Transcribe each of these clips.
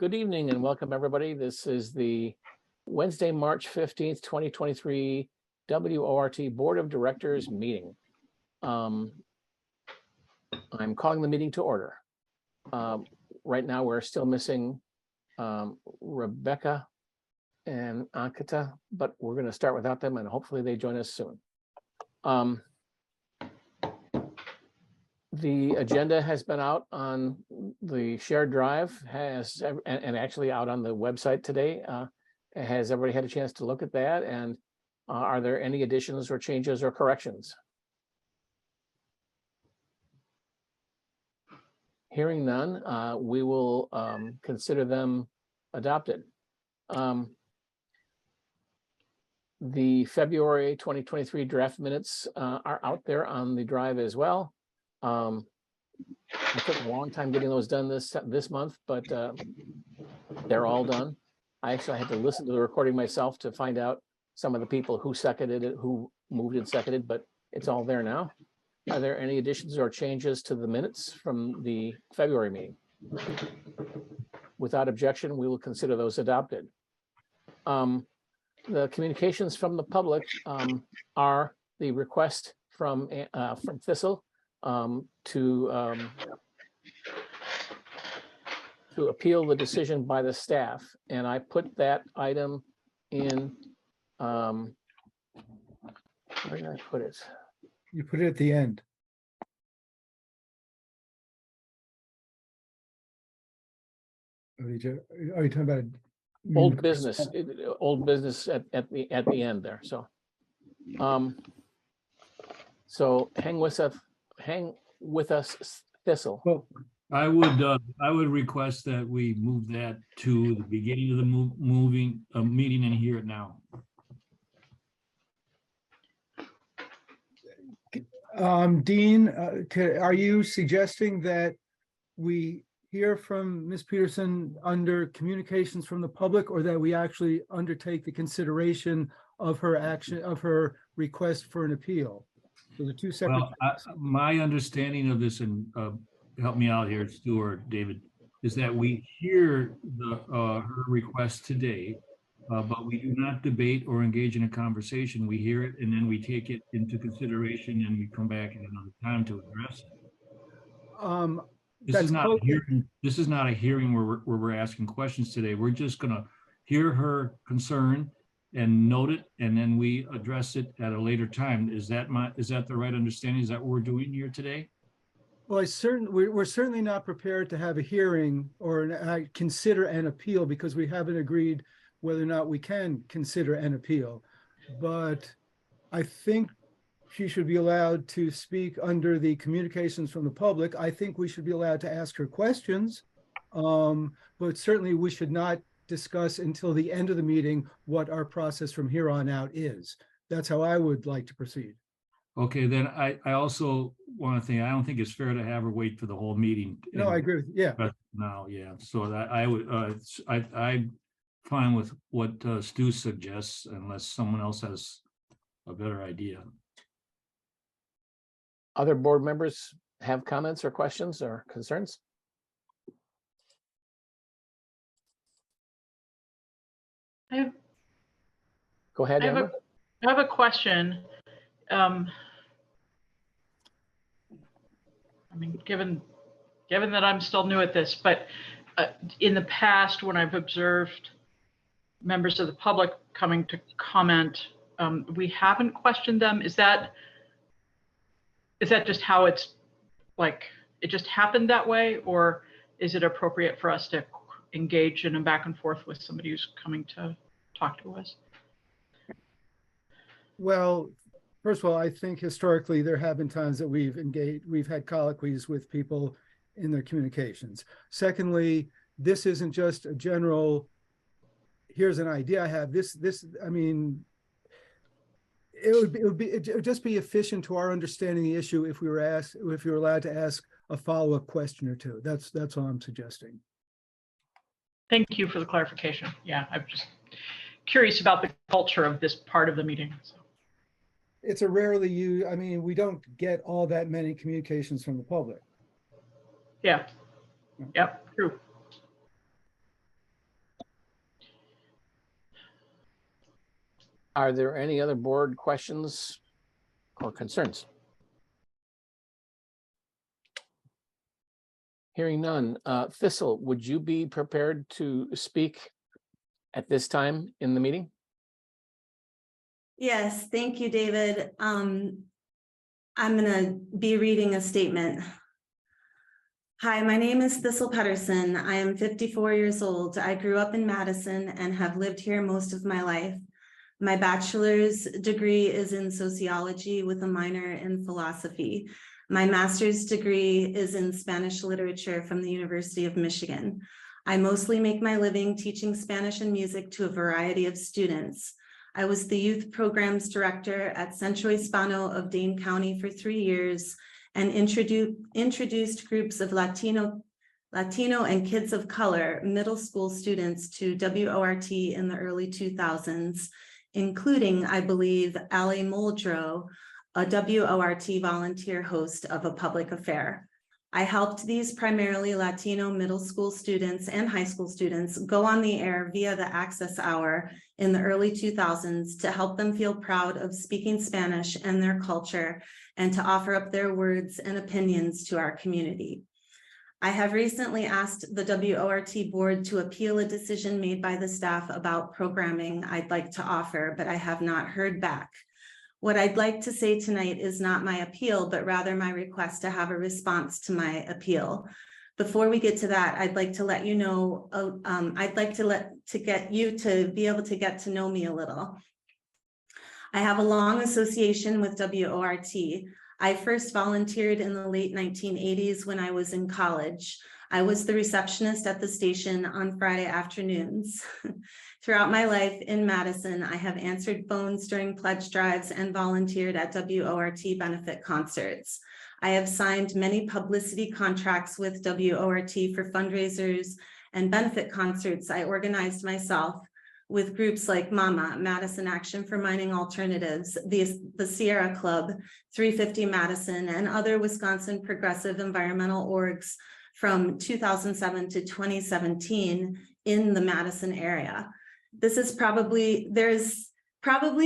Good evening and welcome everybody. This is the Wednesday, March 15th, 2023 WORT Board of Directors meeting. I'm calling the meeting to order. Right now we're still missing Rebecca and Ankita, but we're going to start without them and hopefully they join us soon. The agenda has been out on the shared drive, and actually out on the website today. Has everybody had a chance to look at that? And are there any additions or changes or corrections? Hearing none, we will consider them adopted. The February 2023 draft minutes are out there on the drive as well. It took a long time getting those done this month, but they're all done. I actually had to listen to the recording myself to find out some of the people who seconded it, who moved and seconded, but it's all there now. Are there any additions or changes to the minutes from the February meeting? Without objection, we will consider those adopted. The communications from the public are the request from Thistle to appeal the decision by the staff, and I put that item in. Where did I put it? You put it at the end. Are you talking about Old business? Old business at the end there. So, so hang with us, Thistle. Well, I would request that we move that to the beginning of the meeting and hear it now. Dean, are you suggesting that we hear from Ms. Peterson under communications from the public, or that we actually undertake the consideration of her action, of her request for an appeal? So the two separate. Well, my understanding of this, and help me out here, Stu or David, is that we hear her request today, but we do not debate or engage in a conversation. We hear it and then we take it into consideration and we come back at another time to address it. This is not a hearing where we're asking questions today. We're just going to hear her concern and note it, and then we address it at a later time. Is that the right understanding? Is that what we're doing here today? Well, we're certainly not prepared to have a hearing or consider an appeal, because we haven't agreed whether or not we can consider an appeal. But I think she should be allowed to speak under the communications from the public. I think we should be allowed to ask her questions, but certainly we should not discuss until the end of the meeting what our process from here on out is. That's how I would like to proceed. Okay, then I also want to think, I don't think it's fair to have her wait for the whole meeting. No, I agree with you. Yeah. But now, yeah. So that I'm fine with what Stu suggests, unless someone else has a better idea. Other board members have comments or questions or concerns? Go ahead, Amber. I have a question. I mean, given that I'm still new at this, but in the past, when I've observed members of the public coming to comment, we haven't questioned them. Is that just how it's, like, it just happened that way, or is it appropriate for us to engage in a back and forth with somebody who's coming to talk to us? Well, first of all, I think historically there have been times that we've had colloquies with people in their communications. Secondly, this isn't just a general, here's an idea I have. I mean, it would just be efficient to our understanding the issue if we were allowed to ask a follow-up question or two. That's all I'm suggesting. Thank you for the clarification. Yeah, I'm just curious about the culture of this part of the meeting. So. It's a rarely used, I mean, we don't get all that many communications from the public. Yeah. Yep, true. Are there any other board questions or concerns? Hearing none. Thistle, would you be prepared to speak at this time in the meeting? Yes, thank you, David. I'm going to be reading a statement. Hi, my name is Thistle Pedersen. I am 54 years old. I grew up in Madison and have lived here most of my life. My bachelor's degree is in sociology with a minor in philosophy. My master's degree is in Spanish literature from the University of Michigan. I mostly make my living teaching Spanish and music to a variety of students. I was the youth programs director at Centro Hispano of Dane County for 3 years and introduced groups of Latino and kids of color middle school students to WORT in the early 2000s, including, I believe, Ali Muldrow, a WORT volunteer host of A Public Affair. I helped these primarily Latino middle school students and high school students go on the air via the Access Hour in the early 2000s to help them feel proud of speaking Spanish and their culture and to offer up their words and opinions to our community. I have recently asked the WORT board to appeal a decision made by the staff about programming I'd like to offer, but I have not heard back. What I'd like to say tonight is not my appeal, but rather my request to have a response to my appeal. Before we get to that, I'd like to let you know, I'd like to get you to be able to get to know me a little. I have a long association with WORT. I first volunteered in the late 1980s when I was in college. I was the receptionist at the station on Friday afternoons. Throughout my life in Madison, I have answered phones during pledge drives and volunteered at WORT benefit concerts. I have signed many publicity contracts with WORT for fundraisers and benefit concerts I organized myself with groups like MAMA, Madison Action for Mining Alternatives, the Sierra Club, 350 Madison, and other Wisconsin progressive environmental orgs from 2007 to 2017 in the Madison area. There's probably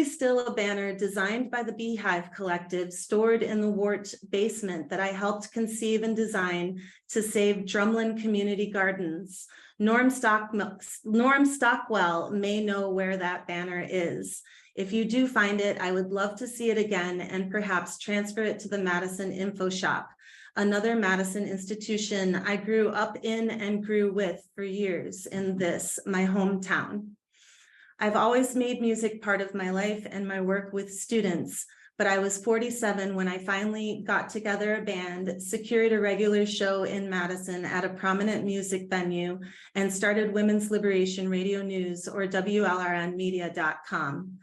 still a banner designed by the Beehive Collective stored in the WORT basement that I helped conceive and design to save Drumlin Community Gardens. Norm Stockwell may know where that banner is. If you do find it, I would love to see it again and perhaps transfer it to the Madison Info Shop, another Madison institution I grew up in and grew with for years in this, my hometown. I've always made music part of my life and my work with students, but I was 47 when I finally got together a band, secured a regular show in Madison at a prominent music venue, and started Women's Liberation Radio News, or WLRNmedia.com.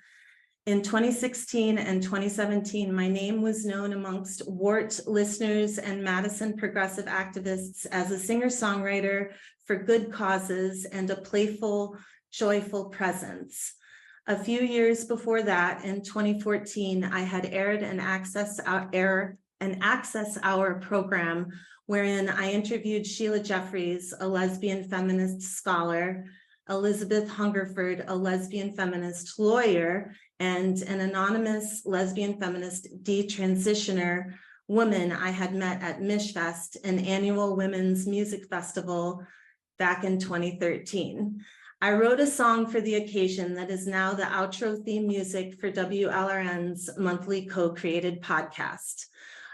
In 2016 and 2017, my name was known amongst WORT listeners and Madison progressive activists as a singer-songwriter for good causes and a playful, joyful presence. A few years before that, in 2014, I had aired an Access Hour program wherein I interviewed Sheila Jeffries, a lesbian feminist scholar, Elizabeth Hungerford, a lesbian feminist lawyer, and an anonymous lesbian feminist detransitioner woman I had met at Mishfest, an annual women's music festival back in 2013. I wrote a song for the occasion that is now the outro theme music for WLRN's monthly co-created podcast.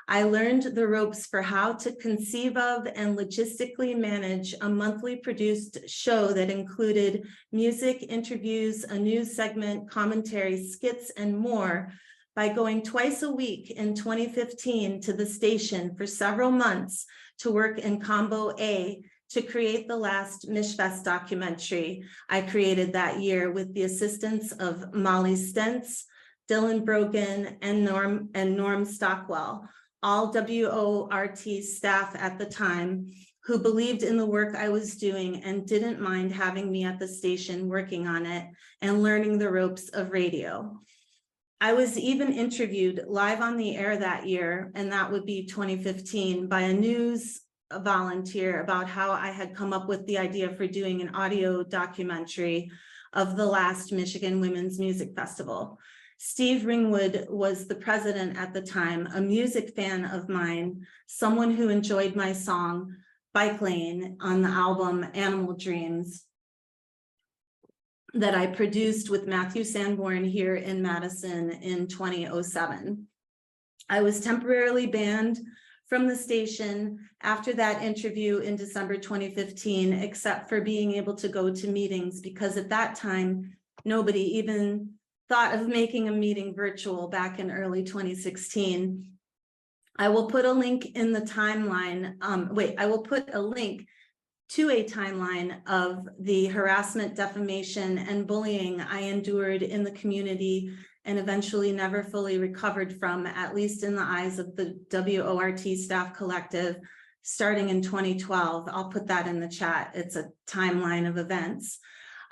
I learned the ropes for how to conceive of and logistically manage a monthly produced show that included music, interviews, a news segment, commentary, skits, and more by going twice a week in 2015 to the station for several months to work in Combo A to create the last Mishfest documentary I created that year with the assistance of Molly Stentz, Dylan Brogan, and Norm Stockwell, all WORT staff at the time who believed in the work I was doing and didn't mind having me at the station working on it and learning the ropes of radio. I was even interviewed live on the air that year, and that would be 2015, by a news volunteer about how I had come up with the idea for doing an audio documentary of the last Michigan Women's Music Festival. Steve Ringwood was the president at the time, a music fan of mine, someone who enjoyed my song Bike Lane on the album Animal Dreams that I produced with Matthew Sanborn here in Madison in 2007. I was temporarily banned from the station after that interview in December 2015, except for being able to go to meetings, because at that time, nobody even thought of making a meeting virtual back in early 2016. I will put a link in the timeline. I will put a link to a timeline of the harassment, defamation, and bullying I endured in the community and eventually never fully recovered from, at least in the eyes of the WORT staff collective, starting in 2012. I'll put that in the chat. It's a timeline of events.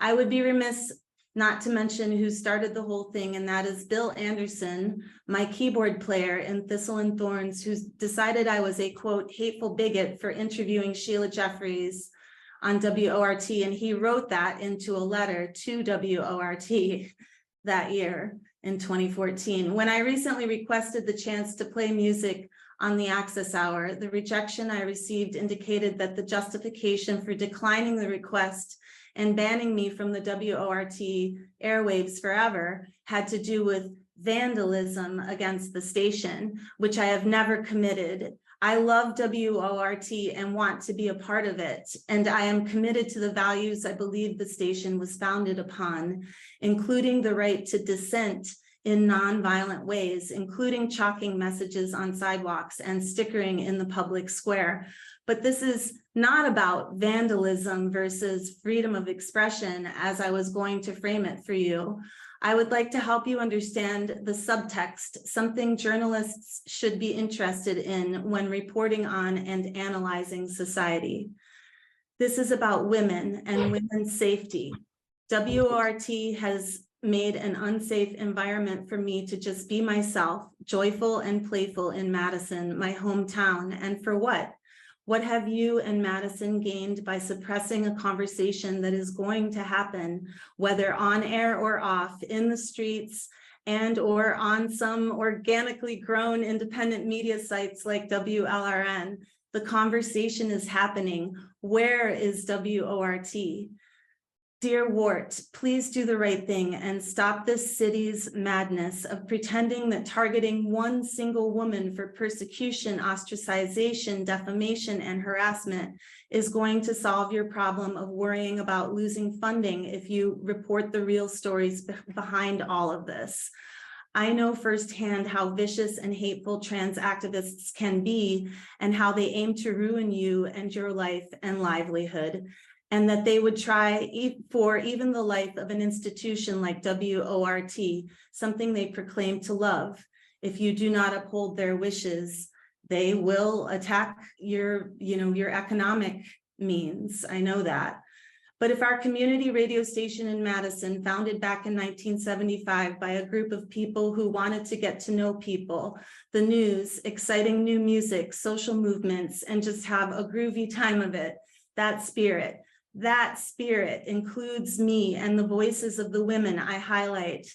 I would be remiss not to mention who started the whole thing, and that is Bill Anderson, my keyboard player in Thistle and Thorns, who decided I was a, quote, hateful bigot for interviewing Sheila Jeffries on WORT, and he wrote that into a letter to WORT that year in 2014. When I recently requested the chance to play music on the Access Hour, the rejection I received indicated that the justification for declining the request and banning me from the WORT airwaves forever had to do with vandalism against the station, which I have never committed. I love WORT and want to be a part of it, and I am committed to the values I believe the station was founded upon, including the right to dissent in nonviolent ways, including chalking messages on sidewalks and stickering in the public square. But this is not about vandalism versus freedom of expression, as I was going to frame it for you. I would like to help you understand the subtext, something journalists should be interested in when reporting on and analyzing society. This is about women and women's safety. WORT has made an unsafe environment for me to just be myself, joyful and playful in Madison, my hometown. And for what? What have you and Madison gained by suppressing a conversation that is going to happen, whether on air or off, in the streets and or on some organically grown independent media sites like WLRN? The conversation is happening. Where is WORT? Dear Wart, please do the right thing and stop this city's madness of pretending that targeting one single woman for persecution, ostracization, defamation, and harassment is going to solve your problem of worrying about losing funding if you report the real stories behind all of this. I know firsthand how vicious and hateful trans activists can be and how they aim to ruin you and your life and livelihood, and that they would try for even the life of an institution like WORT, something they proclaim to love. If you do not uphold their wishes, they will attack your economic means. I know that. But if our community radio station in Madison, founded back in 1975 by a group of people who wanted to get to know people, the news, exciting new music, social movements, and just have a groovy time of it, that spirit includes me and the voices of the women I highlight.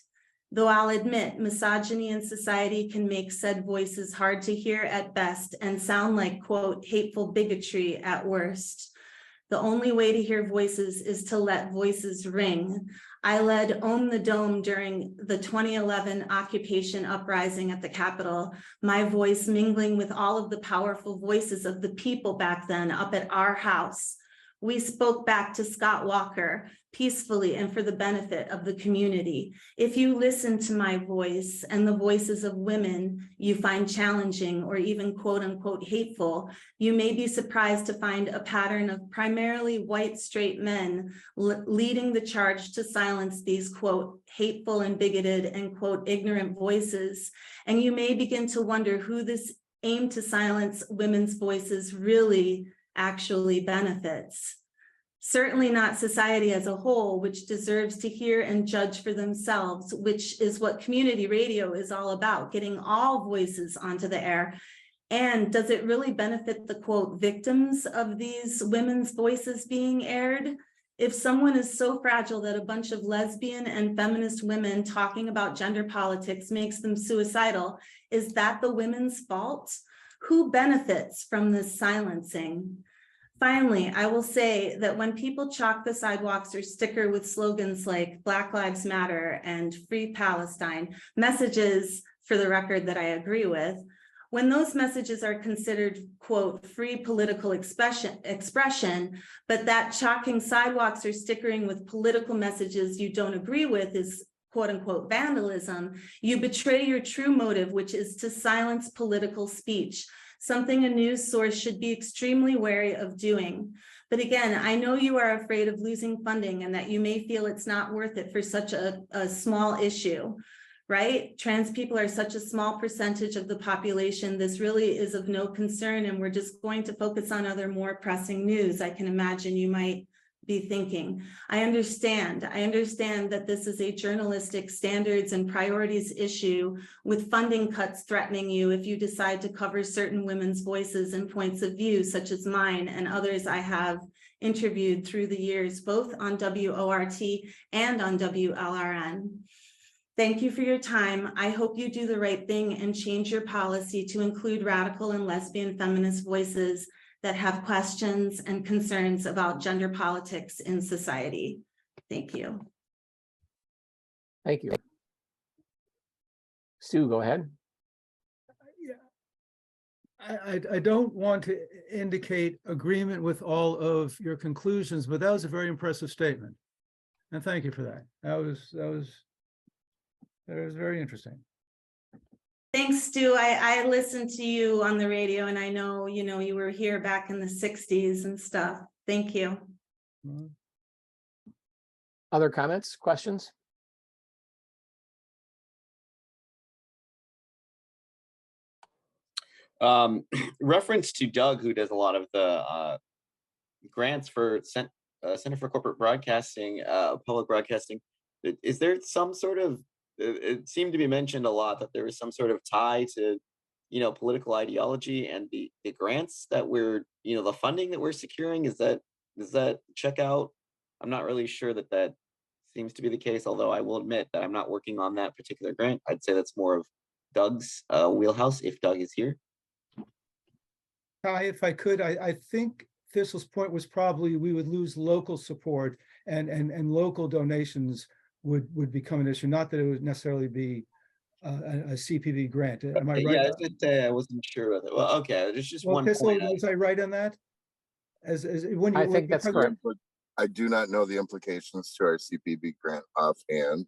Though I'll admit misogyny in society can make said voices hard to hear at best and sound like, quote, hateful bigotry at worst. The only way to hear voices is to let voices ring. I led Own the Dome during the 2011 occupation uprising at the Capitol, my voice mingling with all of the powerful voices of the people back then up at our house. We spoke back to Scott Walker peacefully and for the benefit of the community. If you listen to my voice and the voices of women you find challenging or even quote unquote hateful, you may be surprised to find a pattern of primarily white straight men leading the charge to silence these quote hateful and bigoted and quote ignorant voices. And you may begin to wonder who this aim to silence women's voices really actually benefits. Certainly not society as a whole, which deserves to hear and judge for themselves, which is what community radio is all about, getting all voices onto the air. And does it really benefit the quote victims of these women's voices being aired? If someone is so fragile that a bunch of lesbian and feminist women talking about gender politics makes them suicidal, is that the women's fault? Who benefits from this silencing? Finally, I will say that when people chalk the sidewalks or sticker with slogans like Black Lives Matter and Free Palestine, messages for the record that I agree with, when those messages are considered, quote, free political expression, but that chalking sidewalks or stickering with political messages you don't agree with is quote unquote vandalism, you betray your true motive, which is to silence political speech, something a news source should be extremely wary of doing. But again, I know you are afraid of losing funding and that you may feel it's not worth it for such a small issue, right? Trans people are such a small percentage of the population. This really is of no concern, and we're just going to focus on other more pressing news. I can imagine you might be thinking. I understand that this is a journalistic standards and priorities issue with funding cuts threatening you if you decide to cover certain women's voices and points of view, such as mine and others I have interviewed through the years, both on WORT and on WLRN. Thank you for your time. I hope you do the right thing and change your policy to include radical and lesbian feminist voices that have questions and concerns about gender politics in society. Thank you. Thank you. Stu, go ahead. I don't want to indicate agreement with all of your conclusions, but that was a very impressive statement. And thank you for that. That was very interesting. Thanks, Stu. I listened to you on the radio, and I know, you were here back in the 60s and stuff. Thank you. Other comments, questions? Reference to Doug, who does a lot of the grants for Center for Corporate Broadcasting, public broadcasting. Is there some sort of, it seemed to be mentioned a lot that there was some sort of tie to, political ideology and the grants that we're, the funding that we're securing? Does that check out? I'm not really sure that seems to be the case, although I will admit that I'm not working on that particular grant. I'd say that's more of Doug's wheelhouse, if Doug is here. Hi, if I could, I think Thistle's point was probably we would lose local support and local donations would become an issue. Not that it would necessarily be a CPB grant. Am I right? Yeah, I wasn't sure of it. Well, okay, there's just one Thistle, point. was I right on that? As when you, I think that's correct. But I do not know the implications to our CPB grant offhand.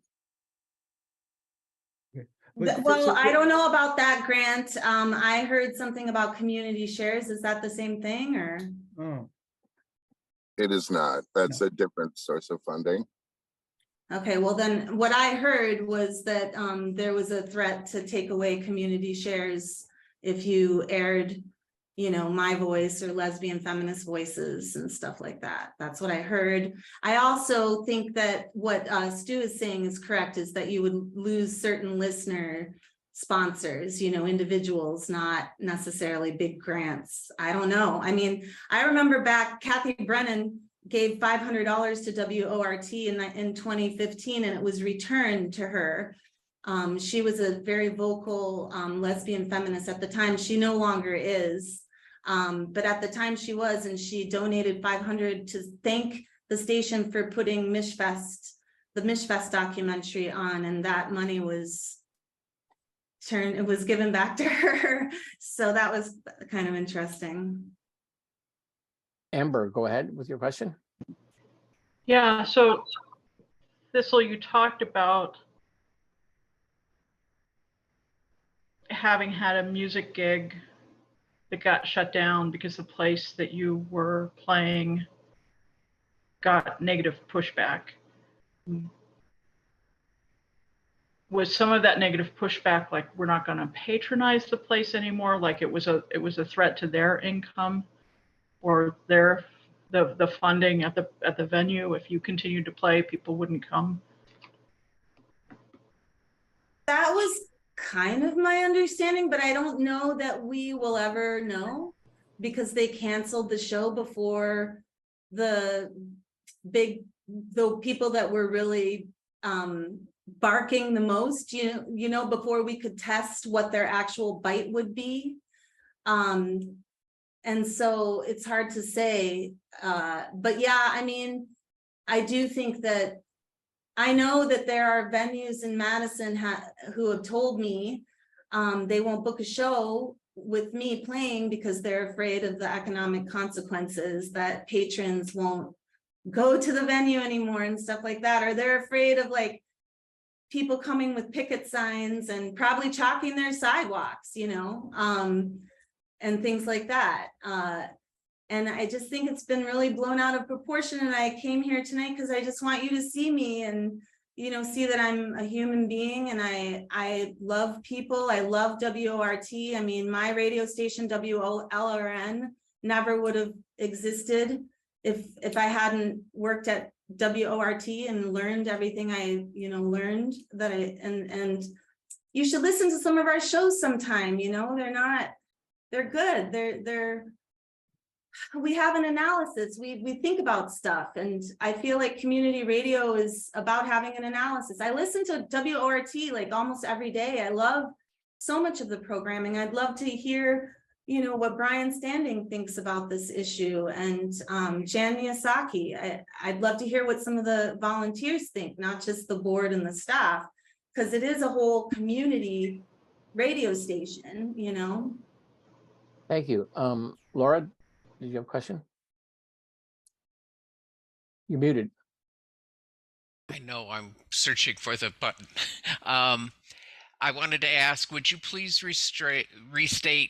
Well, I don't know about that grant. I heard something about community shares. Is that the same thing, or? Oh, It is not. That's a different source of funding. Okay, well then what I heard was that there was a threat to take away community shares if you aired, my voice or lesbian feminist voices and stuff like that. That's what I heard. I also think that what Stu is saying is correct, is that you would lose certain listener sponsors, individuals, not necessarily big grants. I don't know. I mean, I remember back, Kathy Brennan gave $500 to WORT in 2015, and it was returned to her. She was a very vocal lesbian feminist at the time. She no longer is, but at the time she was, and she donated $500 to thank the station for putting the Mishfest documentary on, and that money was given back to her. So that was kind of interesting. Amber, go ahead with your question. Yeah, so Thistle, you talked about having had a music gig that got shut down because the place that you were playing got negative pushback. Was some of that negative pushback like, we're not going to patronize the place anymore, like it was a threat to their income or the funding at the venue? If you continued to play, people wouldn't come? That was kind of my understanding, but I don't know that we will ever know, because they canceled the show before the the people that were really barking the most, before we could test what their actual bite would be. And so it's hard to say, but yeah, I mean, I do think that I know that there are venues in Madison who have told me they won't book a show with me playing because they're afraid of the economic consequences, that patrons won't go to the venue anymore and stuff like that, or they're afraid of like people coming with picket signs and probably chalking their sidewalks, and things like that. And I just think it's been really blown out of proportion. And I came here tonight because I just want you to see me and, see that I'm a human being, and I love people. I love WORT. I mean, my radio station, WOLRN, never would have existed if I hadn't worked at WORT and learned everything I, learned that and you should listen to some of our shows sometime. They're good. We have an analysis. We think about stuff, and I feel like community radio is about having an analysis. I listen to WORT like almost every day. I love so much of the programming. I'd love to hear, what Brian Standing thinks about this issue, and Jan Miyazaki. I'd love to hear what some of the volunteers think, not just the board and the staff, because it is a whole community radio station, Thank you. Laura, did you have a question? You're muted. I know I'm searching for the button. I wanted to ask, would you please restate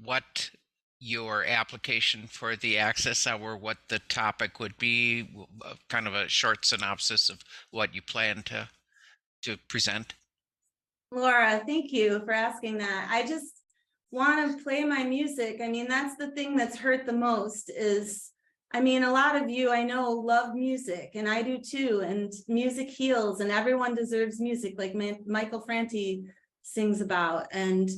what your application for the access hour, what the topic would be, kind of a short synopsis of what you plan to present? Laura, thank you for asking that. I just want to play my music. I mean, that's the thing that's hurt the most is, a lot of you I know love music, and I do too, and music heals, and everyone deserves music, like Michael Franti sings about. And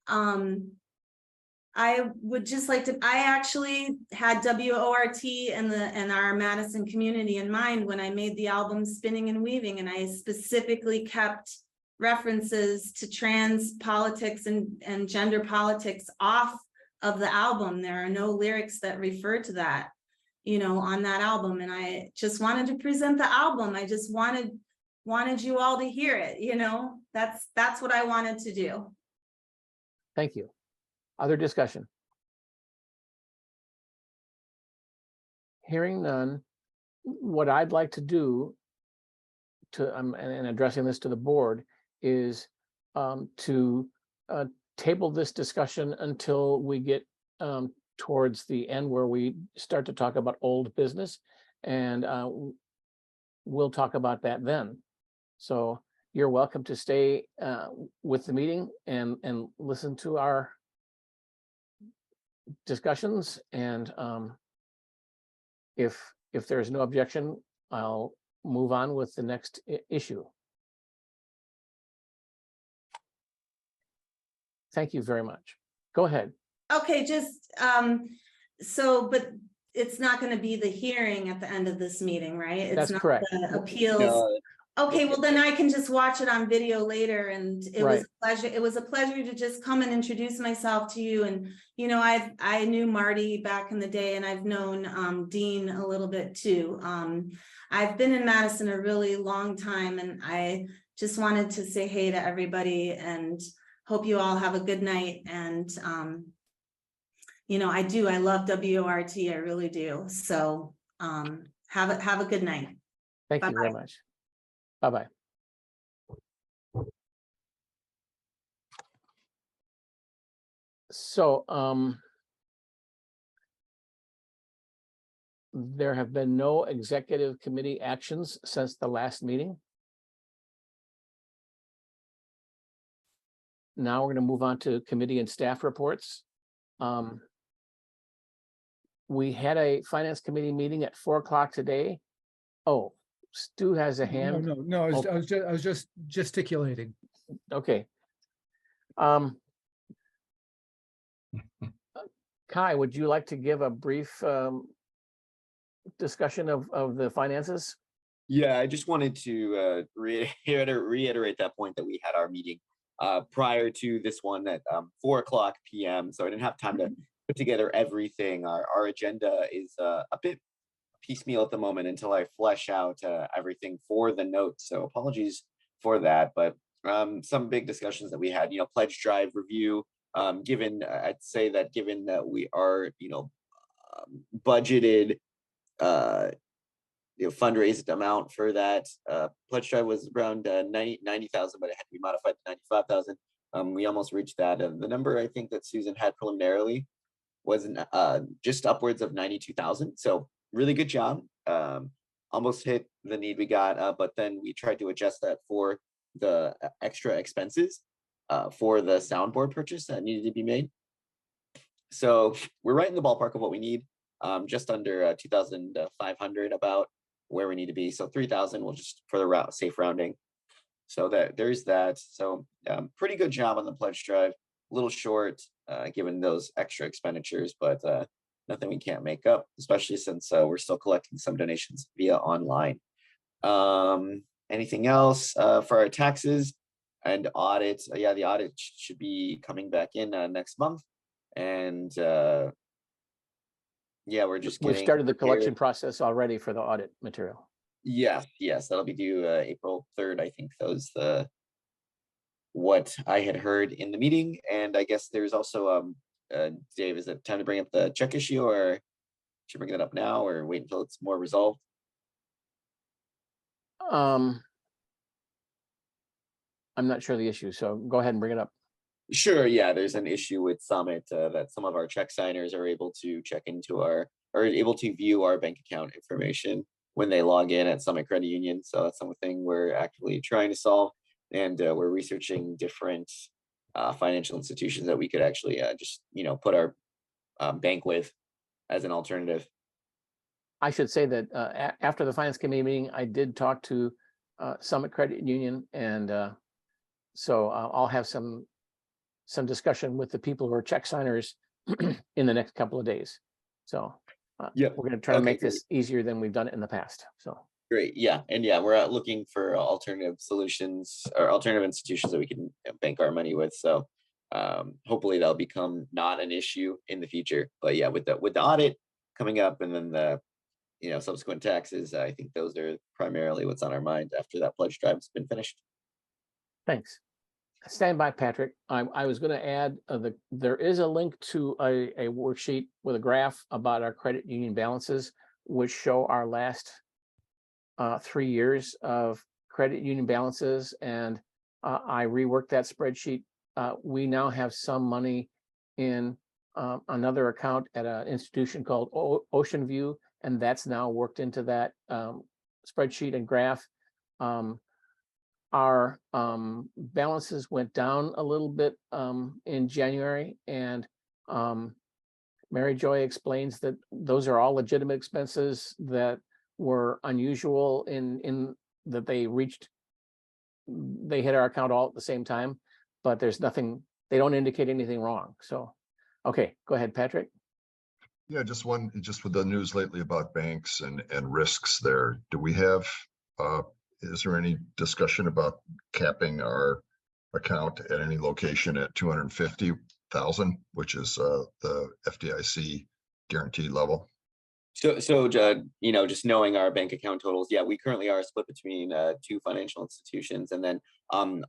I would just like to, I actually had WORT and our Madison community in mind when I made the album Spinning and Weaving, and I specifically kept references to trans politics and gender politics off of the album. There are no lyrics that refer to that, on that album. And I just wanted to present the album. I just wanted you all to hear it, that's what I wanted to do. Thank you. Other discussion? Hearing none, what I'd like to do and addressing this to the board is to table this discussion until we get towards the end where we start to talk about old business, and we'll talk about that then. So you're welcome to stay with the meeting and listen to our discussions, and if there's no objection, I'll move on with the next issue. Thank you very much. Go ahead. Okay, just but it's not going to be the hearing at the end of this meeting, right? It's That's not correct. The appeals. No, Okay, well then I can just watch it on video later, and it was Right. a pleasure. It was a pleasure to just come and introduce myself to you. And I knew Marty back in the day, and I've known Dean a little bit too. I've been in Madison a really long time, and I just wanted to say hey to everybody and hope you all have a good night. And I love WORT, I really do. So have a good night. Thank you very much. Bye-bye. So there have been no executive committee actions since the last meeting. Now we're going to move on to committee and staff reports. We had a finance committee meeting at 4 o'clock today. Oh, Stu has a hand. No, I was just gesticulating. Okay. Kai, would you like to give a brief discussion of the finances? Yeah, I just wanted to reiterate that point that we had our meeting prior to this one at 4:00 p.m. So I didn't have time to put together everything. Our agenda is a bit piecemeal at the moment until I flesh out everything for the notes. So apologies for that, but some big discussions that we had, pledge drive review. I'd say that given that we are, budgeted, fundraised amount for that pledge drive was around 90,000, but it had to be modified to 95,000. We almost reached that. The number I think that Susan had preliminarily was just upwards of 92,000. So really good job. Almost hit the need we got, but then we tried to adjust that for the extra expenses for the soundboard purchase that needed to be made. So we're right in the ballpark of what we need, just under 2,500 about where we need to be. So 3,000 will just for the safe rounding. So there's that. So pretty good job on the pledge drive. A little short given those extra expenditures, but nothing we can't make up, especially since we're still collecting some donations via online. Anything else for our taxes and audit? Yeah, the audit should be coming back in next month. And yeah, We've started the collection process already for the audit material. Yes, that'll be due April 3rd. I think that was what I had heard in the meeting. And I guess there's also Dave, is it time to bring up the check issue, or should we bring it up now or wait until it's more resolved? I'm not sure the issue, so go ahead and bring it up. Sure. Yeah, there's an issue with Summit that some of our check signers are able to check into or able to view our bank account information when they log in at Summit Credit Union. So that's something we're actively trying to solve, and we're researching different financial institutions that we could actually just put our bank with as an alternative. I should say that after the finance committee meeting, I did talk to Summit Credit Union, and so I'll have some discussion with the people who are check signers in the next couple of days. So we're going to try to make this easier than we've done it in the past. So great. Yeah. And yeah, we're looking for alternative solutions or alternative institutions that we can bank our money with. So hopefully that'll become not an issue in the future. But yeah, with the audit coming up and then the subsequent taxes, I think those are primarily what's on our mind after that pledge drive has been finished. Thanks. Stand by, Patrick. I was going to add there is a link to a worksheet with a graph about our credit union balances, which show our last 3 years of credit union balances. And I reworked that spreadsheet. We now have some money in another account at an institution called Ocean View, and that's now worked into that spreadsheet and graph. Our balances went down a little bit in January, and Mary Joy explains that those are all legitimate expenses that were unusual in that they hit our account all at the same time, but there's nothing, they don't indicate anything wrong. So, okay, go ahead, Patrick. Yeah, just with the news lately about banks and risks there, do we have is there any discussion about capping our account at any location at 250,000, which is the FDIC guaranteed level? So just knowing our bank account totals, yeah, we currently are split between two financial institutions, and then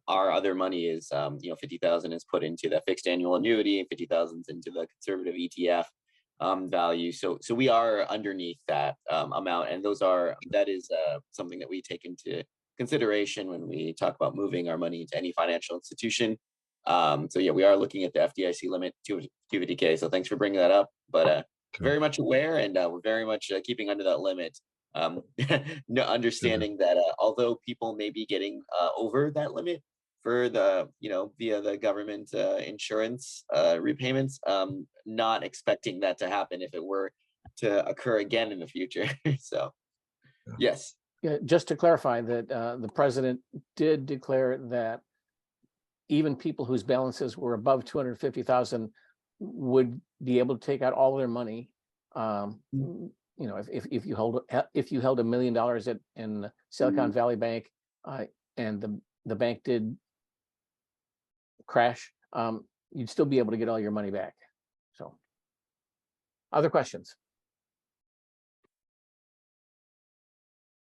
our other money is 50,000 is put into the fixed annual annuity and 50,000 is into the conservative ETF value. So we are underneath that amount, and that is something that we take into consideration when we talk about moving our money to any financial institution. So yeah, we are looking at the FDIC limit to 250K. So thanks for bringing that up, but very much aware, and we're very much keeping under that limit. Understanding that although people may be getting over that limit for the via the government insurance repayments, not expecting that to happen if it were to occur again in the future. So yes. Yeah, just to clarify that the president did declare that even people whose balances were above 250,000 would be able to take out all their money you know, if you held $1 million in Silicon Valley Bank, and the bank did crash, you'd still be able to get all your money back. So, other questions?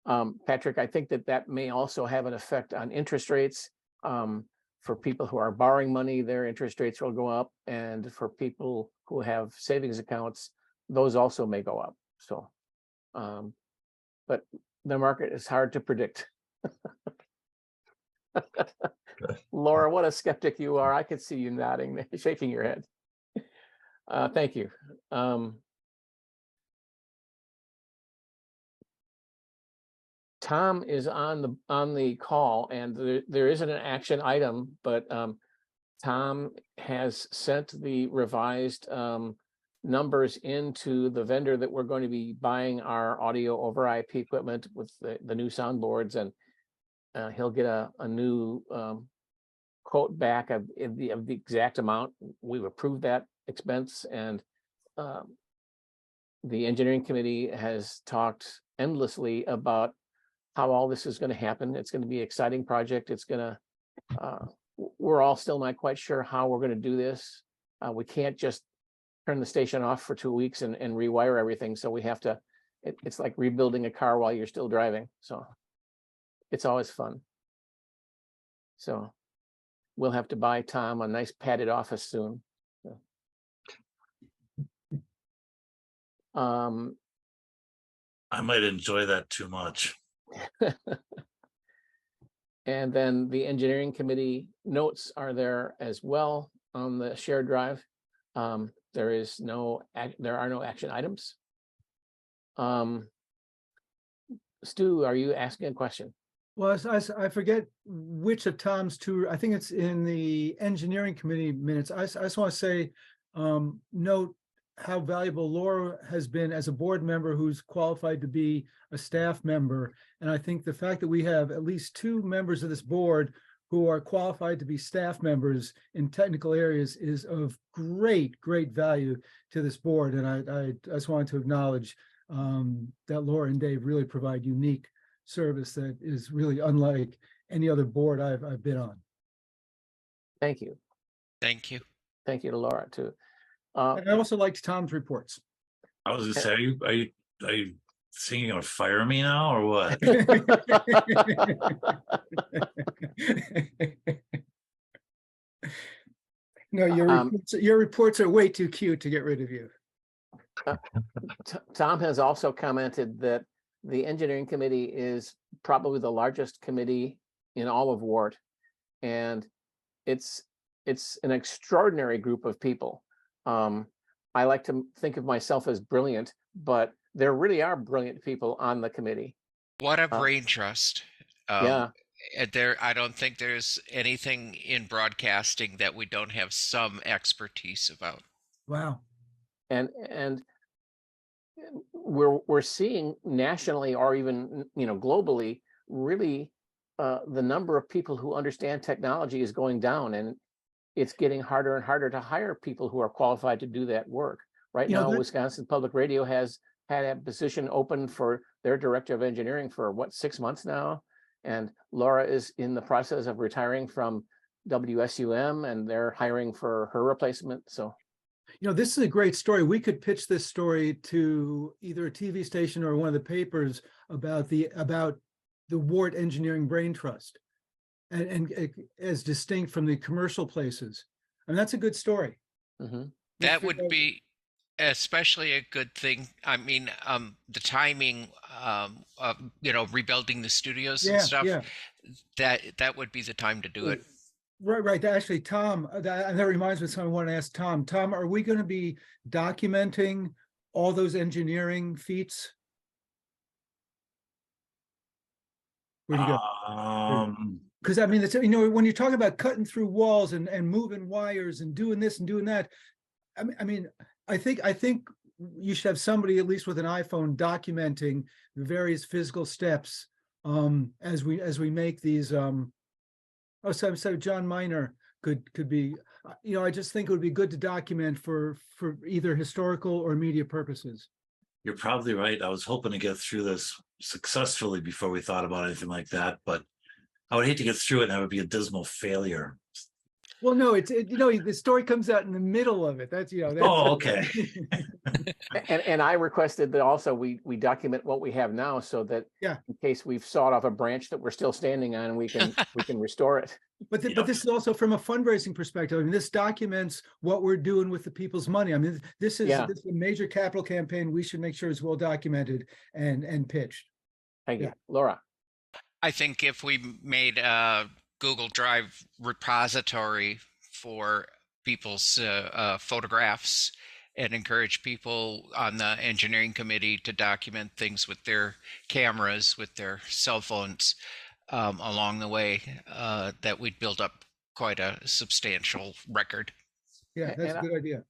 Patrick, I think that may also have an effect on interest rates. For people who are borrowing money, their interest rates will go up, and for people who have savings accounts, those also may go up. So, but the market is hard to predict. Laura, what a skeptic you are. I could see you nodding, shaking your head. Thank you. Tom is on the call, and there isn't an action item, but Tom has sent the revised numbers into the vendor that we're going to be buying our audio over IP equipment with the new soundboards, and he'll get a new quote back of the exact amount. We've approved that expense, and the engineering committee has talked endlessly about how all this is going to happen. It's going to be an exciting project. It's going to, we're all still not quite sure how we're going to do this. We can't just turn the station off for 2 weeks and rewire everything. So we have to, it's like rebuilding a car while you're still driving. So it's always fun. So we'll have to buy Tom a nice padded office soon. I might enjoy that too much. And then the engineering committee notes are there as well on the shared drive. There are no action items. Stu, are you asking a question? Well, I forget which of Tom's two, I think it's in the engineering committee minutes. I just want to say, note how valuable Laura has been as a board member who's qualified to be a staff member. And I think the fact that we have at least 2 members of this board who are qualified to be staff members in technical areas is of great value to this board. And I just wanted to acknowledge that Laura and Dave really provide unique service that is really unlike any other board I've been on. Thank you. Thank you. Thank you to Laura too. And I also liked Tom's reports. I was gonna say, are you thinking of fire me now or what? No, your reports are way too cute to get rid of you. Tom has also commented that the engineering committee is probably the largest committee in all of WART, and it's an extraordinary group of people. I like to think of myself as brilliant, but there really are brilliant people on the committee. What a brain trust. Yeah. I don't think there's anything in broadcasting that we don't have some expertise about. Wow. And we're seeing nationally, or even globally, really the number of people who understand technology is going down, and it's getting harder and harder to hire people who are qualified to do that work. Right now, Wisconsin Public Radio has had a position open for their director of engineering for 6 months now. And Laura is in the process of retiring from WSUM, and they're hiring for her replacement. So, this is a great story. We could pitch this story to either a TV station or one of the papers about the WART Engineering Brain Trust, and as distinct from the commercial places. And that's a good story. Mm-hmm. That would be especially a good thing. I mean, the timing of rebuilding the studios and stuff. Yeah. That would be the time to do it. Right. Actually, Tom, that reminds me of something I want to ask Tom. Tom, are we going to be documenting all those engineering feats? Where'd you go? Because I mean, it's, when you're talking about cutting through walls and moving wires and doing this and doing that, I mean, I think you should have somebody at least with an iPhone documenting the various physical steps as we make these. So John Miner could be. I just think it would be good to document for either historical or media purposes. you're probably right. I was hoping to get through this successfully before we thought about anything like that, but I would hate to get through it and have it be a dismal failure. Well, no, the story comes out in the middle of it. That's, Oh, okay. And I requested that also we document what we have now so that Yeah. in case we've sawed off a branch that we're still standing on, we can restore it. But Yep. this is also from a fundraising perspective. I mean, this documents what we're doing with the people's money. I mean, this is Yeah. this is a major capital campaign. We should make sure it's well documented and pitched. Thank you, Yeah. Laura. I think if we made a Google Drive repository for people's photographs and encourage people on the engineering committee to document things with their cameras, with their cell phones along the way, that we'd build up quite a substantial record. Yeah, that's a And good idea.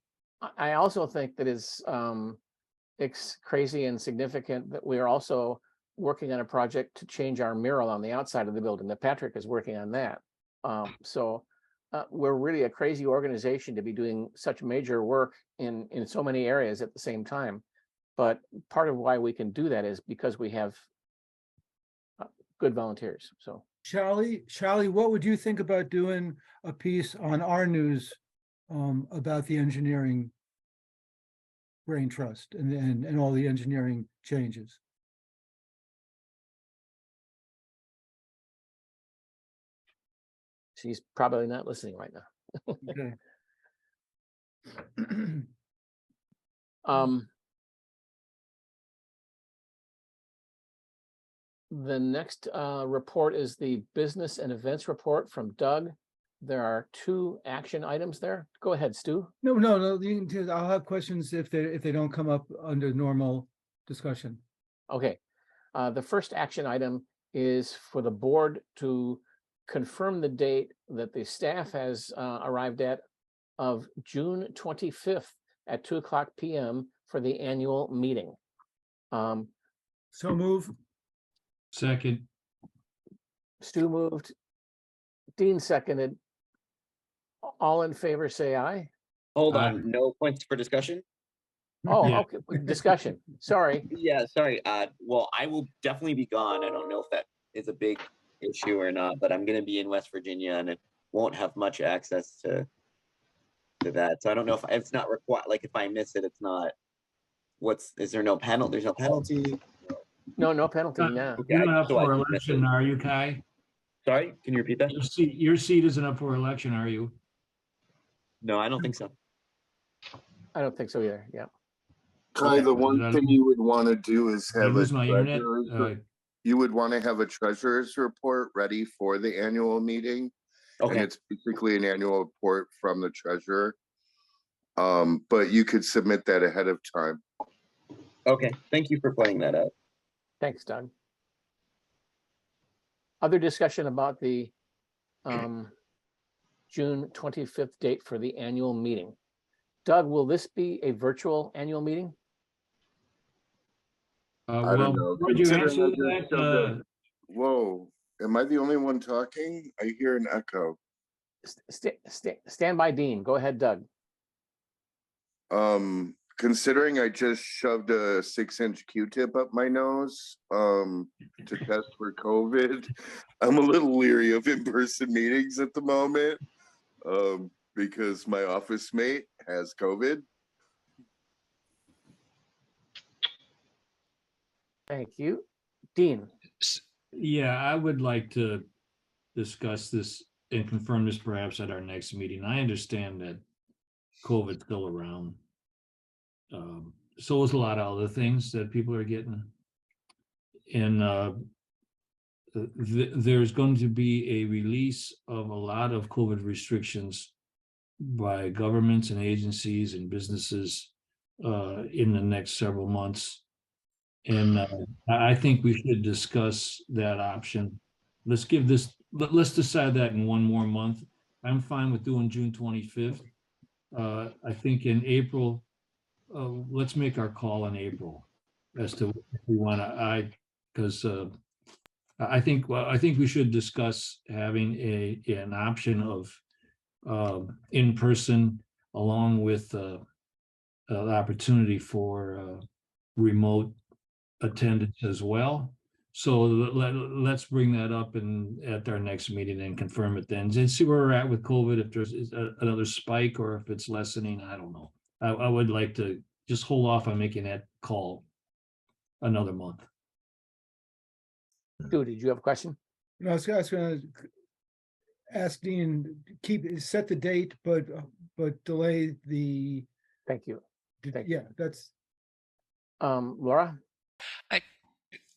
I also think that it's crazy and significant that we are also working on a project to change our mural on the outside of the building, that Patrick is working on that. So we're really a crazy organization to be doing such major work in so many areas at the same time. But part of why we can do that is because we have good volunteers. So Charlie, what would you think about doing a piece on our news about the engineering brain trust and all the engineering changes? she's probably not listening right now. Okay. The next report is the business and events report from Doug. There are 2 action items there. Go ahead, Stu. No, I'll have questions if they don't come up under normal discussion. Okay. The first action item is for the board to confirm the date that the staff has arrived at of June 25th at 2:00 p.m. for the annual meeting. So move. Second. Stu moved. Dean seconded. All in favor, say aye. Hold Aye. on, no points for discussion? Oh, Yeah. okay, discussion. Sorry. Yeah, sorry. Well, I will definitely be gone. I don't know if that is a big issue or not, but I'm gonna be in West Virginia and it won't have much access to that. So I don't know if it's not required, like if I miss it, it's not, is there no penalty? There's no penalty? No penalty now. Okay, You're not up so I for didn't miss it. election, are you, Kai? Sorry, can you repeat that? Your seat isn't up for election, are you? No, I don't think so. I don't think so either. Yeah. Kai, the one Did I thing lose- you would want to do is Did I have a lose my internet? treasurer's you would want to have a treasurer's report ready for the annual meeting. And Okay, it's basically an annual report from the treasurer. But you could submit that ahead of time. okay. Thank you for pointing that out. Thanks, Doug. Other discussion about the June 25th date for the annual meeting. Doug, will this be a virtual annual meeting? I don't know. Would you Considering answer I just that? shoved Whoa, am I the only one talking? I hear an echo. Stand by, Dean. Go ahead, Doug. Considering I just shoved a 6-inch Q-tip up my nose to test for COVID, I'm a little leery of in-person meetings at the moment because my office mate has COVID. Thank you. Dean. Yeah, I would like to discuss this and confirm this perhaps at our next meeting. I understand that COVID's still around. So is a lot of other things that people are getting. And there's going to be a release of a lot of COVID restrictions by governments and agencies and businesses in the next several months. And I think we should discuss that option. Let's decide that in one more month. I'm fine with doing June 25th. I think in April, let's make our call in April as to if we want to, because I think we should discuss having an option of in person along with the opportunity for remote attendance as well. So let's bring that up at our next meeting and confirm it then, and see where we're at with COVID, if there's another spike or if it's lessening, I don't know. I would like to just hold off on making that call another month. Stu, did you have a question? No, I was gonna ask Dean, set the date, but delay the, Thank you. Thank yeah, that's, Laura?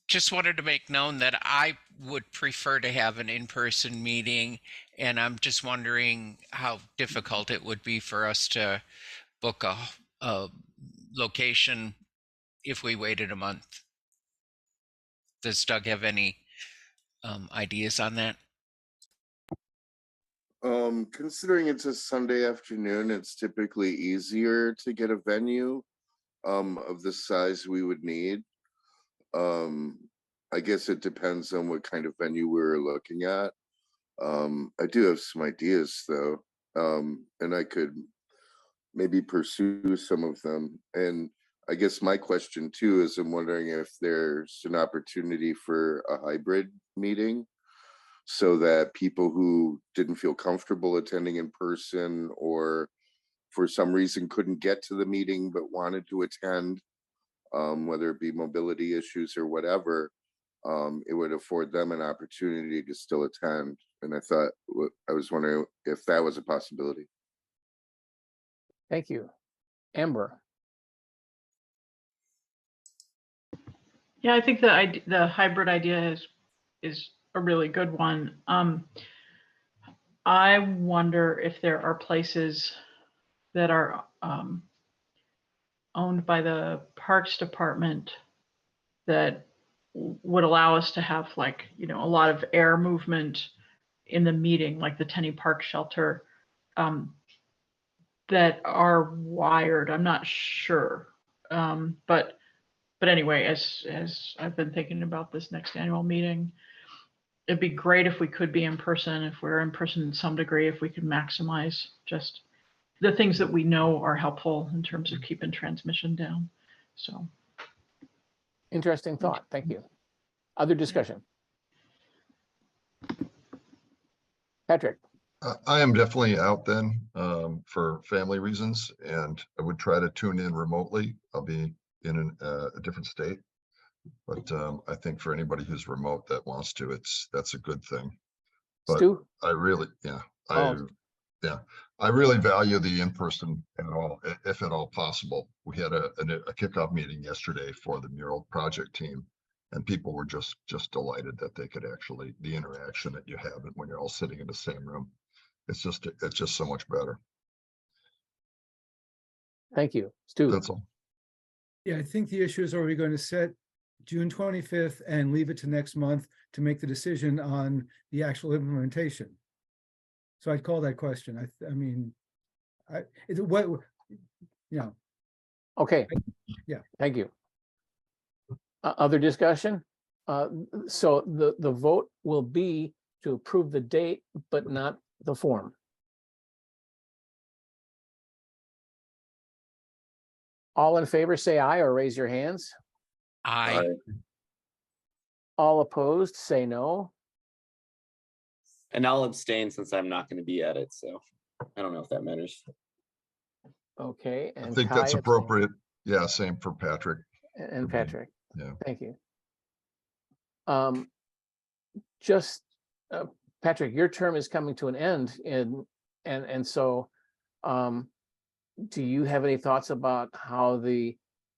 Just wanted to make known that I would prefer to have an in-person meeting, and I'm just wondering how difficult it would be for us to book a location if we waited a month. Does Doug have any ideas on that? Considering it's a Sunday afternoon, it's typically easier to get a venue of the size we would need. I guess it depends on what kind of venue we're looking at. I do have some ideas though, and I could maybe pursue some of them. And I guess my question too is, I'm wondering if there's an opportunity for a hybrid meeting, so that people who didn't feel comfortable attending in person, or for some reason couldn't get to the meeting but wanted to attend, whether it be mobility issues or whatever, it would afford them an opportunity to still attend. And I was wondering if that was a possibility. Thank you. Amber? Yeah, I think the hybrid idea is a really good one. I wonder if there are places that are owned by the Parks Department that would allow us to have, like, a lot of air movement in the meeting, like the Tenny Park Shelter, that are wired. I'm not sure, but anyway, as I've been thinking about this next annual meeting, it'd be great if we could be in person. If we're in person to some degree, if we could maximize just the things that we know are helpful in terms of keeping transmission down. So, Interesting thought. Thank you. Other discussion? Patrick? I am definitely out then for family reasons, and I would try to tune in remotely. I'll be in a different state, but I think for anybody who's remote that wants to, that's a good thing. But Stu? I really, Oh. I really value the in-person if at all possible. We had a kickoff meeting yesterday for the mural project team, and people were just delighted that they could actually, the interaction that you have when you're all sitting in the same room. It's just so much better. Thank you. Stu? That's all. yeah, I think the issue is, are we going to set June 25th and leave it to next month to make the decision on the actual implementation? So I'd call that question. I mean, Okay. Yeah. Thank you. Other discussion? So the vote will be to approve the date, but not the form. All in favor, say aye or raise your hands. Aye. All opposed, say no. And I'll abstain since I'm not going to be at it. So I don't know if that matters. Okay. I And think Kai that's abstain- appropriate. Yeah, same for Patrick. And Patrick. Yeah. Thank you. Just Patrick, your term is coming to an end, and so do you have any thoughts about how the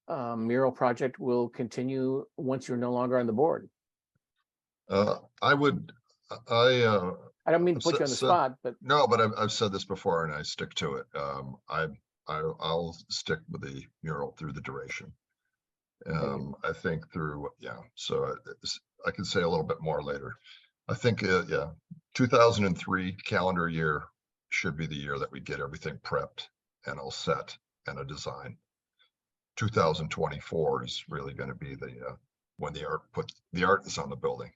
mural project will continue once you're no longer on the board? I don't mean to put you on the spot, but no, but I've said this before and I stick to it. I'll stick with the mural through the duration. I think so I can say a little bit more later. I think 2003 calendar year should be the year that we get everything prepped and all set and a design. 2024 is really going to be when the art is on the building.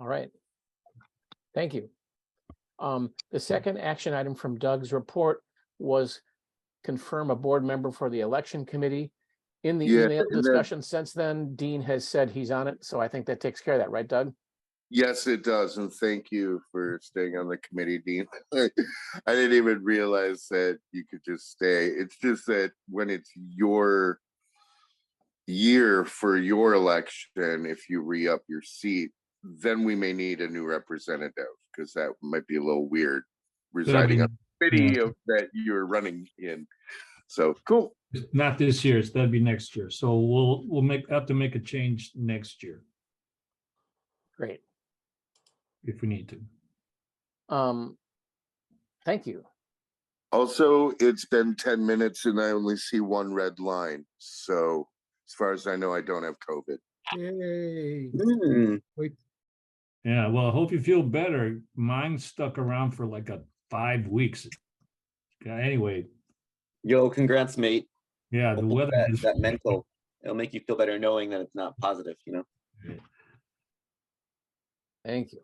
all right. Thank you. The second action item from Doug's report was confirm a board member for the election committee. In the Yeah, email and then- discussion since then, Dean has said he's on it, so I think that takes care of that, right, Doug? Yes, it does. And thank you for staying on the committee, Dean. I didn't even realize that you could just stay. It's just that when it's your year for your election, if you re-up your seat, then we may need a new representative, because that might be a little weird residing on the committee that you're running in. So cool. Not this year, that'd be next year. So we'll have to make a change next year Great. if we need to. Thank you. Also, it's been 10 minutes and I only see one red line. So as far as I know, I don't have COVID. Yay. Wait, Yeah, well, I hope you feel better. Mine stuck around for like 5 weeks. Anyway, Yo, congrats, mate. yeah, the weather is That mental, it'll make you feel better knowing that it's not positive, you know? Thank you.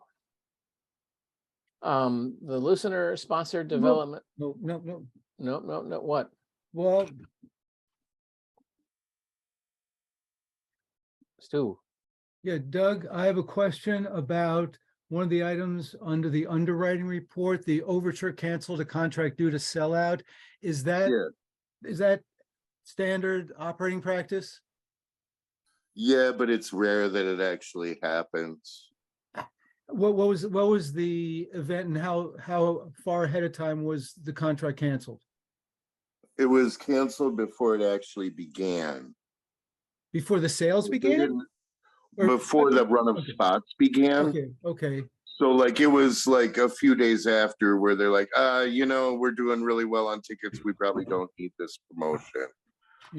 The listener sponsored development. no, No, what? well, Stu? yeah, Doug, I have a question about one of the items under the underwriting report, the overture canceled a contract due to sellout. Is that standard operating practice? Yeah, but it's rare that it actually happens. What was the event and how far ahead of time was the contract canceled? It was canceled before it actually began. Before the sales They began? didn't- Or- Before the run of Okay. spots began. Okay. So like it was like a few days after where they're like, we're doing really well on tickets. We probably don't need this promotion.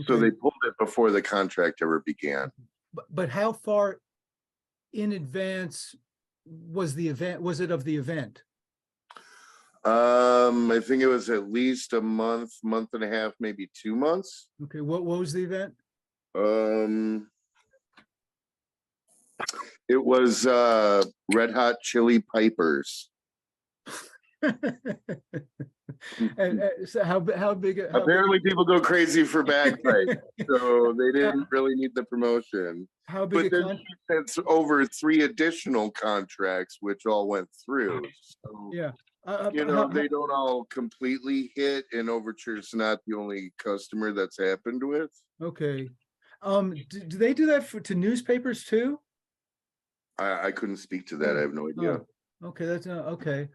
So Okay. they pulled it before the contract ever began. But how far in advance was the event? Was it of the event? I think it was at least a month and a half, maybe 2 months. Okay, what was the event? It was Red Hot Chili Pipers. And so how big? Apparently people go crazy for bagpipes, so they didn't really need the promotion. How But big a then it's over 3 additional contracts, which all went through. So, Yeah. they don't all completely hit, and Overture's not the only customer that's happened with. Okay. Do they do that to newspapers too? I couldn't speak to that. I have no idea. Okay, that's okay.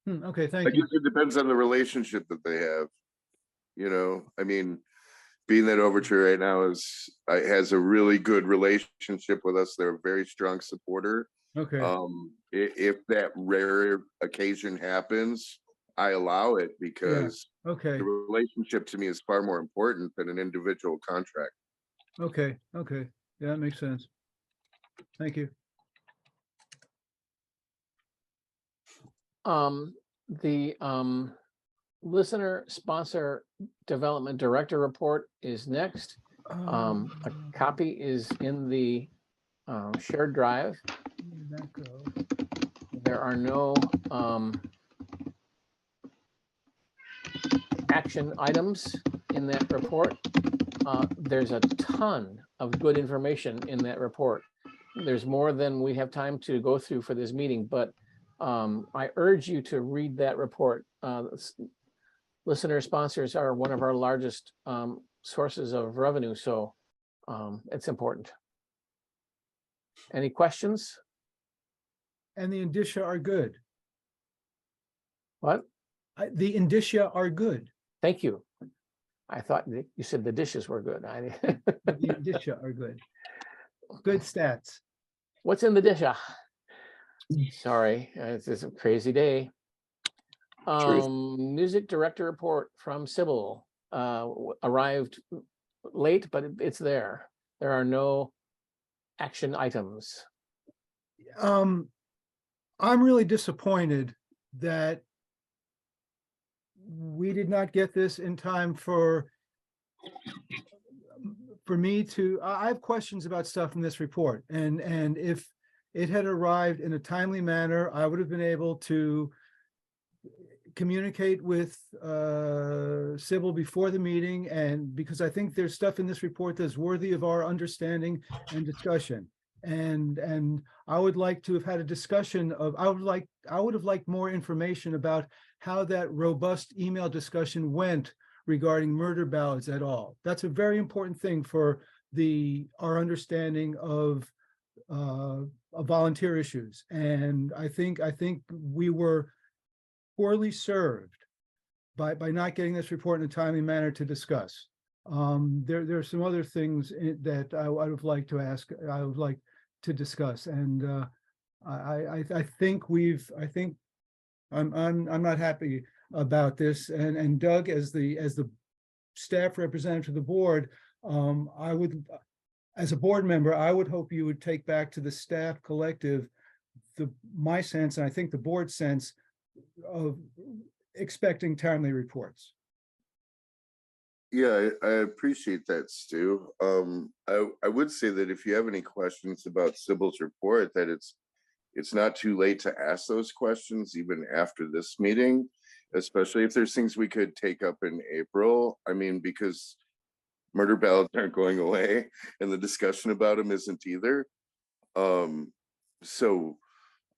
Okay, I thank you. guess it depends on the relationship that they have. I mean, being that Overture right now has a really good relationship with us. They're a very strong supporter. Okay, If that rare occasion happens, I allow it because okay, the relationship to me is far more important than an individual contract. okay. Yeah, that makes sense. Thank you. The listener sponsor development director report is next. A copy is in the shared drive. Where did that go? There are no action items in that report. There's a ton of good information in that report. There's more than we have time to go through for this meeting, but I urge you to read that report. Listener sponsors are one of our largest sources of revenue, so it's important. Any questions? And the indicia are good. What? The indicia are good. Thank you. I thought you said the dishes were good. The indicia are good. Good stats. What's in the dish? Sorry, it's a crazy day. Music director report from Sybil arrived late, but it's there. There are no action items. I'm really disappointed that we did not get this in time for me to. I have questions about stuff in this report, and if it had arrived in a timely manner, I would have been able to communicate with Sybil before the meeting, and because I think there's stuff in this report that's worthy of our understanding and discussion. And I would like to have had a discussion of, I would have liked more information about how that robust email discussion went regarding murder ballads at all. That's a very important thing for our understanding of volunteer issues. And I think we were poorly served by not getting this report in a timely manner to discuss. There are some other things that I would have liked to ask, I would like to discuss. And I think I'm not happy about this. And Doug, as the staff representative to the board, I would, as a board member, I would hope you would take back to the staff collective my sense, and I think the board's sense, of expecting timely reports. Yeah, I appreciate that, Stu. I would say that if you have any questions about Sybil's report, that it's not too late to ask those questions even after this meeting, especially if there's things we could take up in April. I mean, because murder ballads aren't going away and the discussion about them isn't either.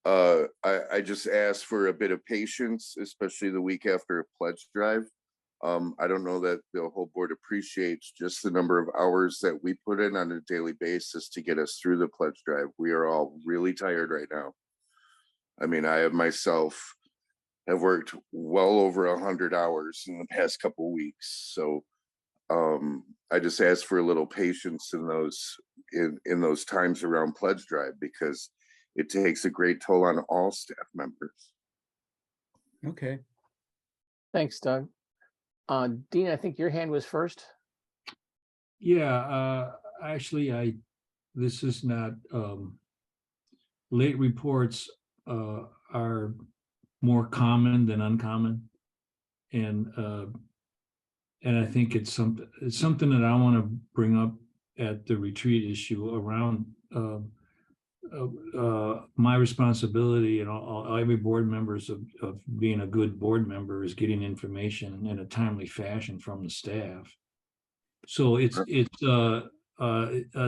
I just ask for a bit of patience, especially the week after a pledge drive. I don't know that the whole board appreciates just the number of hours that we put in on a daily basis to get us through the pledge drive. We are all really tired right now. I mean, I myself have worked well over 100 hours in the past couple of weeks. So I just ask for a little patience in those times around pledge drive, because it takes a great toll on all staff members. Okay. Thanks, Doug. Dean, I think your hand was first. Yeah, actually, this is not, late reports are more common than uncommon. And I think it's something that I want to bring up at the retreat issue around my responsibility and all every board members of being a good board member is getting information in a timely fashion from the staff. So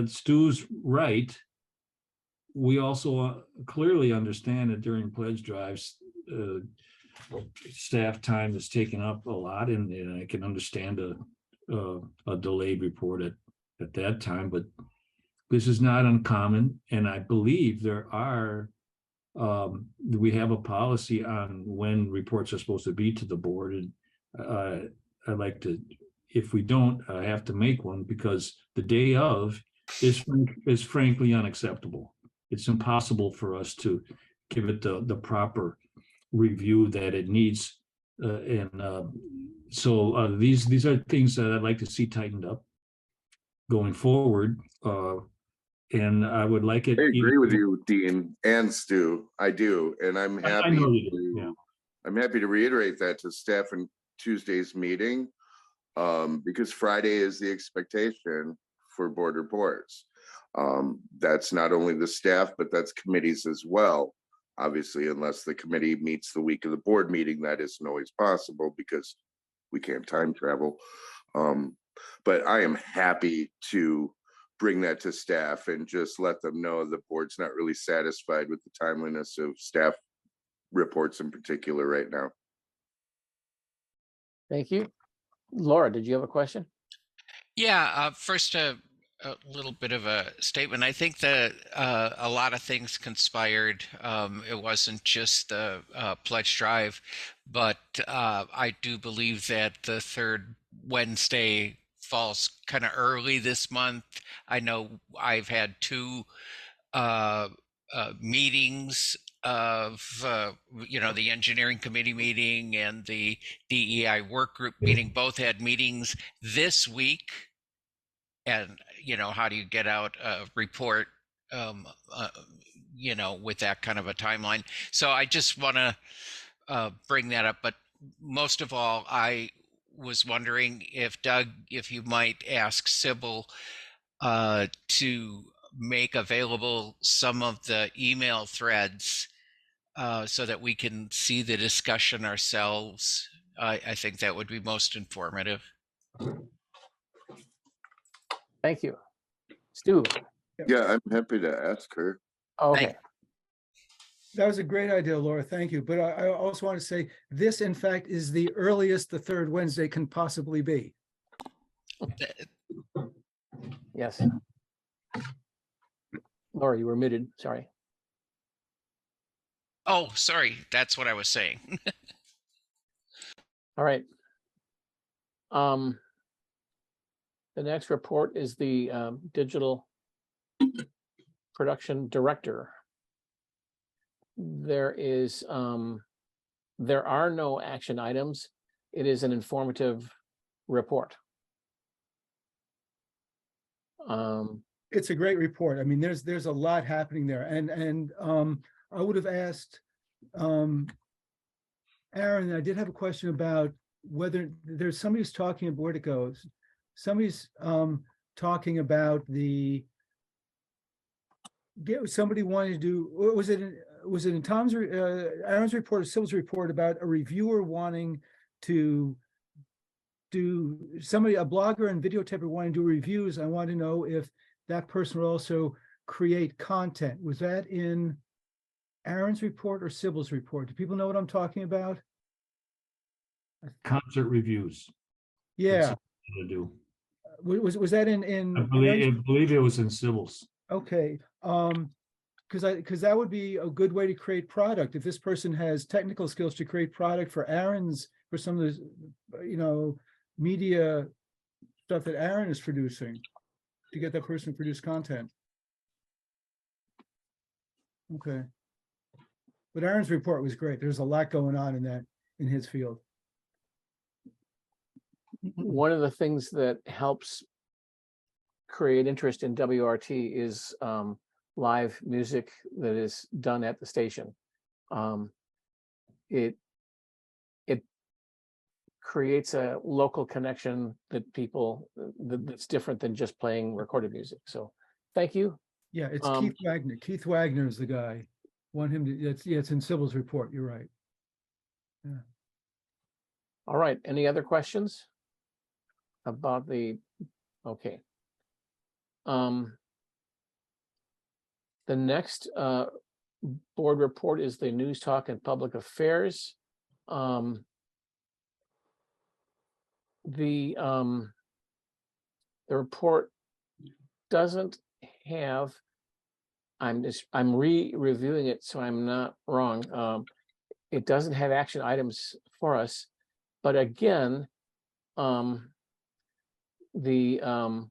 Stu's right. We also clearly understand that during pledge drives, staff time is taken up a lot, and I can understand a delayed report at that time, but this is not uncommon. And I believe we have a policy on when reports are supposed to be to the board. And I'd like to, if we don't, I have to make one, because the day of is frankly unacceptable. It's impossible for us to give it the proper review that it needs. So these are things that I'd like to see tightened up going forward. And I would like it. I agree with you, Dean and Stu. I do, and I'm happy. I'm happy to reiterate that to staff in Tuesday's meeting, because Friday is the expectation for board reports. That's not only the staff, but that's committees as well. Obviously, unless the committee meets the week of the board meeting, that isn't always possible because we can't time travel. But I am happy to bring that to staff and just let them know the board's not really satisfied with the timeliness of staff reports in particular right now. Thank you. Laura, did you have a question? Yeah, first a little bit of a statement. I think that a lot of things conspired. It wasn't just the pledge drive, but I do believe that the third Wednesday falls kind of early this month. I know I've had two meetings of the engineering committee meeting and the DEI work group meeting. Both had meetings this week. And how do you get out a report with that kind of a timeline? So I just want to bring that up. But most of all, I was wondering if Doug, if you might ask Sybil to make available some of the email threads so that we can see the discussion ourselves. I think that would be most informative. Thank you. Stu? Yeah, I'm happy to ask her. Okay. That was a great idea, Laura. Thank you. But I also want to say this, in fact, is the earliest the third Wednesday can possibly be. Yes. Laura, you were muted. Sorry. Oh, sorry. That's what I was saying. All right. The next report is the digital production director. There are no action items. It is an informative report. It's a great report. I mean, there's a lot happening there. And I would have asked Aaron, I did have a question about whether there's somebody who's talking about where it goes. Somebody's talking about somebody wanted to do, was it in Tom's Aaron's report or Syl's report about a reviewer wanting to do a blogger and videotaper wanting to do reviews? I want to know if that person would also create content. Was that in Aaron's report or Sybil's report? Do people know what I'm talking about? Concert reviews. Yeah. To do. Was that in I believe it was in Sybil's. Okay. Because that would be a good way to create product. If this person has technical skills to create product for Aaron's, for some of the, media stuff that Aaron is producing, to get that person to produce content. Okay. But Aaron's report was great. There's a lot going on in his field. One of the things that helps create interest in WRT is live music that is done at the station. It creates a local connection that that's different than just playing recorded music. So thank you. Yeah, it's Keith Wagner. Keith Wagner is the guy. Want him to, it's in Sybil's report. You're right. Yeah. All right. Any other questions about okay. The next board report is the News Talk and Public Affairs. The report doesn't have, I'm reviewing it so I'm not wrong. It doesn't have action items for us, but again, the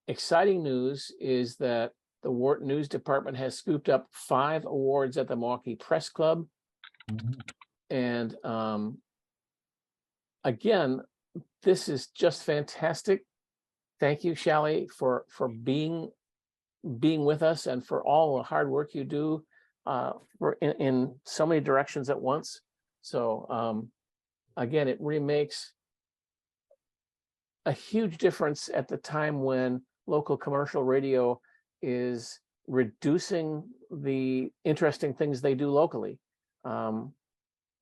exciting news is that the WORT News Department has scooped up 5 awards at the Milwaukee Press Club. And again, this is just fantastic. Thank you, Shally, for being with us and for all the hard work you do in so many directions at once. So again, it really makes a huge difference at the time when local commercial radio is reducing the interesting things they do locally.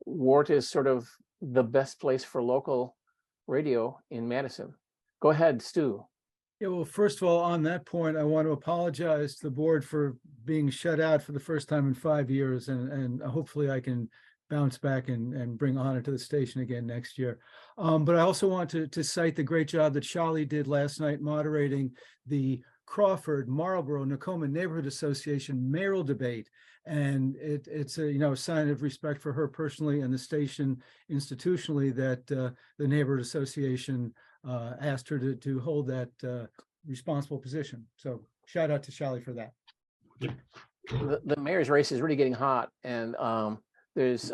WORT is sort of the best place for local radio in Madison. Go ahead, Stu. Yeah, well, first of all, on that point, I want to apologize to the board for being shut out for the first time in 5 years, and hopefully I can bounce back and bring honor to the station again next year. But I also want to cite the great job that Shally did last night moderating the Crawford, Marlboro, Nakoma Neighborhood Association mayoral debate. And it's a sign of respect for her personally and the station institutionally that the neighborhood association asked her to hold that responsible position. So shout out to Shally for that. The mayor's race is really getting hot, and there's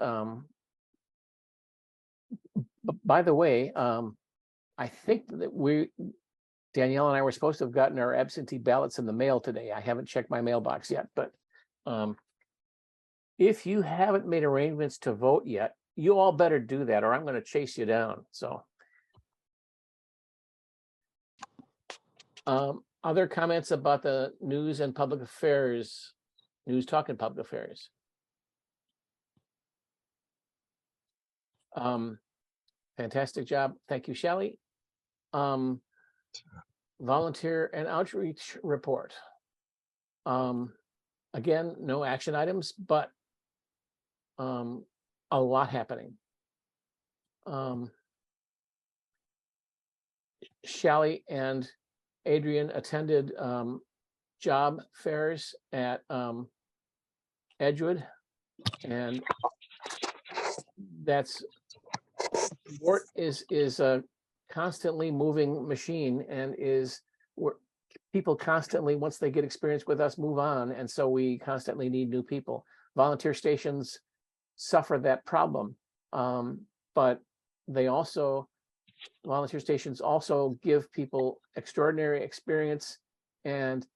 by the way, I think that Danielle and I were supposed to have gotten our absentee ballots in the mail today. I haven't checked my mailbox yet, but if you haven't made arrangements to vote yet, you all better do that, or I'm going to chase you down. So Other comments about the news and public affairs, news talk and public affairs? Fantastic job. Thank you, Shelley. Volunteer and outreach report. Again, no action items, but a lot happening. Shelley and Adrian attended job fairs at Edgewood, and that's WORT is a constantly moving machine, and people constantly, once they get experience with us, move on, and so we constantly need new people. Volunteer stations suffer that problem, but volunteer stations also give people extraordinary experience, and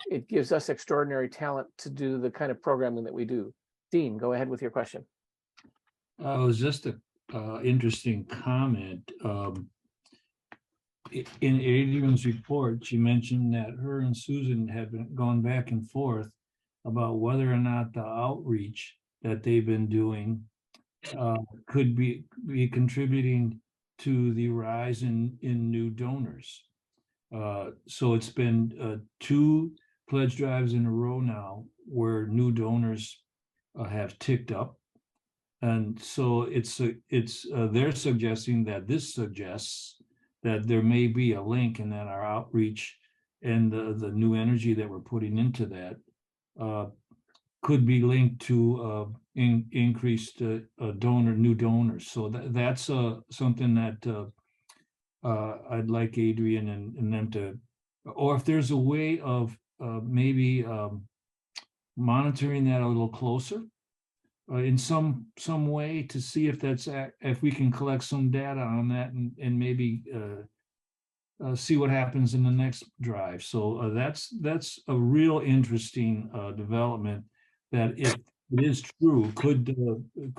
it gives us extraordinary talent to do the kind of programming that we do. Dean, go ahead with your question. It was just a interesting comment. In Adrian's report, she mentioned that her and Susan had gone back and forth about whether or not the outreach that they've been doing could be contributing to the rise in new donors. So it's been 2 pledge drives in a row now where new donors have ticked up. And so they're suggesting that this suggests that there may be a link, and that our outreach and the new energy that we're putting into that could be linked to increased new donors. So that's something that I'd like Adrian and them to, or if there's a way of maybe monitoring that a little closer. In some way to see if we can collect some data on that and maybe see what happens in the next drive. So that's a real interesting development that, if it is true,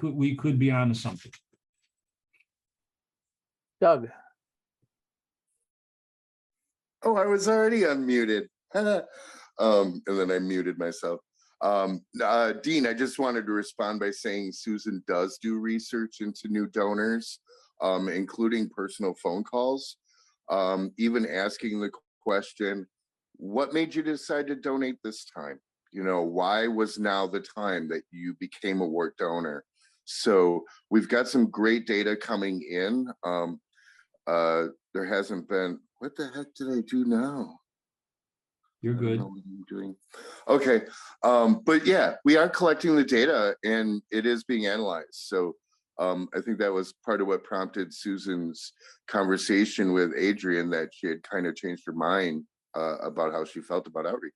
we could be onto something. Doug. Oh, I was already unmuted. And then I muted myself. Dean, I just wanted to respond by saying Susan does do research into new donors, including personal phone calls, even asking the question, what made you decide to donate this time? You know, why was now the time that you became a WORT donor? So we've got some great data coming in. There hasn't been, what the heck did I do now? You're good. Doing okay, but yeah, we are collecting the data and it is being analyzed. So I think that was part of what prompted Susan's conversation with Adrian, that she had kind of changed her mind about how she felt about outreach.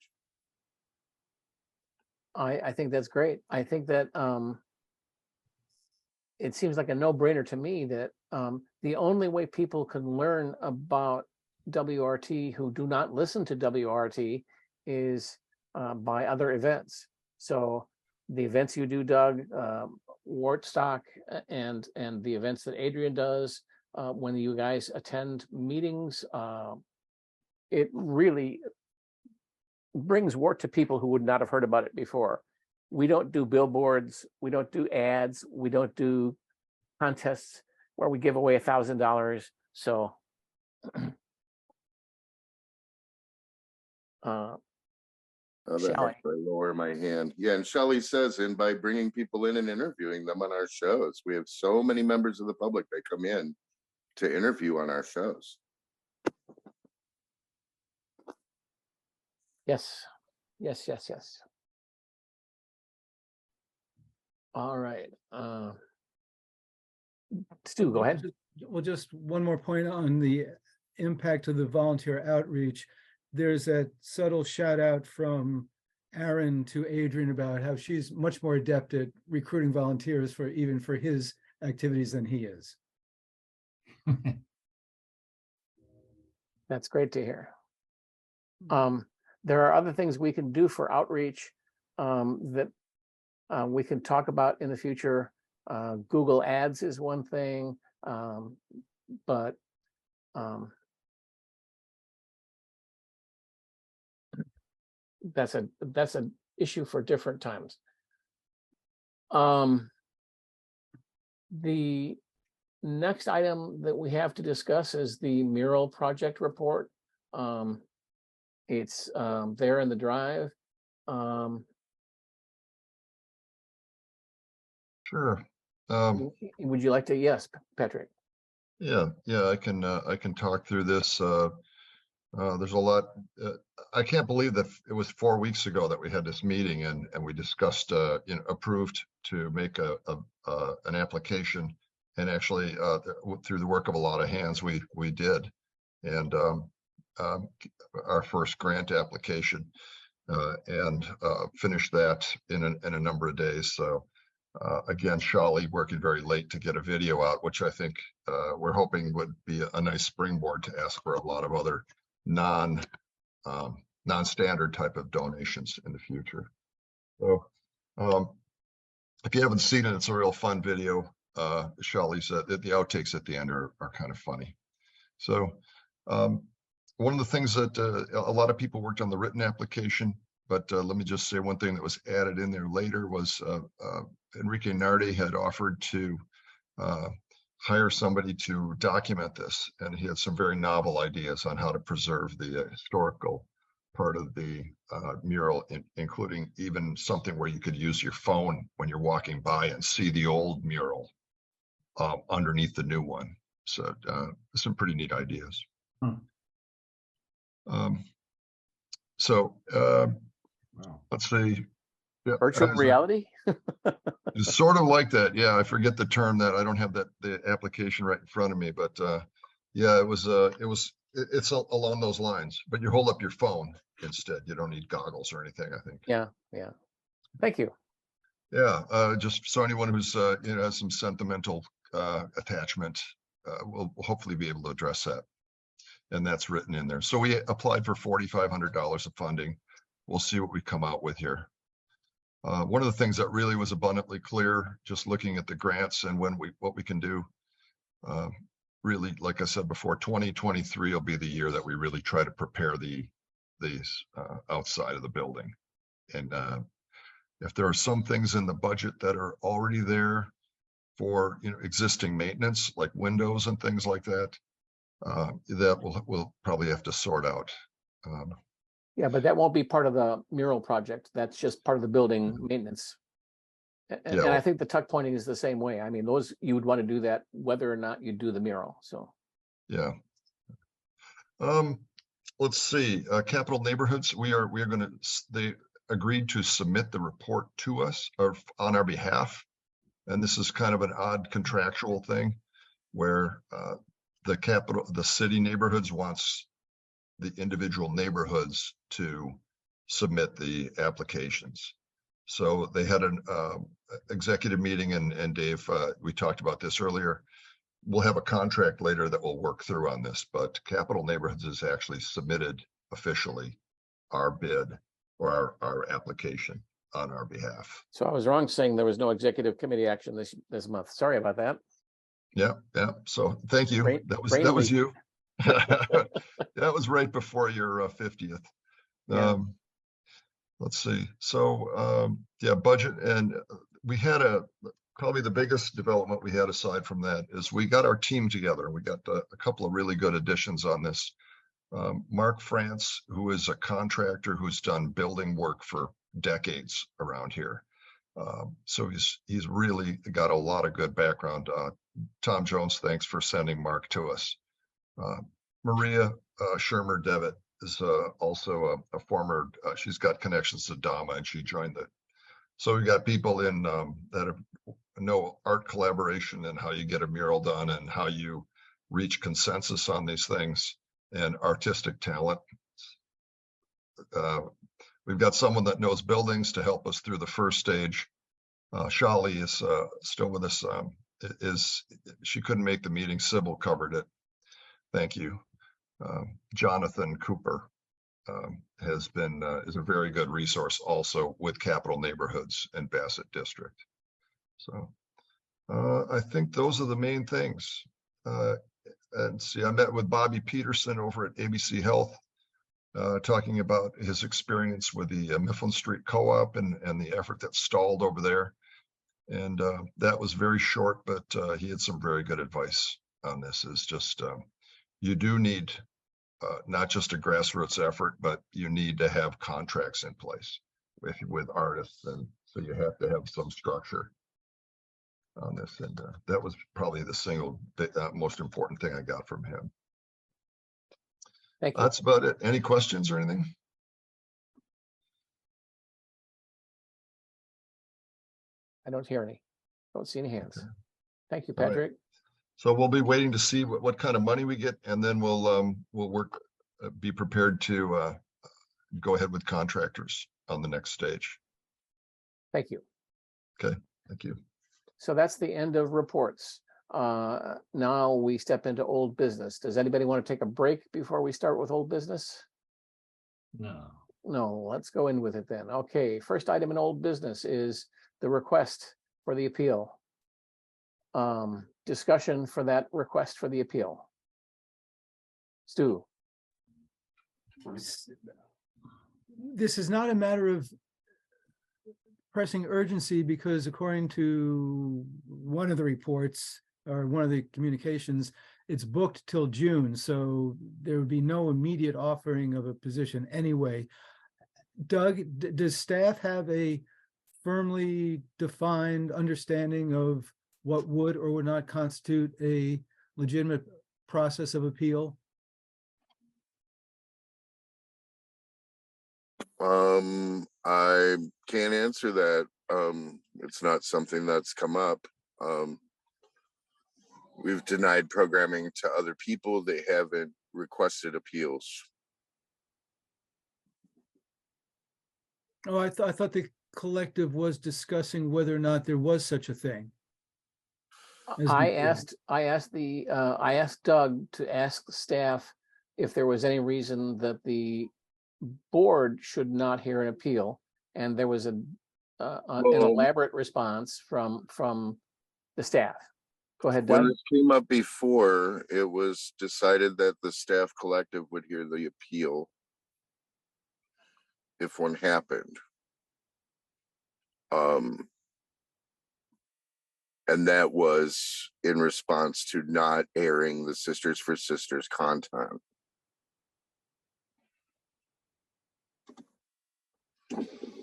I think that's great. I think that it seems like a no-brainer to me that the only way people can learn about WRT who do not listen to WRT is by other events. So the events you do, Doug, Wortstock, and the events that Adrian does, when you guys attend meetings, it really brings WORT to people who would not have heard about it before. We don't do billboards, we don't do ads, we don't do contests where we give away $1,000. So that helps I lower my hand. Yeah, and Shelley says, and by bringing people in and interviewing them on our shows, we have so many members of the public that come in to interview on our shows. Yes. All right. Stu, go ahead. Well, just one more point on the impact of the volunteer outreach. There's a subtle shout out from Aaron to Adrian about how she's much more adept at recruiting volunteers for his activities than he is. That's great to hear. There are other things we can do for outreach that we can talk about in the future. Google Ads is one thing, but that's an issue for different times. The next item that we have to discuss is the mural project report. It's there in the drive. Sure. Would you like to? Yes, Patrick. Yeah, I can talk through this. There's a lot. I can't believe that it was 4 weeks ago that we had this meeting and we discussed, approved to make an application. And actually, through the work of a lot of hands, we did. And our first grant application and finished that in a number of days. So again, Shali working very late to get a video out, which I think we're hoping would be a nice springboard to ask for a lot of other non-standard type of donations in the future. So if you haven't seen it, it's a real fun video. Shali's the outtakes at the end are kind of funny. So one of the things that a lot of people worked on the written application, but let me just say one thing that was added in there later was Enrique Nardi had offered to hire somebody to document this, and he had some very novel ideas on how to preserve the historical part of the mural, including even something where you could use your phone when you're walking by and see the old mural underneath the new one. So some pretty neat ideas. Let's see. Yeah, virtual reality. It's sort of like that. Yeah, I forget the term that I don't have the application right in front of me, but yeah, it's along those lines. But you hold up your phone instead. You don't need goggles or anything, I think. Yeah. Thank you. Yeah, just so anyone who's has some sentimental attachment, we'll hopefully be able to address that, and that's written in there. So we applied for $4,500 of funding. We'll see what we come out with here. One of the things that really was abundantly clear, just looking at the grants and what we can do, really, like I said before, 2023 will be the year that we really try to prepare these outside of the building. And if there are some things in the budget that are already there for existing maintenance, like windows and things like that, that we'll probably have to sort out. Yeah, but that won't be part of the mural project. That's just part of the building maintenance. And I think the tuck pointing is the same way. I mean, those, you would want to do that whether or not you do the mural. So yeah. Let's see. Capital Neighborhoods. They agreed to submit the report to us or on our behalf, and this is kind of an odd contractual thing where the city neighborhoods wants the individual neighborhoods to submit the applications. So they had an executive meeting, and Dave, we talked about this earlier. We'll have a contract later that we'll work through on this, but Capital Neighborhoods has actually submitted officially our bid or our application on our behalf. I was wrong saying there was no executive committee action this month. Sorry about that. Yeah. So thank you. That was you. That was right before your 50th. Yeah. Let's see. So yeah, budget, and we had probably the biggest development we had aside from that is we got our team together. We got a couple of really good additions on this. Mark France, who is a contractor who's done building work for decades around here. So he's really got a lot of good background. Tom Jones, thanks for sending Mark to us. Maria Shermer Devitt is also a former, she's got connections to DAMA, and she joined it. So we got people in that know art collaboration and how you get a mural done and how you reach consensus on these things, and artistic talent. We've got someone that knows buildings to help us through the first stage. Shali is still with us. She couldn't make the meeting. Sybil covered it. Thank you. Jonathan Cooper is a very good resource also with Capital Neighborhoods and Bassett District. So I think those are the main things. And see, I met with Bobby Peterson over at ABC Health. talking about his experience with the Mifflin Street Co-op and the effort that stalled over there. And that was very short, but he had some very good advice on this. Is just you do need not just a grassroots effort, but you need to have contracts in place with artists, and so you have to have some structure on this. And that was probably the single most important thing I got from him. Thank you. That's about it. Any questions or anything? I don't hear any. Don't see any hands. Okay. Thank you, All right. Patrick. So we'll be waiting to see what kind of money we get, and then we'll work, be prepared to go ahead with contractors on the next stage. Thank you. Okay, thank you. So that's the end of reports. Now we step into old business. Does anybody want to take a break before we start with old business? No. No, let's go in with it then. Okay, first item in old business is the request for the appeal. Discussion for that request for the appeal. Stu. This is not a matter of pressing urgency, because according to one of the reports or one of the communications, it's booked till June. So there would be no immediate offering of a position anyway. Doug, does staff have a firmly defined understanding of what would or would not constitute a legitimate process of appeal? I can't answer that. It's not something that's come up. We've denied programming to other people. They haven't requested appeals. Oh, I thought the collective was discussing whether or not there was such a thing. I asked Doug to ask the staff if there was any reason that the board should not hear an appeal, and there was an elaborate response from the staff. Go ahead, Doug. When this came up before, it was decided that the staff collective would hear the appeal if one happened. And that was in response to not airing the Sisters for Sisters content.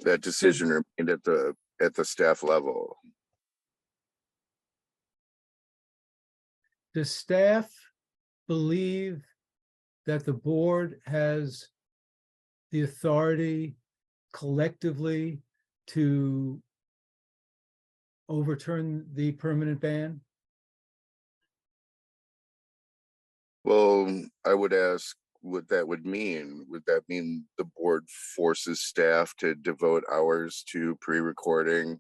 That decision remained at the staff level. Does staff believe that the board has the authority collectively to overturn the permanent ban? Well, I would ask what that would mean. Would that mean the board forces staff to devote hours to pre-recording,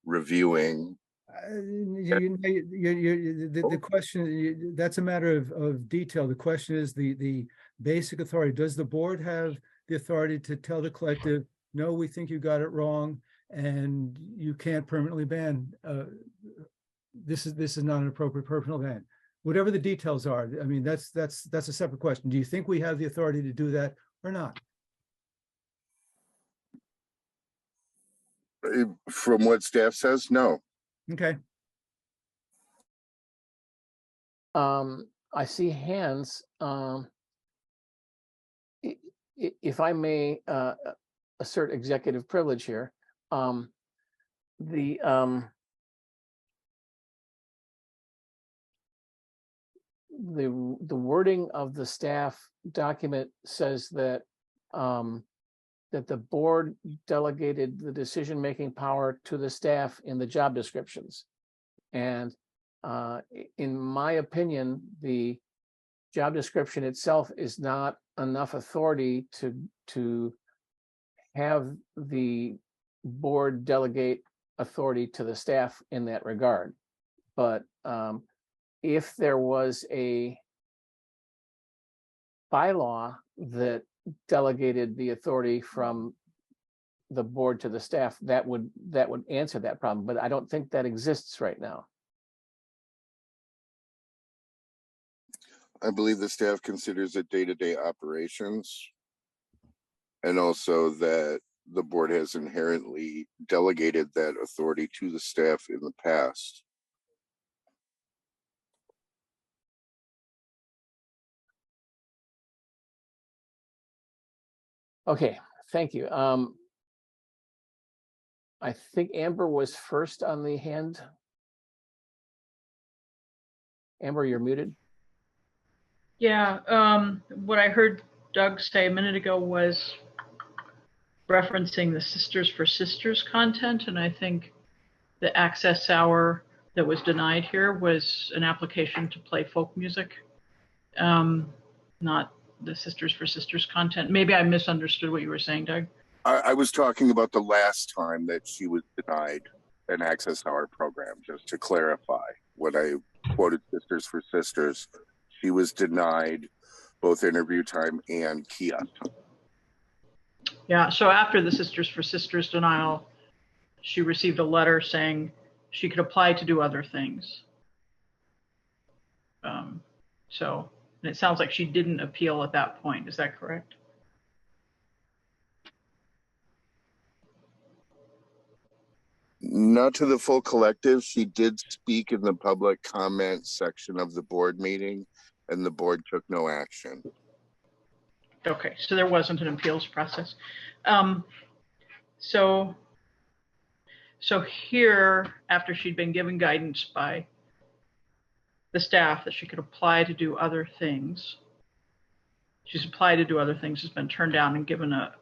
reviewing? The question, that's a matter of detail. The question is the basic authority. Does the board have the authority to tell the collective, no, we think you got it wrong, and you can't permanently ban? This is not an appropriate permanent ban. Whatever the details are, I mean, that's a separate question. Do you think we have the authority to do that or not? From what staff says, no. Okay. I see hands. If I may assert executive privilege here, the wording of the staff document says that that the board delegated the decision-making power to the staff in the job descriptions. And in my opinion, the job description itself is not enough authority to have the board delegate authority to the staff in that regard. But if there was a bylaw that delegated the authority from the board to the staff, that would answer that problem. But I don't think that exists right now. I believe the staff considers it day-to-day operations. and also that the board has inherently delegated that authority to the staff in the past. Okay, thank you. I think Amber was first on the hand. Amber, you're muted. Yeah, what I heard Doug say a minute ago was referencing the Sisters for Sisters content, and I think the access hour that was denied here was an application to play folk music, not the Sisters for Sisters content. Maybe I misunderstood what you were saying, Doug. I was talking about the last time that she was denied an access hour program, just to clarify. When I quoted Sisters for Sisters, she was denied both interview time and kiosk. Yeah, so after the Sisters for Sisters denial, she received a letter saying she could apply to do other things. And it sounds like she didn't appeal at that point. Is that correct? Not to the full collective. She did speak in the public comment section of the board meeting, and the board took no action. Okay, so there wasn't an appeals process. So here, after she'd been given guidance by the staff that she could apply to do other things, she's applied to do other things, has been turned down and given a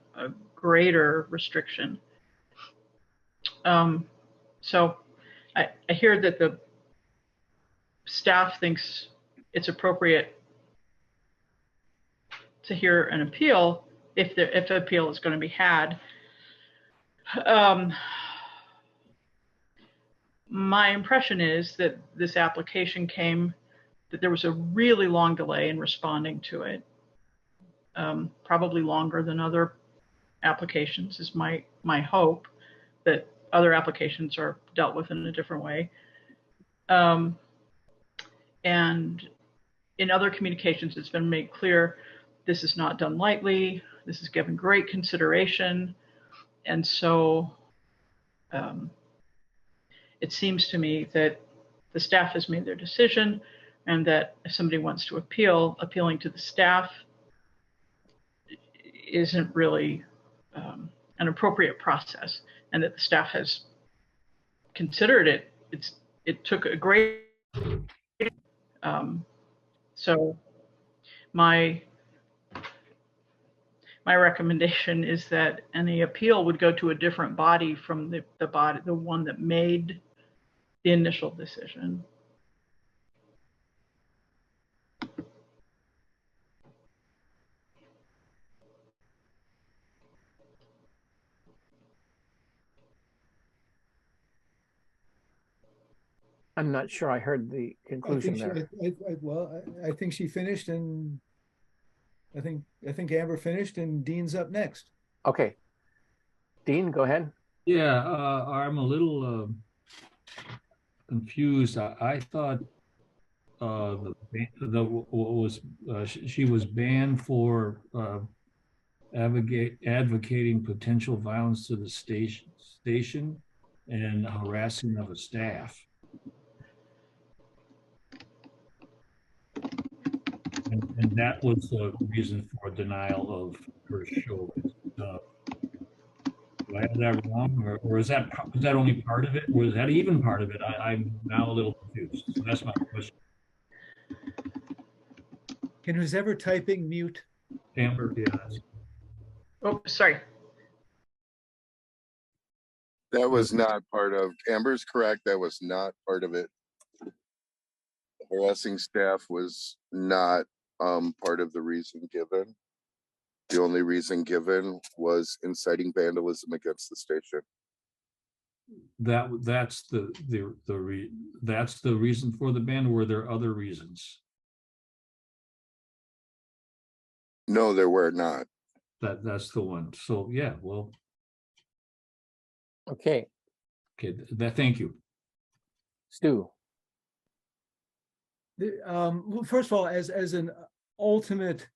greater restriction. So I hear that the staff thinks it's appropriate to hear an appeal if the appeal is going to be had. My impression is that this application that there was a really long delay in responding to it, probably longer than other applications is my hope, that other applications are dealt with in a different way. And in other communications, it's been made clear this is not done lightly. This is given great consideration. And so it seems to me that the staff has made their decision, and that if somebody wants to appeal, appealing to the staff isn't really an appropriate process, and that the staff has considered it. It took a great so my recommendation is that any appeal would go to a different body from the one that made the initial decision. I'm not sure I heard the conclusion there. I think she finished, and I think Amber finished, and Dean's up next. Okay. Dean, go ahead. Yeah, I'm a little confused. I thought she was banned for advocating potential violence to the station and harassing of a staff. And that was the reason for denial of her show. Do I have that wrong, or is that only part of it, or is that even part of it? I'm now a little confused. So that's my question. Can who's ever typing mute? Amber, yes. Oh, sorry. That was not part of, Amber's correct, that was not part of it. Harassing staff was not part of the reason given. The only reason given was inciting vandalism against the station. That's the reason for the ban, or were there other reasons? No, there were not. That's the one. So yeah, well. Okay. Okay, thank you. Stu. Well, first of all, as an ultimate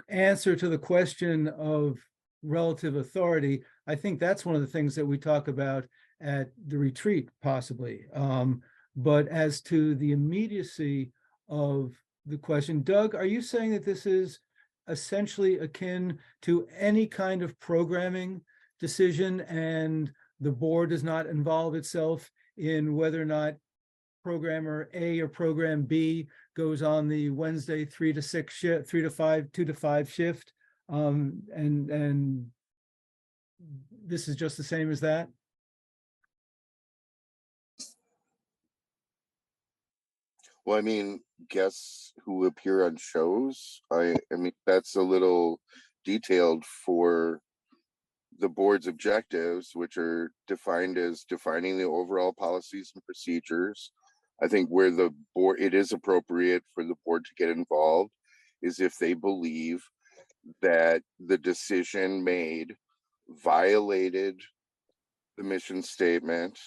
answer to the question of relative authority, I think that's one of the things that we talk about at the retreat, possibly. But as to the immediacy of the question, Doug, are you saying that this is essentially akin to any kind of programming decision, and the board does not involve itself in whether or not programmer A or program B goes on the Wednesday 3 to 6 shift, 3 to 5, 2 to 5 shift? And this is just the same as that? Well, I mean, guests who appear on shows, I mean, that's a little detailed for the board's objectives, which are defined as defining the overall policies and procedures. I think where the board, it is appropriate for the board to get involved is if they believe that the decision made violated the mission statement,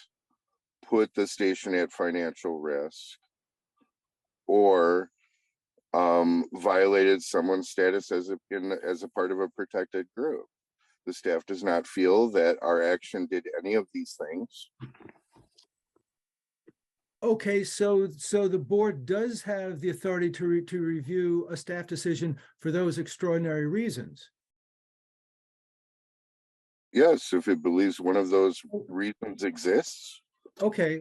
put the station at financial risk, or violated someone's status as a part of a protected group. The staff does not feel that our action did any of these things. Okay, so the board does have the authority to review a staff decision for those extraordinary reasons. Yes, if it believes one of those reasons exists. Okay.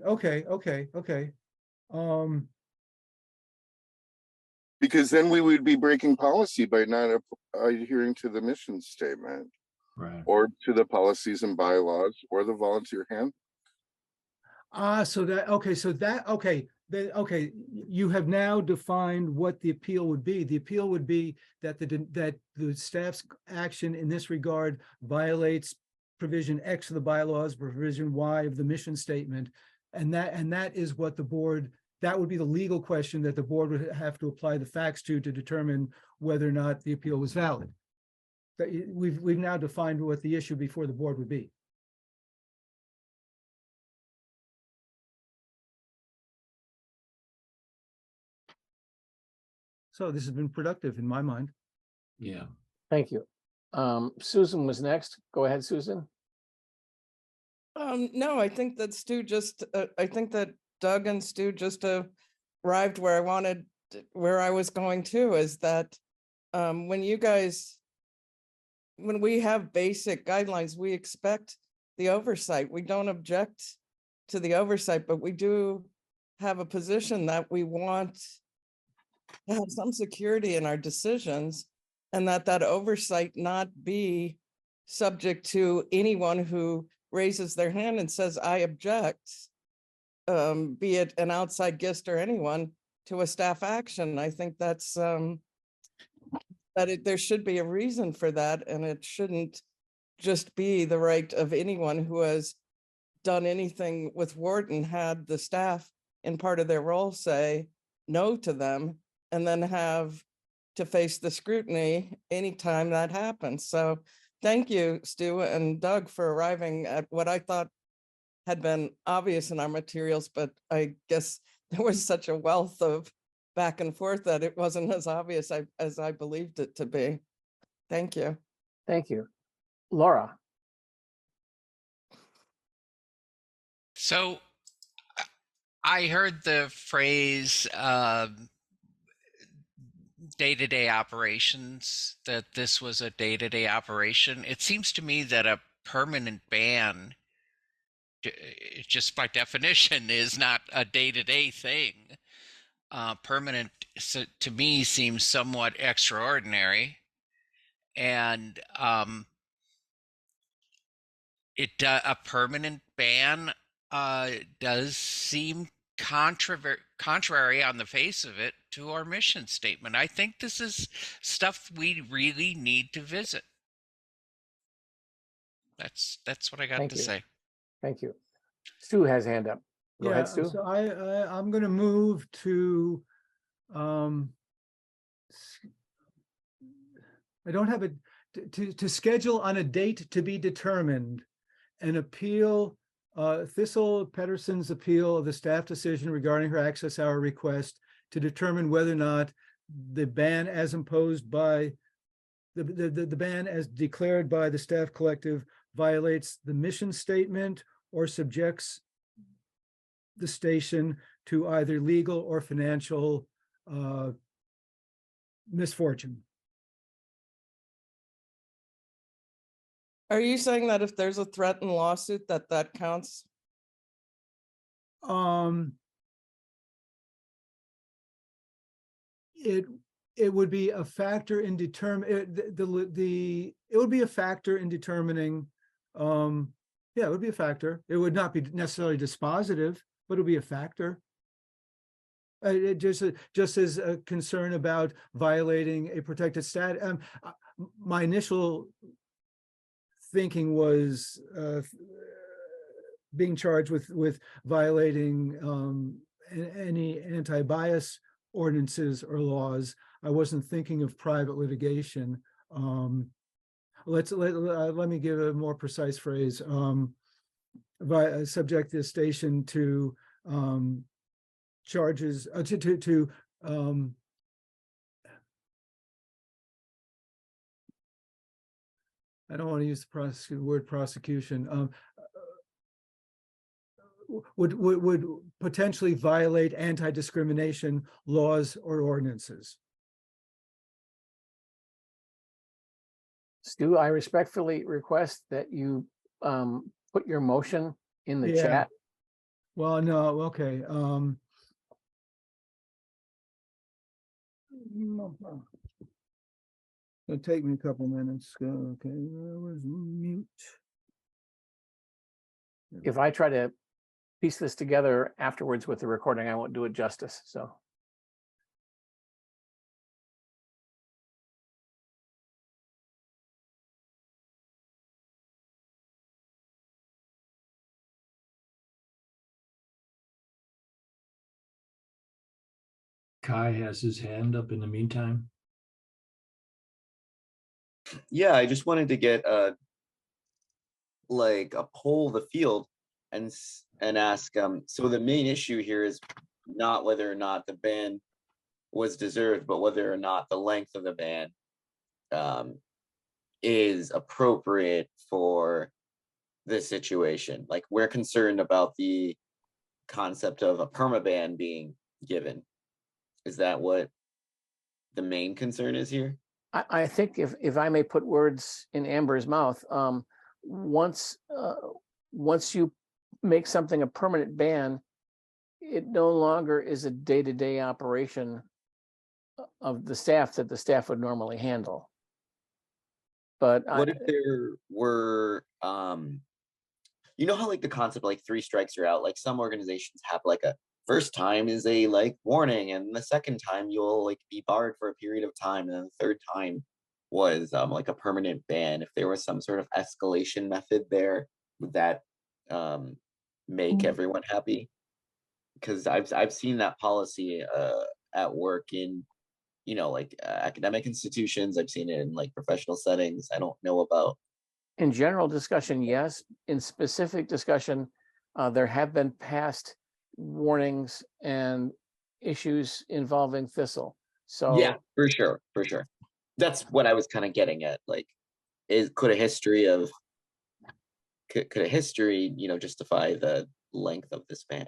Because then we would be breaking policy by not adhering to the mission statement, Right. or to the policies and bylaws, or the volunteer handbook. Okay, you have now defined what the appeal would be. The appeal would be that the staff's action in this regard violates provision X of the bylaws, provision Y of the mission statement, and that is what the board, that would be the legal question that the board would have to apply the facts to determine whether or not the appeal was valid. That we've now defined what the issue before the board would be. So this has been productive in my mind. Yeah. Thank you. Susan was next. Go ahead, Susan. No, I think that Stu just, I think that Doug and Stu just arrived where I was going to, is that when we have basic guidelines, we expect the oversight. We don't object to the oversight, but we do have a position that we want to have some security in our decisions, and that oversight not be subject to anyone who raises their hand and says, I object, be it an outside guest or anyone, to a staff action. I think that's there should be a reason for that, and it shouldn't just be the right of anyone who has done anything with Wharton, had the staff in part of their role say no to them, and then have to face the scrutiny anytime that happens. So thank you, Stu and Doug, for arriving at what I thought had been obvious in our materials, but I guess there was such a wealth of back and forth that it wasn't as obvious as I believed it to be. Thank you. Thank you. Laura. So I heard the phrase day-to-day operations, that this was a day-to-day operation. It seems to me that a permanent ban, just by definition, is not a day-to-day thing. Permanent, so to me, seems somewhat extraordinary, and a permanent ban does seem contrary on the face of it to our mission statement. I think this is stuff we really need to visit. That's what I got to say. Thank you. Stu has hand up. Go ahead, Stu. So I'm going to move to, I don't have to schedule on a date to be determined an appeal, Thistle Pedersen's appeal of the staff decision regarding her access hour request to determine whether or not the ban as imposed by the ban as declared by the staff collective violates the mission statement or subjects the station to either legal or financial misfortune. Are you saying that if there's a threatened lawsuit, that counts? It would be a factor in it would be a factor in determining, yeah, it would be a factor. It would not be necessarily dispositive, but it would be a factor. It just as a concern about violating a protected status. My initial thinking was being charged with violating any anti-bias ordinances or laws. I wasn't thinking of private litigation. Let me give a more precise phrase. Subject the station to charges to I don't want to use the word prosecution. Would potentially violate anti-discrimination laws or ordinances. Stu, I respectfully request that you put your motion in the Yeah. chat. Well, no, okay. It'll take me a couple minutes. Okay, where was mute? If I try to piece this together afterwards with the recording, I won't do it justice, so. Kai has his hand up in the meantime. Yeah, I just wanted to get a poll of the field and ask. So the main issue here is not whether or not the ban was deserved, but whether or not the length of the ban is appropriate for this situation. Like, we're concerned about the concept of a permaban being given. Is that what the main concern is here? I think if I may put words in Amber's mouth, once you make something a permanent ban, it no longer is a day-to-day operation of the staff that the staff would normally handle. But what if there were, you know how like the concept like 3 strikes you're out, like some organizations have like a first time is a warning, and the second time you'll be barred for a period of time, and then the third time was like a permanent ban. If there was some sort of escalation method there, would that make everyone happy? Because I've seen that policy at work in academic institutions. I've seen it in professional settings. I don't know about in general discussion, yes. In specific discussion, there have been past warnings and issues involving Thistle. So yeah, for sure. That's what I was kind of getting at. Could a history justify the length of this ban?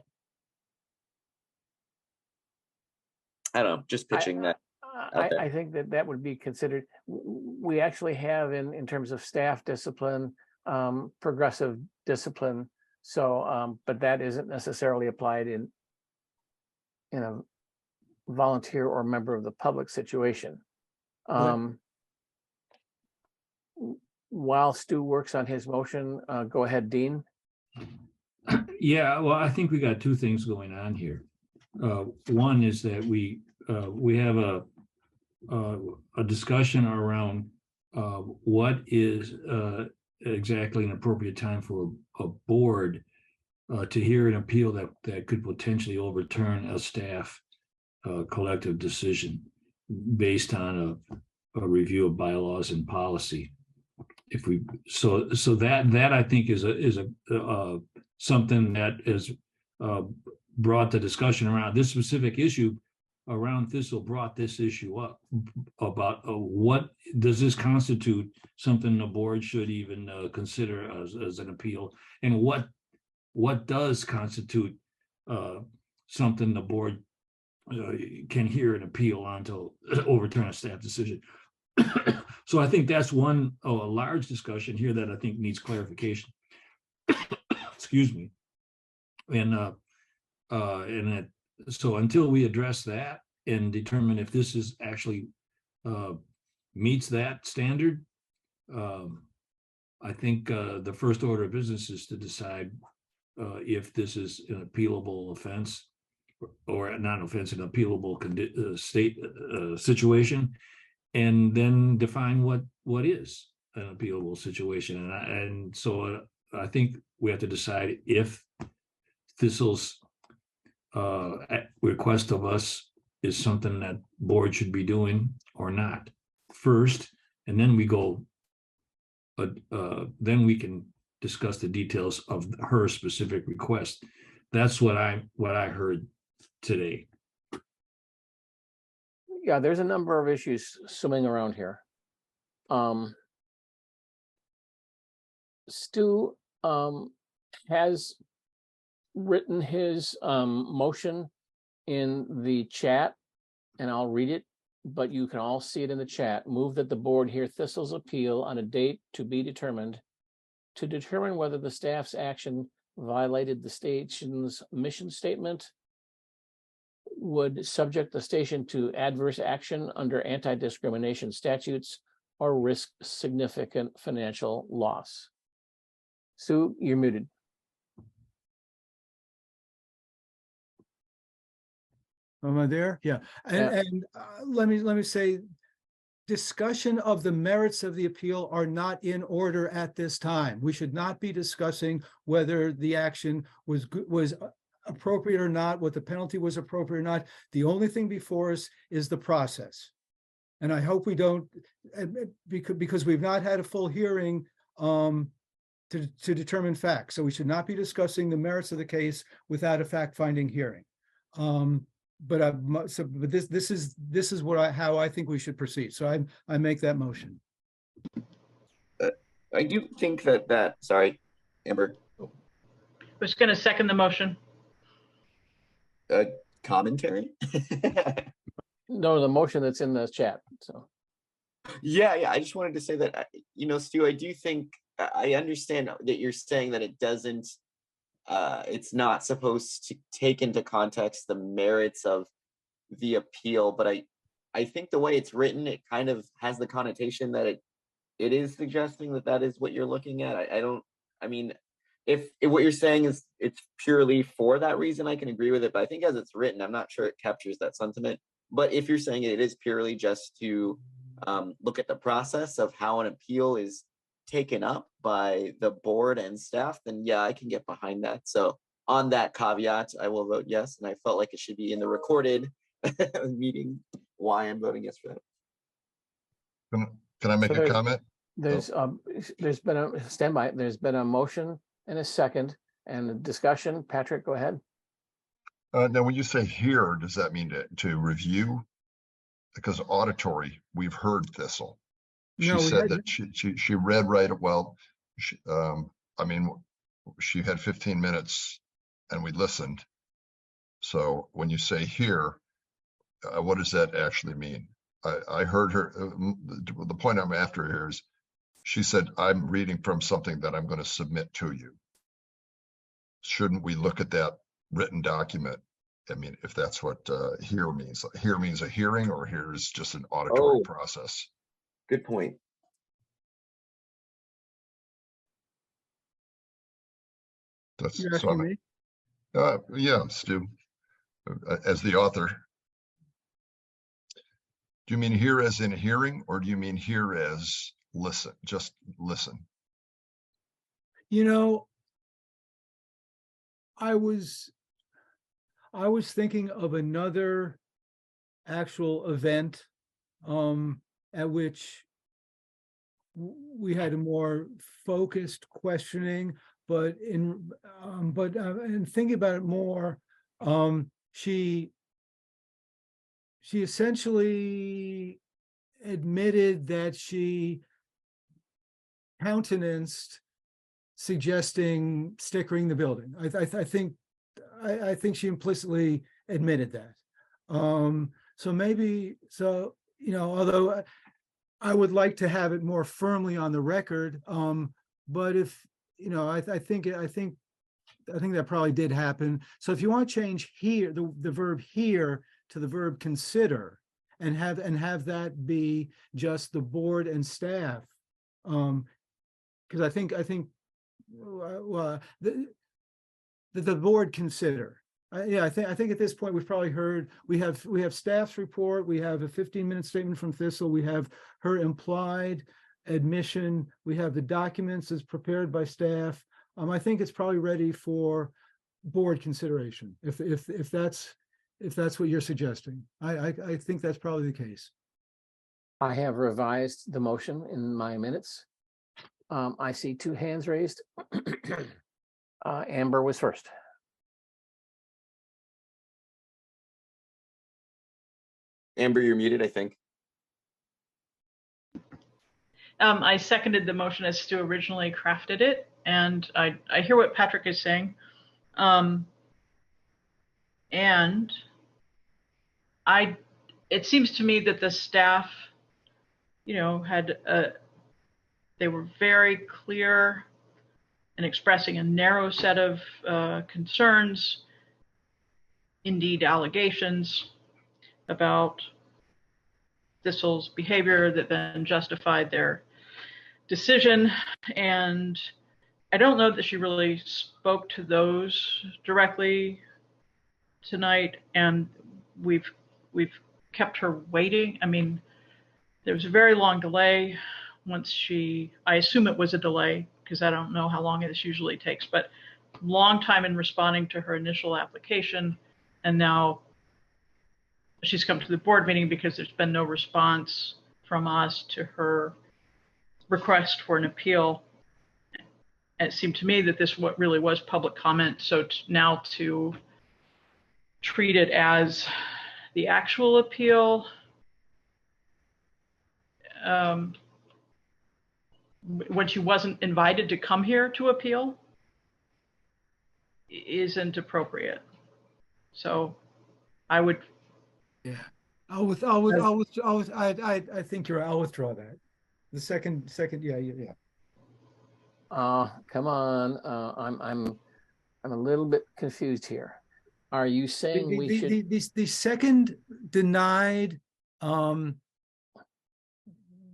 I don't know, just pitching that. I think that would be considered. We actually have in terms of staff discipline, progressive discipline. So, but that isn't necessarily applied in a volunteer or member of the public situation. While Stu works on his motion, go ahead, Dean. Yeah, well, I think we got 2 things going on here. One is that we have a discussion around what is exactly an appropriate time for a board to hear an appeal that could potentially overturn a staff collective decision based on a review of bylaws and policy. If we so that I think is something that is brought the discussion around this specific issue around Thistle brought this issue up about what does this constitute something the board should even consider as an appeal, and what does constitute something the board can hear an appeal on to overturn a staff decision. So I think that's one a large discussion here that I think needs clarification. Excuse me. And so until we address that and determine if this is actually meets that standard, I think the first order of business is to decide if this is an appealable offense or not an offense, an appealable state situation, and then define what is an appealable situation. And so I think we have to decide if Thistle's request of us is something that board should be doing or not first, and then we go. Then we can discuss the details of her specific request. That's what I heard today. Yeah, there's a number of issues swimming around here. Stu has written his motion in the chat, and I'll read it, but you can all see it in the chat. Move that the board hear Thistle's appeal on a date to be determined to determine whether the staff's action violated the station's mission statement, would subject the station to adverse action under anti-discrimination statutes, or risk significant financial loss. Sue, you're muted. Am I there? Yeah. And let me say, discussion of the merits of the appeal are not in order at this time. We should not be discussing whether the action was appropriate or not, what the penalty was appropriate or not. The only thing before us is the process. And I hope we don't, because we've not had a full hearing to determine facts. So we should not be discussing the merits of the case without a fact-finding hearing. But this is how I think we should proceed. So I make that motion. I do think that sorry, Amber. I was going to second the motion. Commentary. No, the motion that's in the chat. So yeah. I just wanted to say that, Stu, I do think I understand that you're saying that it doesn't. It's not supposed to take into context the merits of the appeal, but I think the way it's written, it kind of has the connotation that it is suggesting that is what you're looking at. I mean, if what you're saying is it's purely for that reason, I can agree with it, but I think as it's written, I'm not sure it captures that sentiment. But if you're saying it is purely just to look at the process of how an appeal is taken up by the board and staff, then yeah, I can get behind that. So on that caveat, I will vote yes, and I felt like it should be in the recorded meeting why I'm voting yes for that. Can I make a comment? There's been a standby. There's been a motion and a second and a discussion. Patrick, go ahead. Now, when you say hear, does that mean to review? Because auditory, we've heard Thistle. She said that she read right. Well, I mean, she had 15 minutes and we listened. So when you say hear, what does that actually mean? I heard her. The point I'm after here is she said, I'm reading from something that I'm going to submit to you. Shouldn't we look at that written document? I mean, if that's what hear means. Hear means a hearing, or hear is just an auditory process. Good point. That's You're asking me? Yeah, Stu, as the author. Do you mean hear as in hearing, or do you mean hear as listen, just listen? I was thinking of another actual event at which we had a more focused questioning, but in thinking about it more, she essentially admitted that she countenanced suggesting stickering the building. I think she implicitly admitted that. So although I would like to have it more firmly on the record, but if, I think that probably did happen. So if you want to change here, the verb here to the verb consider, and have that be just the board and staff, because I think the board consider. I think at this point we've probably heard, we have staff's report, we have a 15-minute statement from Thistle, we have her implied admission, we have the documents as prepared by staff. I think it's probably ready for board consideration. If that's what you're suggesting, I think that's probably the case. I have revised the motion in my minutes. I see 2 hands raised. Amber was first. Amber, you're muted, I think. I seconded the motion as Stu originally crafted it, and I hear what Patrick is saying. And it seems to me that the staff, had they were very clear in expressing a narrow set of concerns, indeed allegations about Thistle's behavior that then justified their decision. And I don't know that she really spoke to those directly tonight, and we've kept her waiting. I mean, there was a very long delay once I assume it was a delay because I don't know how long this usually takes, but long time in responding to her initial application. And now she's come to the board meeting because there's been no response from us to her request for an appeal. And it seemed to me that this what really was public comment. So now to treat it as the actual appeal, when she wasn't invited to come here to appeal, isn't appropriate. So I would. Yeah, I think you're right. I'll withdraw that. The second, yeah. Come on, I'm a little bit confused here. Are you saying we should? The second denied my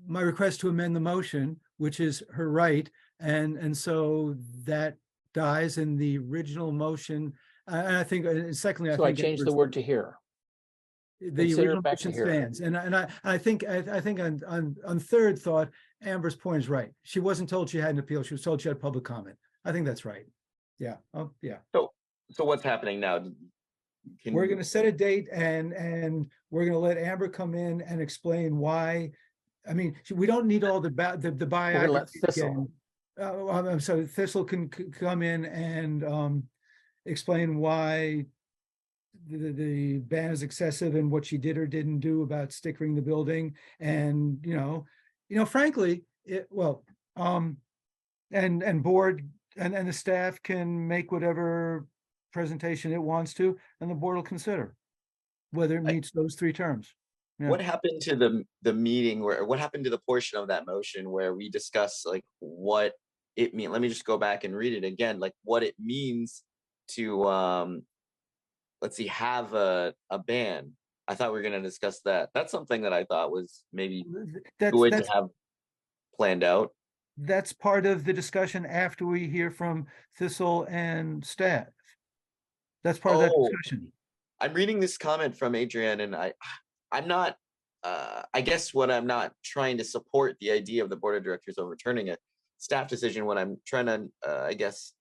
request to amend the motion, which is her right, and so that dies in the original motion. And I think, secondly, So I changed the word to here. The original motion stands, and I think on third thought, Amber's point is right. She wasn't told she had an appeal. She was told she had public comment. I think that's right. Yeah. Oh, yeah. So what's happening now? We're going to set a date, and we're going to let Amber come in and explain why. I mean, we don't need all the biography again. I'm sorry, Thistle can come in and explain why the ban is excessive and what she did or didn't do about stickering the building. And frankly, and board and the staff can make whatever presentation it wants to, and the board will consider whether it meets those 3 terms. Yeah. What happened to the meeting what happened to the portion of that motion where we discuss like what it means? Let me just go back and read it again, like what it means to have a ban. I thought we were going to discuss that. That's something that I thought was maybe good to have planned out. That's part of the discussion after we hear from Thistle and staff. That's part of that discussion. I'm reading this comment from Adrienne, and I'm not, I guess what I'm not trying to support the idea of the board of directors overturning a staff decision. What I'm trying to, I guess,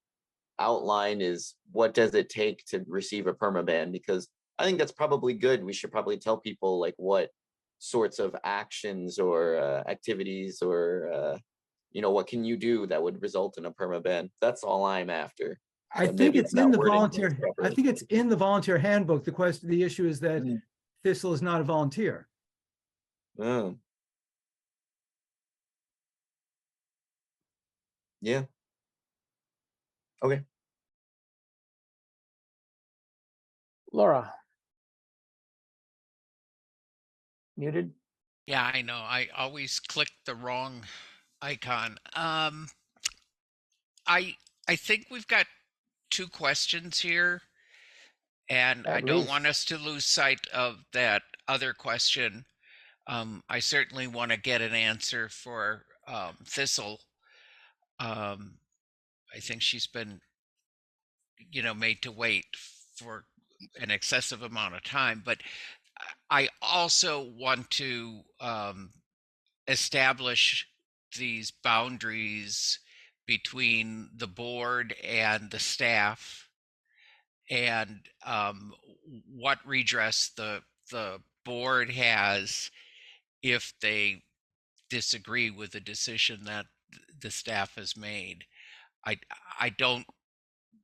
outline is what does it take to receive a permaban? Because I think that's probably good. We should probably tell people like what sorts of actions or activities or, what can you do that would result in a permaban? That's all I'm after. I think it's in the volunteer. I think it's in the volunteer handbook. The issue is that Thistle is not a volunteer. Oh. Yeah. Okay. Laura. Muted. Yeah, I know. I always click the wrong icon. I think we've got two questions here, and I At don't want least. us to lose sight of that other question. I certainly want to get an answer for Thistle. I think she's been, made to wait for an excessive amount of time, but I also want to establish these boundaries between the board and the staff, and what redress the board has if they disagree with the decision that the staff has made. I don't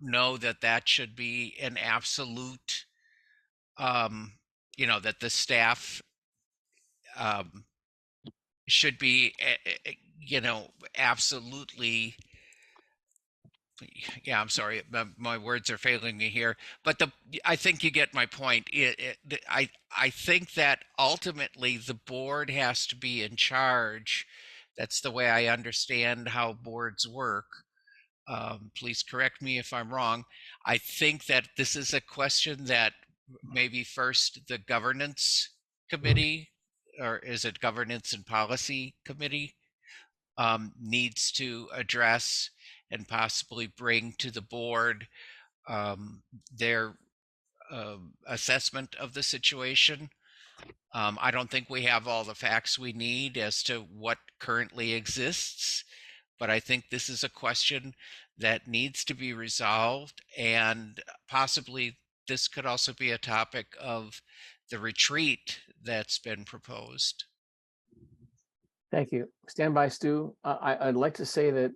know that that should be an absolute, that the staff should be, absolutely. Yeah, I'm sorry, my words are failing me here, but I think you get my point. I think that ultimately the board has to be in charge. That's the way I understand how boards work. Please correct me if I'm wrong. I think that this is a question that maybe first the governance committee, or is it governance and policy committee, needs to address and possibly bring to the board their assessment of the situation. I don't think we have all the facts we need as to what currently exists, but I think this is a question that needs to be resolved, and possibly this could also be a topic of the retreat that's been proposed. Thank you. Stand by, Stu. I'd like to say that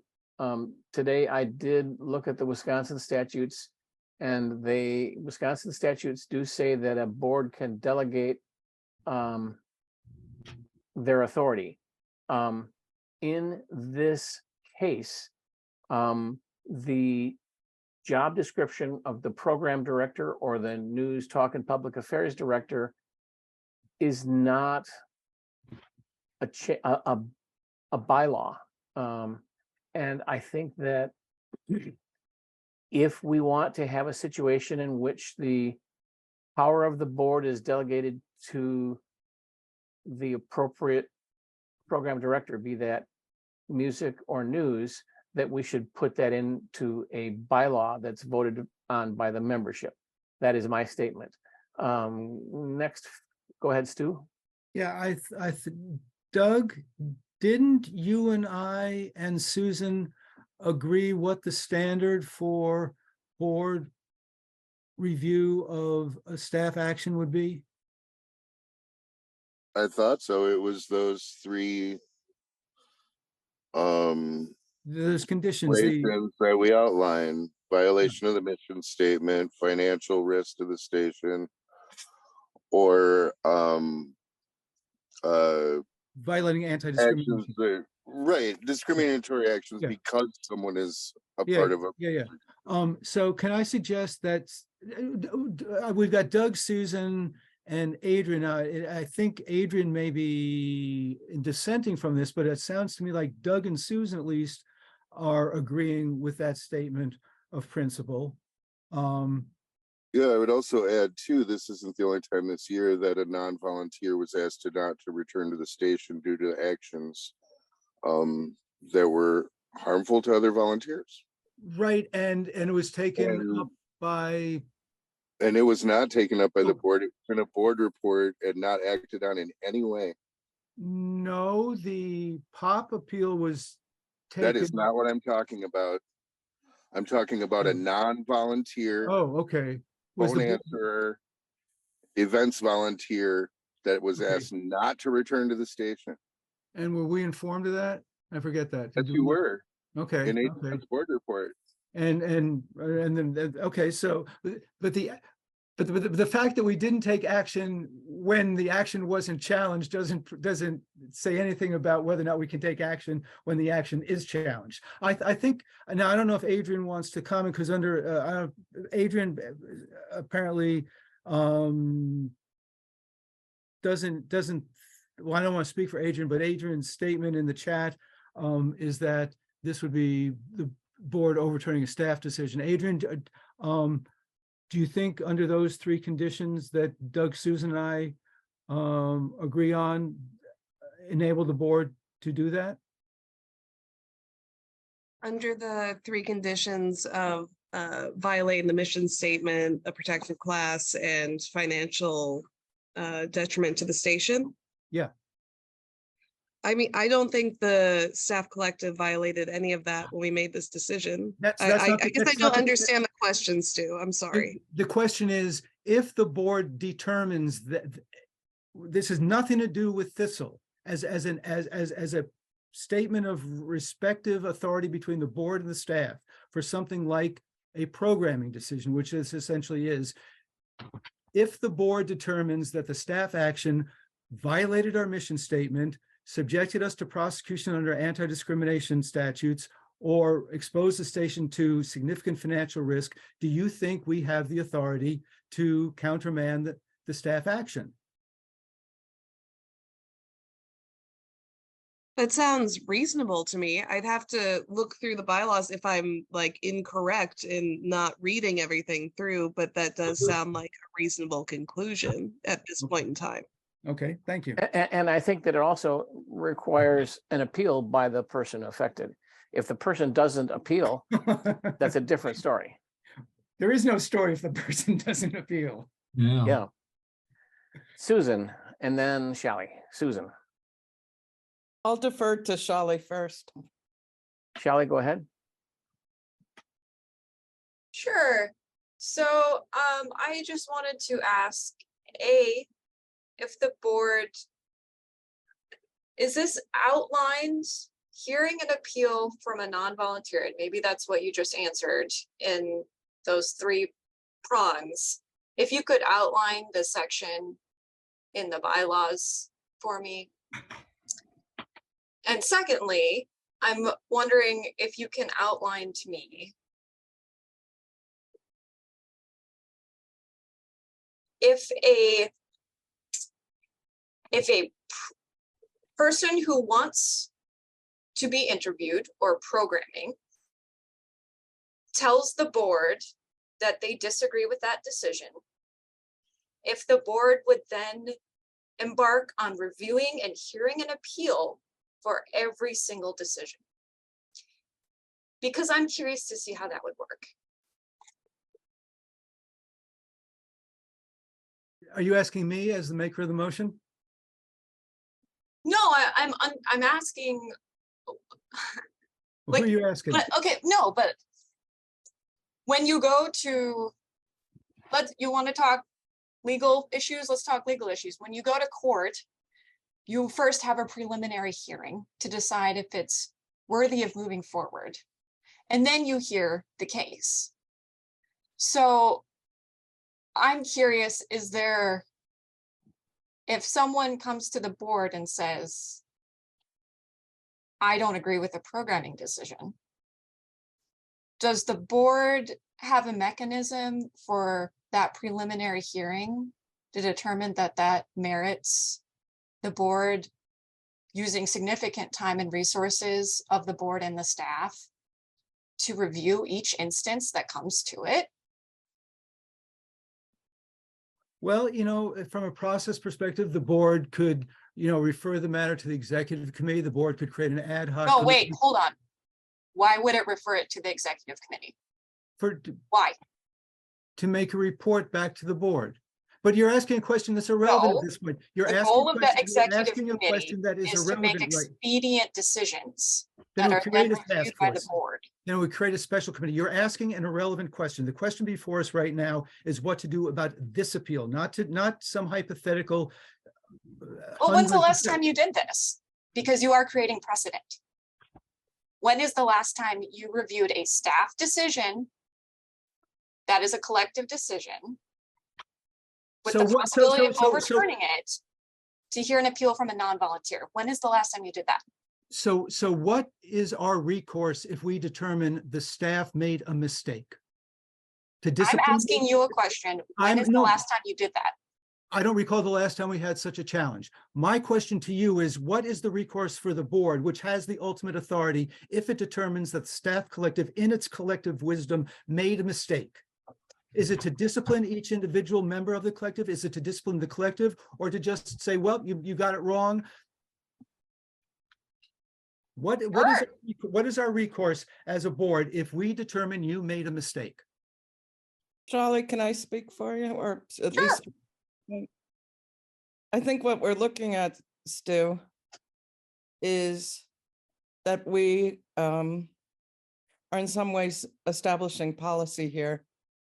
today I did look at the Wisconsin statutes, and Wisconsin statutes do say that a board can delegate their authority. In this case, the job description of the program director or the news, talk, and public affairs director is not a bylaw. And I think that if we want to have a situation in which the power of the board is delegated to the appropriate program director, be that music or news, that we should put that into a bylaw that's voted on by the membership. That is my statement. Next, go ahead, Stu. Yeah, Doug, didn't you and I and Susan agree what the standard for board review of a staff action would be? I thought so. It was those three Those conditions, situations that we outlined: violation of the mission statement, financial risk to the station, or violating anti-discrimination. actions right, discriminatory actions because someone is a part of a So can I suggest that we've got Doug, Susan, and Adrian. I think Adrian may be dissenting from this, but it sounds to me like Doug and Susan at least are agreeing with that statement of principle. Yeah, I would also add too, this isn't the only time this year that a non-volunteer was asked not to return to the station due to actions that were harmful to other volunteers. Right, and it was taken up by. And it was not taken up by the board. It's been a board report and not acted on in any way. No, the POP appeal was taken. That is not what I'm talking about. I'm talking about a non-volunteer. Oh, okay. Phone answerer, events volunteer that was asked not to return to the station. And were we informed of that? I forget that. Yes, you were. Okay. In a board report. And then okay, so but the fact that we didn't take action when the action wasn't challenged doesn't say anything about whether or not we can take action when the action is challenged. I think, now I don't know if Adrian wants to comment, because under Adrian apparently doesn't, well, I don't want to speak for Adrian, but Adrian's statement in the chat is that this would be the board overturning a staff decision. Adrian, do you think under those three conditions that Doug, Susan, and I agree on enable the board to do that? Under the three conditions of violating the mission statement, a protected class, and financial detriment to the station? Yeah. I mean, I don't think the staff collective violated any of that when we made this decision. I guess I don't understand the question, Stu. I'm sorry. The question is, if the board determines that this has nothing to do with Thistle, as a statement of respective authority between the board and the staff for something like a programming decision, which this essentially is, if the board determines that the staff action violated our mission statement, subjected us to prosecution under anti-discrimination statutes, or exposed the station to significant financial risk, do you think we have the authority to countermand the staff action? That sounds reasonable to me. I'd have to look through the bylaws if I'm like incorrect in not reading everything through, but that does sound like a reasonable conclusion at this point in time. Okay, thank you. And I think that it also requires an appeal by the person affected. If the person doesn't appeal, that's a different story. There is no story if the person doesn't appeal. Yeah. Susan, and then Shally. Susan. I'll defer to Shally first. Shally, go ahead. Sure. So I just wanted to ask, if the board, is this outlined hearing an appeal from a non-volunteer? And maybe that's what you just answered in those three prongs. If you could outline the section in the bylaws for me. And secondly, I'm wondering if you can outline to me if a person who wants to be interviewed or programming tells the board that they disagree with that decision, if the board would then embark on reviewing and hearing an appeal for every single decision. Because I'm curious to see how that would work. Are you asking me as the maker of the motion? No, I'm asking. Who are you asking? Okay, no, but when you go to, you want to talk legal issues? Let's talk legal issues. When you go to court, you first have a preliminary hearing to decide if it's worthy of moving forward. And then you hear the case. So I'm curious, if someone comes to the board and says, I don't agree with the programming decision, does the board have a mechanism for that preliminary hearing to determine that that merits the board using significant time and resources of the board and the staff to review each instance that comes to it? Well, from a process perspective, the board could, refer the matter to the executive committee. The board could create an ad hoc. No, wait, hold on. Why would it refer it to the executive committee? Why? To make a report back to the board. But you're asking a question that's irrelevant at this point. You're asking a question that is irrelevant. To make expedient decisions that are then reviewed by the board. Then we create a special committee. You're asking an irrelevant question. The question before us right now is what to do about this appeal, not some hypothetical. Well, when's the last time you did this? Because you are creating precedent. When is the last time you reviewed a staff decision that is a collective decision with So the what- possibility of so- overturning it to hear an appeal from a non-volunteer. When is the last time you did that? So what is our recourse if we determine the staff made a mistake? To I'm discipline? asking you a question. When is the no, last time you did that? I don't recall the last time we had such a challenge. My question to you is, what is the recourse for the board, which has the ultimate authority, if it determines that the staff collective, in its collective wisdom, made a mistake? Is it to discipline each individual member of the collective? Is it to discipline the collective, or to just say, well, you got it wrong? What is our recourse as a board if we determine you made a mistake? Charlie, can I speak for you, or at Sure. least? I think what we're looking at, Stu, is that we are in some ways establishing policy here,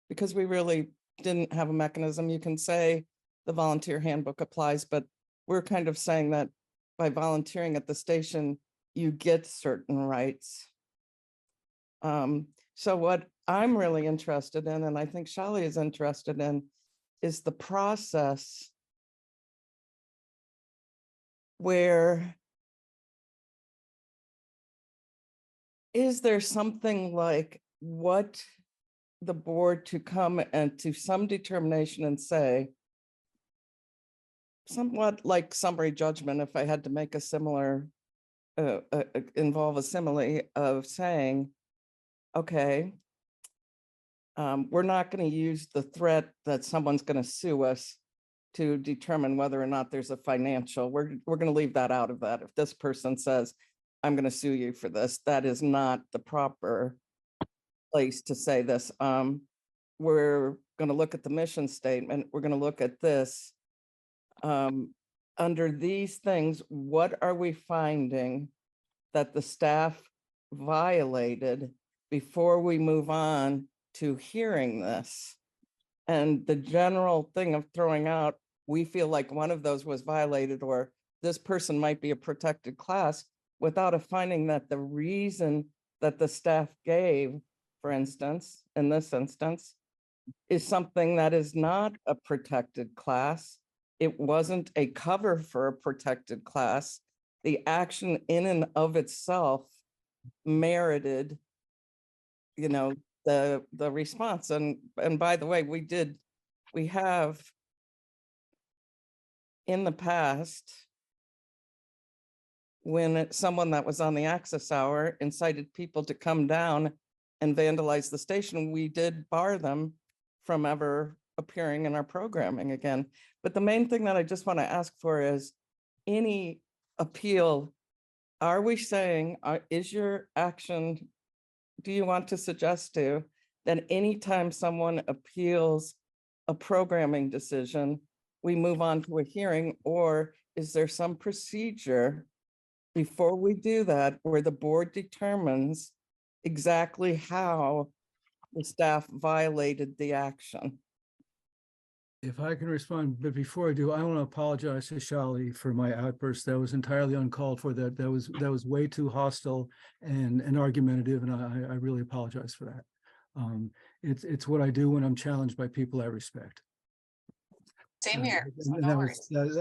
because we really didn't have a mechanism. You can say the volunteer handbook applies, but we're kind of saying that by volunteering at the station, you get certain rights. So what I'm really interested in, and I think Shali is interested in, is the process where is there something like what the board to come and to some determination and say, somewhat like summary judgment, if I had to make a similar, involve a simile of saying, okay, we're not going to use the threat that someone's going to sue us to determine whether or not there's a financial, we're going to leave that out of that. If this person says, I'm going to sue you for this, that is not the proper place to say this. We're going to look at the mission statement. We're going to look at this. Under these things, what are we finding that the staff violated before we move on to hearing this? And the general thing of throwing out, we feel like one of those was violated, or this person might be a protected class, without a finding that the reason that the staff gave, for instance, in this instance, is something that is not a protected class. It wasn't a cover for a protected class. The action in and of itself merited, the response. And by the way, we have in the past, when someone that was on the access hour incited people to come down and vandalize the station, we did bar them from ever appearing in our programming again. But the main thing that I just want to ask for is any appeal. Are we saying, is your action, do you want to suggest to that anytime someone appeals a programming decision, we move on to a hearing? Or is there some procedure before we do that where the board determines exactly how the staff violated the action? If I can respond, but before I do, I want to apologize to Shali for my outburst. That was entirely uncalled for. That was way too hostile and argumentative, and I really apologize for that. It's what I do when I'm challenged by people I respect. Same here. So And no that worries. was,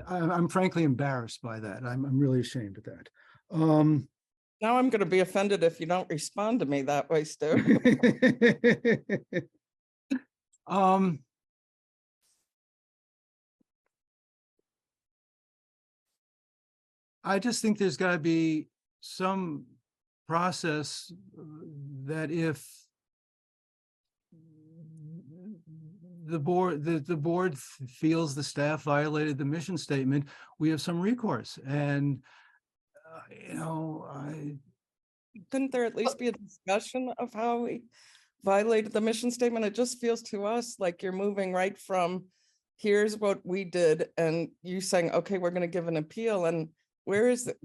I'm frankly embarrassed by that. I'm really ashamed of that. Now I'm going to be offended if you don't respond to me that way, Stu. I just think there's got to be some process that if the board feels the staff violated the mission statement, we have some recourse. And couldn't there at least be a discussion of how we violated the mission statement? It just feels to us like you're moving right from here's what we did and you saying, okay, we're going to give an appeal. And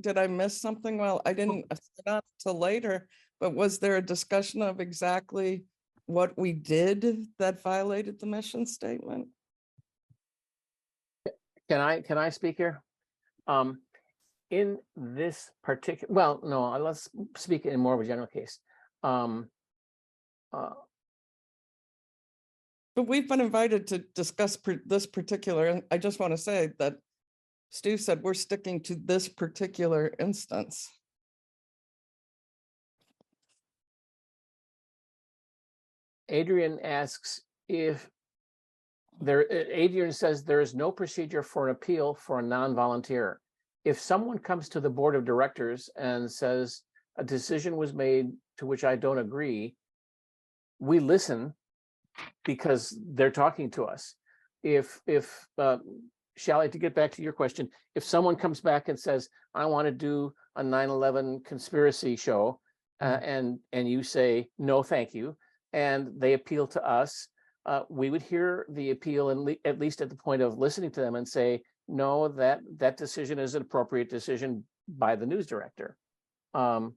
did I miss something? Well, I didn't not till later, but was there a discussion of exactly what we did that violated the mission statement? Can I speak here? In this particular, well, no, let's speak in more of a general case. But we've been invited to discuss this particular, and I just want to say that Stu said we're sticking to this particular instance. Adrian asks if Adrian says there is no procedure for an appeal for a non-volunteer. If someone comes to the board of directors and says a decision was made to which I don't agree, we listen because they're talking to us. If Shelley, to get back to your question, if someone comes back and says, I want to do a 9/11 conspiracy show, and you say, no, thank you, and they appeal to us, we would hear the appeal and at least at the point of listening to them and say, no, that decision is an appropriate decision by the news director. I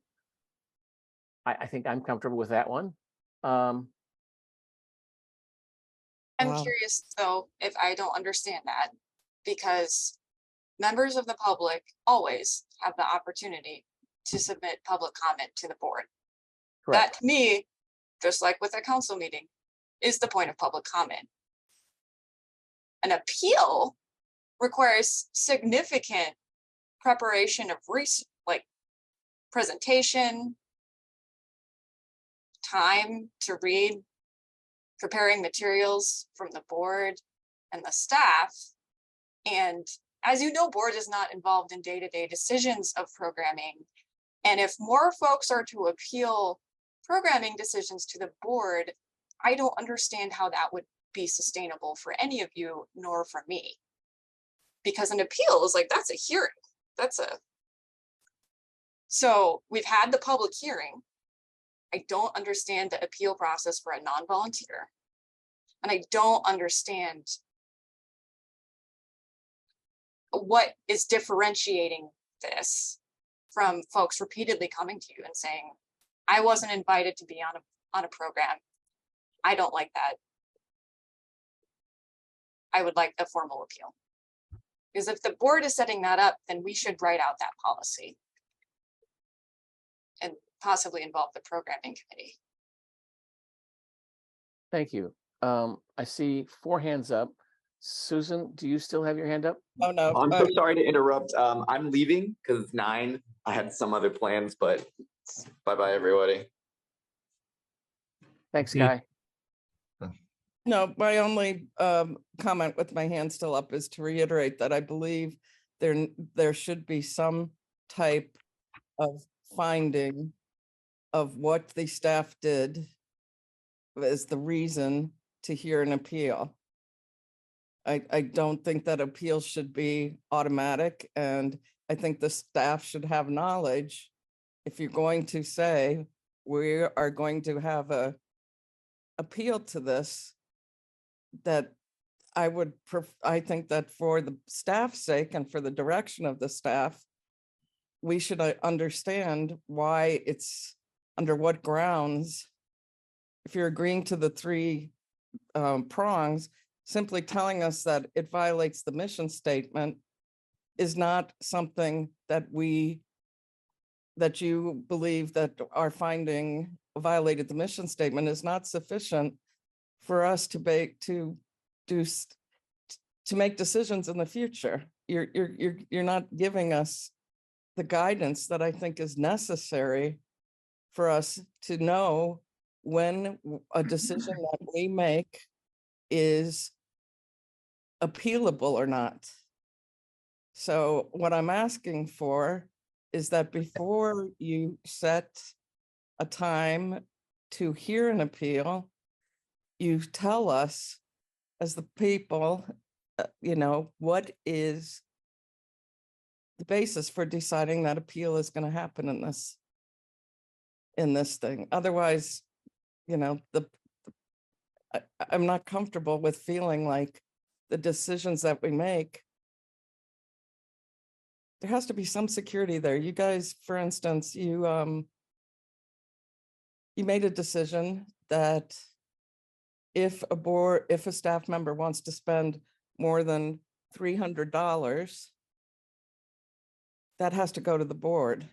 think I'm comfortable with that one. I'm Wow. curious though, if I don't understand that, because members of the public always have the opportunity to submit public comment to the board. Correct. That to me, just like with a council meeting, is the point of public comment. An appeal requires significant preparation of like presentation, time to read, preparing materials from the board and the staff. And as you know, board is not involved in day-to-day decisions of programming. And if more folks are to appeal programming decisions to the board, I don't understand how that would be sustainable for any of you, nor for me. Because an appeal is like, that's a hearing. So we've had the public hearing. I don't understand the appeal process for a non-volunteer. And I don't understand what is differentiating this from folks repeatedly coming to you and saying, I wasn't invited to be on a program. I don't like that. I would like a formal appeal. Because if the board is setting that up, then we should write out that policy and possibly involve the programming committee. Thank you. I see 4 hands up. Susan, do you still have your hand up? Oh, no. I'm so sorry to interrupt. I'm leaving because it's 9. I had some other plans, but bye-bye, everybody. Thanks, Yeah. Guy. No, my only comment with my hand still up is to reiterate that I believe there should be some type of finding of what the staff did as the reason to hear an appeal. I don't think that appeals should be automatic, and I think the staff should have knowledge. If you're going to say, we are going to have a appeal to this, that I think that for the staff's sake and for the direction of the staff, we should understand why it's under what grounds. If you're agreeing to the 3 prongs, simply telling us that it violates the mission statement is not something that you believe that our finding violated the mission statement is not sufficient for us to make decisions in the future. You're not giving us the guidance that I think is necessary for us to know when a decision that we make is appealable or not. So what I'm asking for is that before you set a time to hear an appeal, you tell us as the people, what is the basis for deciding that appeal is going to happen in this thing. Otherwise, I'm not comfortable with feeling like the decisions that we make, there has to be some security there. You guys, for instance, you made a decision that if a staff member wants to spend more than $300, that has to go to the board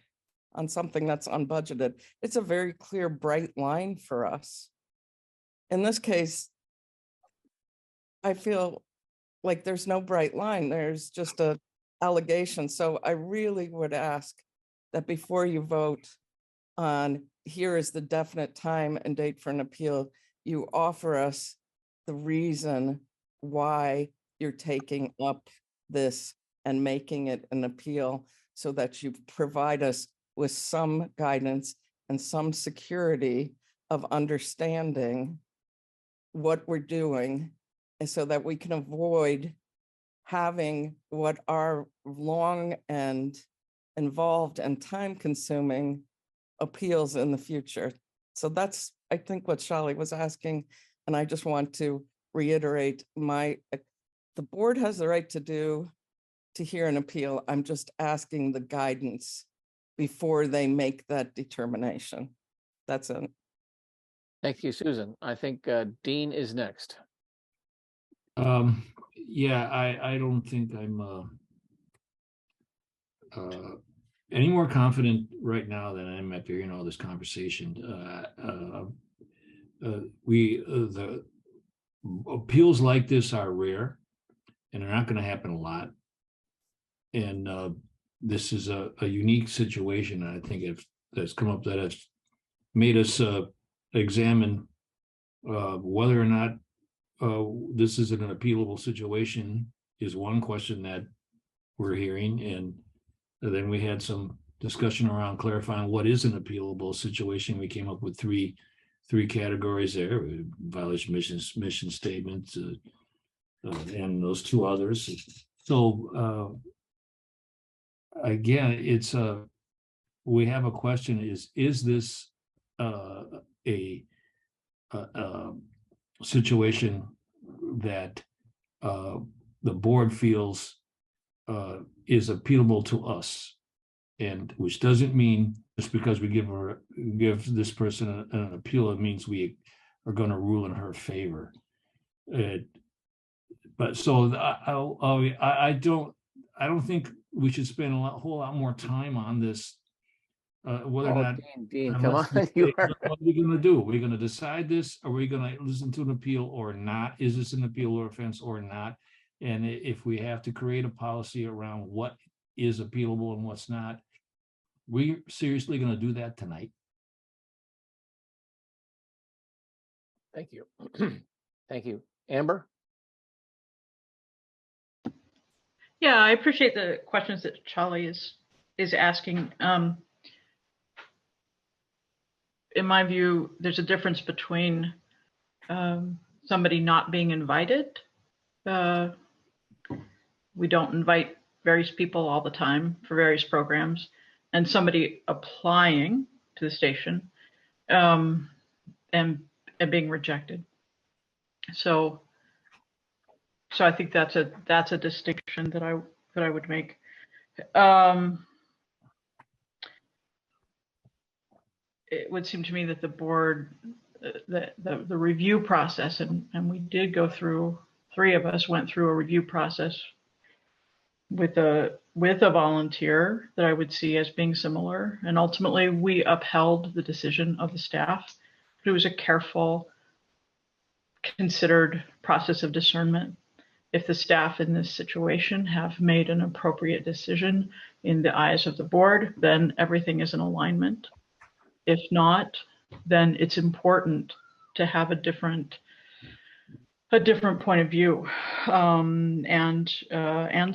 on something that's unbudgeted. It's a very clear, bright line for us. In this case, I feel like there's no bright line. There's just a allegation. So I really would ask that before you vote on here is the definite time and date for an appeal, you offer us the reason why you're taking up this and making it an appeal, so that you provide us with some guidance and some security of understanding what we're doing, and so that we can avoid having what are long and involved and time-consuming appeals in the future. So that's, I think, what Shali was asking, and I just want to reiterate the board has the right to hear an appeal. I'm just asking the guidance before they make that determination. That's it. Thank you, Susan. I think Dean is next. Yeah, I don't think I'm any more confident right now than I am after hearing all this conversation. The appeals like this are rare, and they're not going to happen a lot. And this is a unique situation. I think that's come up that has made us examine whether or not this is an appealable situation is one question that we're hearing. And then we had some discussion around clarifying what is an appealable situation. We came up with three categories there: violation mission statements and those two others. So again, it's we have a question: is this a situation that the board feels is appealable to us, and which doesn't mean just because we give this person an appeal, it means we are going to rule in her favor. But so I don't think we should spend a whole lot more time on this. Whether or not, Dean, come on, what are we going to do? We're going to decide this. Are we going to listen to an appeal or not? Is this an appeal or offense or not? And if we have to create a policy around what is appealable and what's not, we're seriously going to do that tonight? Thank you. Thank you. Amber? Yeah, I appreciate the questions that Charlie is asking. In my view, there's a difference between somebody not being invited. We don't invite various people all the time for various programs, and somebody applying to the station and being rejected. So I think that's a distinction that I would make. It would seem to me that the board, the review process, and we did go through, three of us went through a review process with a volunteer that I would see as being similar. And ultimately we upheld the decision of the staff. It was a careful, considered process of discernment. If the staff in this situation have made an appropriate decision in the eyes of the board, then everything is in alignment. If not, then it's important to have a different point of view and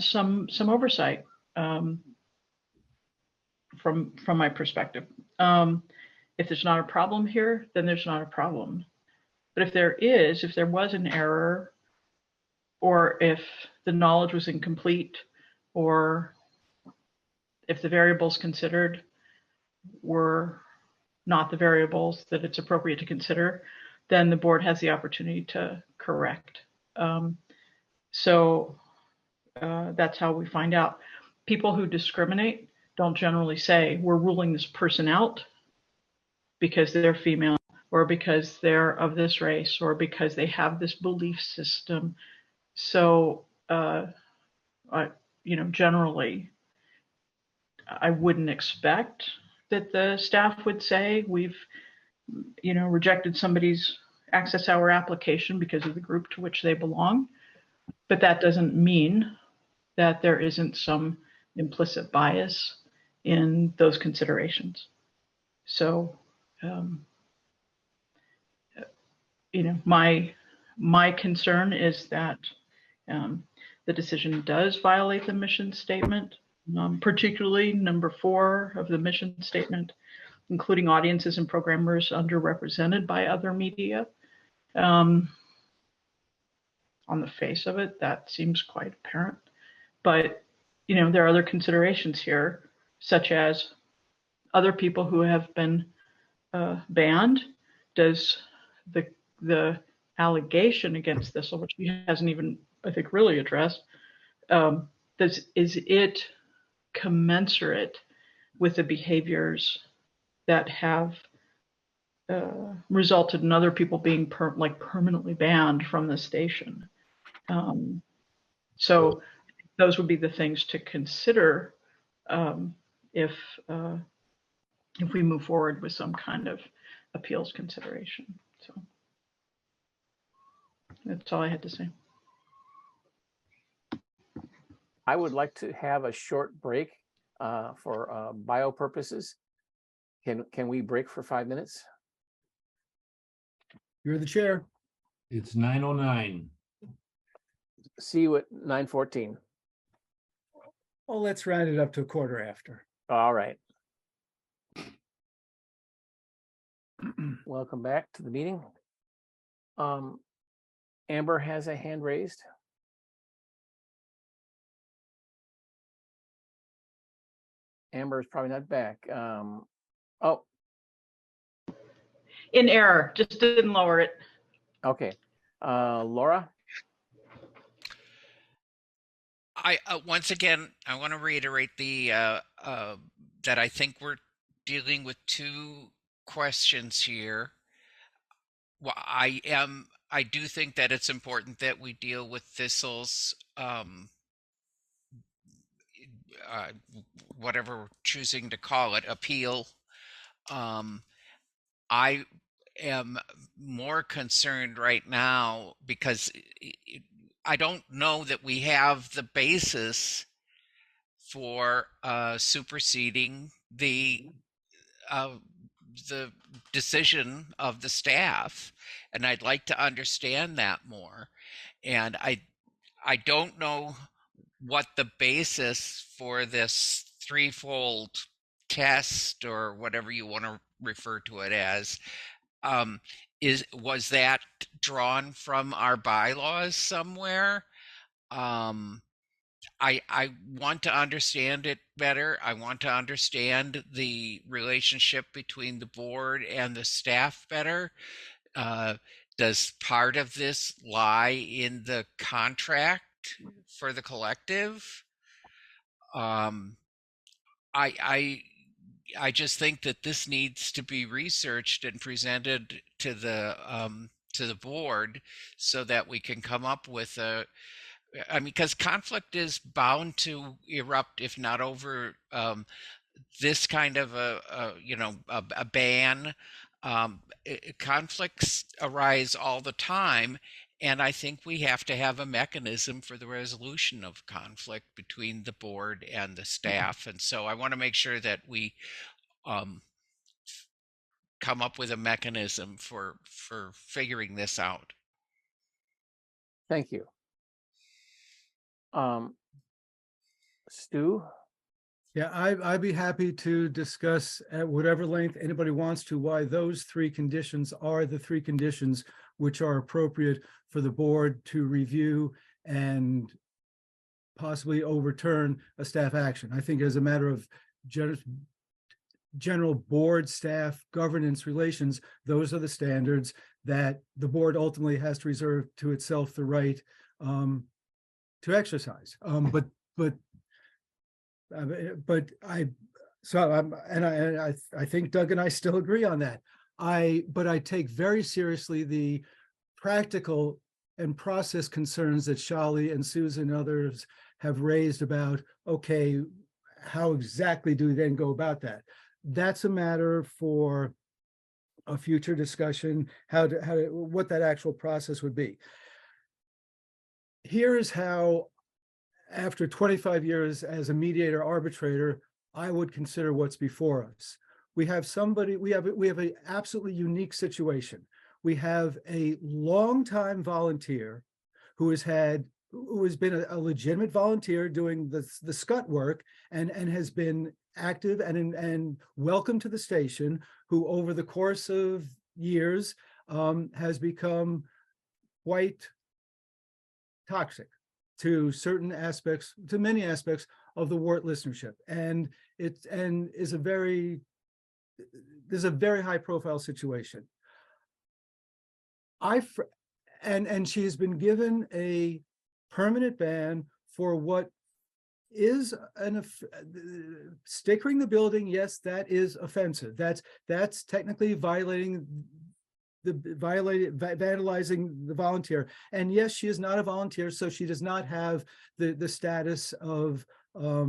some oversight from my perspective. If there's not a problem here, then there's not a problem. But if there was an error, or if the knowledge was incomplete, or if the variables considered were not the variables that it's appropriate to consider, then the board has the opportunity to correct. So that's how we find out. People who discriminate don't generally say, we're ruling this person out because they're female, or because they're of this race, or because they have this belief system. So, generally, I wouldn't expect that the staff would say we've, rejected somebody's access hour application because of the group to which they belong. But that doesn't mean that there isn't some implicit bias in those considerations. So, you know, my concern is that the decision does violate the mission statement, particularly number 4 of the mission statement, including audiences and programmers underrepresented by other media. On the face of it, that seems quite apparent. But, you know, there are other considerations here, such as other people who have been banned. Does the allegation against Thistle, which he hasn't even, I think, really addressed, is it commensurate with the behaviors that have resulted in other people being permanently banned from the station? So those would be the things to consider if we move forward with some kind of appeals consideration. So that's all I had to say. I would like to have a short break for bio purposes. Can we break for 5 minutes? You're the chair. It's 9:09. See you at 9:14. Oh, let's round it up to a quarter after. All right. Welcome back to the meeting. Amber has a hand raised. Amber is probably not back. Oh, In error, just didn't lower it. okay. Laura? I once again, I want to reiterate the that I think we're dealing with 2 questions here. Well, I do think that it's important that we deal with Thistle's whatever we're choosing to call it, appeal. I am more concerned right now because I don't know that we have the basis for superseding the decision of the staff, and I'd like to understand that more. And I don't know what the basis for this threefold test, or whatever you want to refer to it as, was that drawn from our bylaws somewhere? I want to understand it better. I want to understand the relationship between the board and the staff better. Does part of this lie in the contract for the collective? I just think that this needs to be researched and presented to the board so that we can come up with I mean, because conflict is bound to erupt, if not over this kind of a ban. Conflicts arise all the time, and I think we have to have a mechanism for the resolution of conflict between the board and the staff. And so I want to make sure that we come up with a mechanism for figuring this out. Thank you. Stu? Yeah, I'd be happy to discuss at whatever length anybody wants to why those 3 conditions are the 3 conditions which are appropriate for the board to review and possibly overturn a staff action. I think as a matter of general board staff governance relations, those are the standards that the board ultimately has to reserve to itself the right to exercise. But I think Doug and I still agree on that. But I take very seriously the practical and process concerns that Shali and Susan and others have raised about, okay, how exactly do we then go about that? That's a matter for a future discussion, what that actual process would be. here is how, after 25 years as a mediator arbitrator, I would consider what's before us. We have somebody, we have an absolutely unique situation. We have a longtime volunteer who has been a legitimate volunteer doing the SCUT work and has been active and welcome to the station, who over the course of years has become quite toxic to certain aspects, to many aspects of the WORT listenership. And there's a very high profile situation. And she has been given a permanent ban for what is stickering the building. Yes, that is offensive. That's technically vandalizing the volunteer. And yes, she is not a volunteer, so she does not have the status of a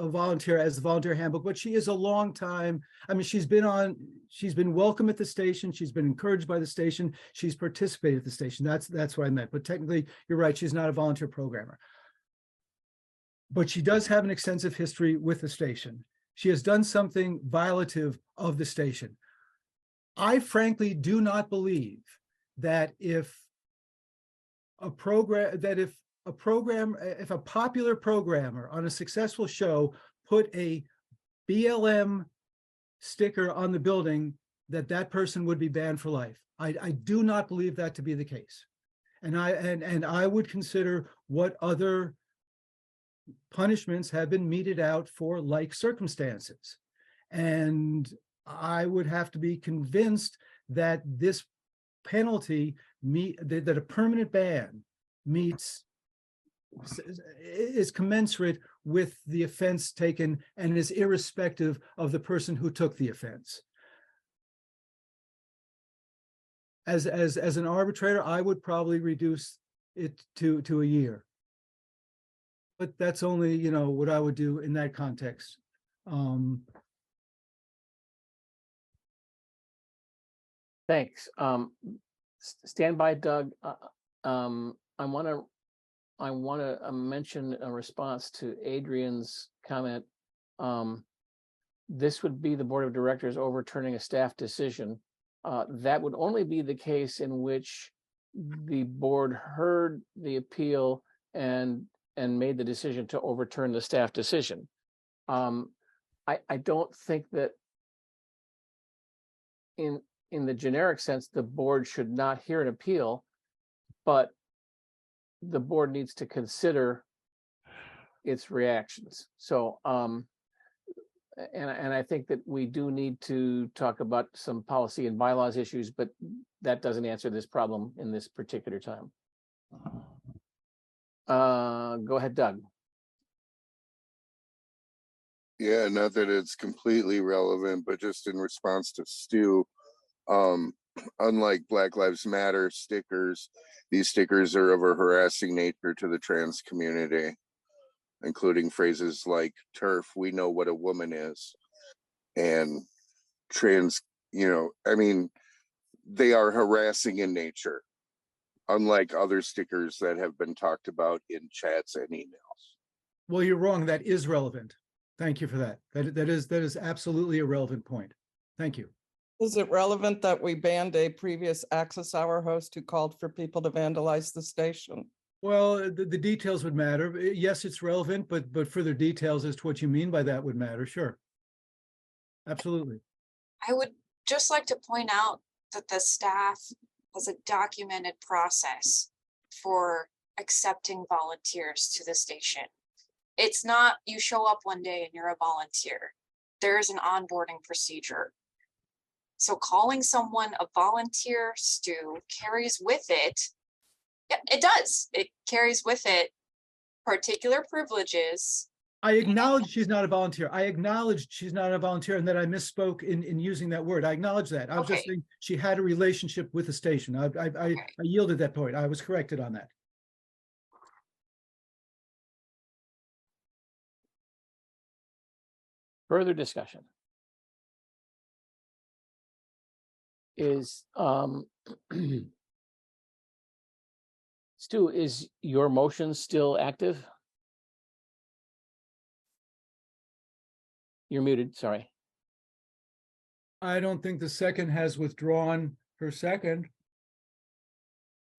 volunteer as the volunteer handbook, but she is a long time. I mean, she's been welcome at the station. She's been encouraged by the station. She's participated at the station. That's what I meant. But technically, you're right. She's not a volunteer programmer. But she does have an extensive history with the station. She has done something violative of the station. I frankly do not believe that if a popular programmer on a successful show put a BLM sticker on the building, that person would be banned for life. I do not believe that to be the case. And I would consider what other punishments have been meted out for like circumstances. And I would have to be convinced that this penalty, that a permanent ban is commensurate with the offense taken and is irrespective of the person who took the offense. As an arbitrator, I would probably reduce it to a year. But that's only, what I would do in that context. Thanks. Stand by, Doug. I want to mention a response to Adrian's comment. This would be the board of directors overturning a staff decision. That would only be the case in which the board heard the appeal and made the decision to overturn the staff decision. I don't think that in the generic sense, the board should not hear an appeal, but the board needs to consider its reactions. So, and I think that we do need to talk about some policy and bylaws issues, but that doesn't answer this problem in this particular time. Go ahead, Doug. Yeah, not that it's completely relevant, but just in response to Stu, unlike Black Lives Matter stickers, these stickers are of a harassing nature to the trans community, including phrases like TERF, we know what a woman is, and trans, they are harassing in nature, unlike other stickers that have been talked about in chats and emails. Well, you're wrong. That is relevant. Thank you for that. That is absolutely a relevant point. Thank you. Is it relevant that we banned a previous Access Hour host who called for people to vandalize the station? Well, the details would matter. Yes, it's relevant, but further details as to what you mean by that would matter. Sure. Absolutely. I would just like to point out that the staff has a documented process for accepting volunteers to the station. It's not you show up one day and you're a volunteer. There is an onboarding procedure. So calling someone a volunteer, Stu, carries with it, it does. It carries with it particular privileges. I acknowledge she's not a volunteer. I acknowledge she's not a volunteer and that I misspoke in using that word. I acknowledge that. I was just saying she had a relationship with the station. I yielded that point. I was corrected on that. Further discussion is Stu, is your motion still active? You're muted, sorry. I don't think the second has withdrawn her second.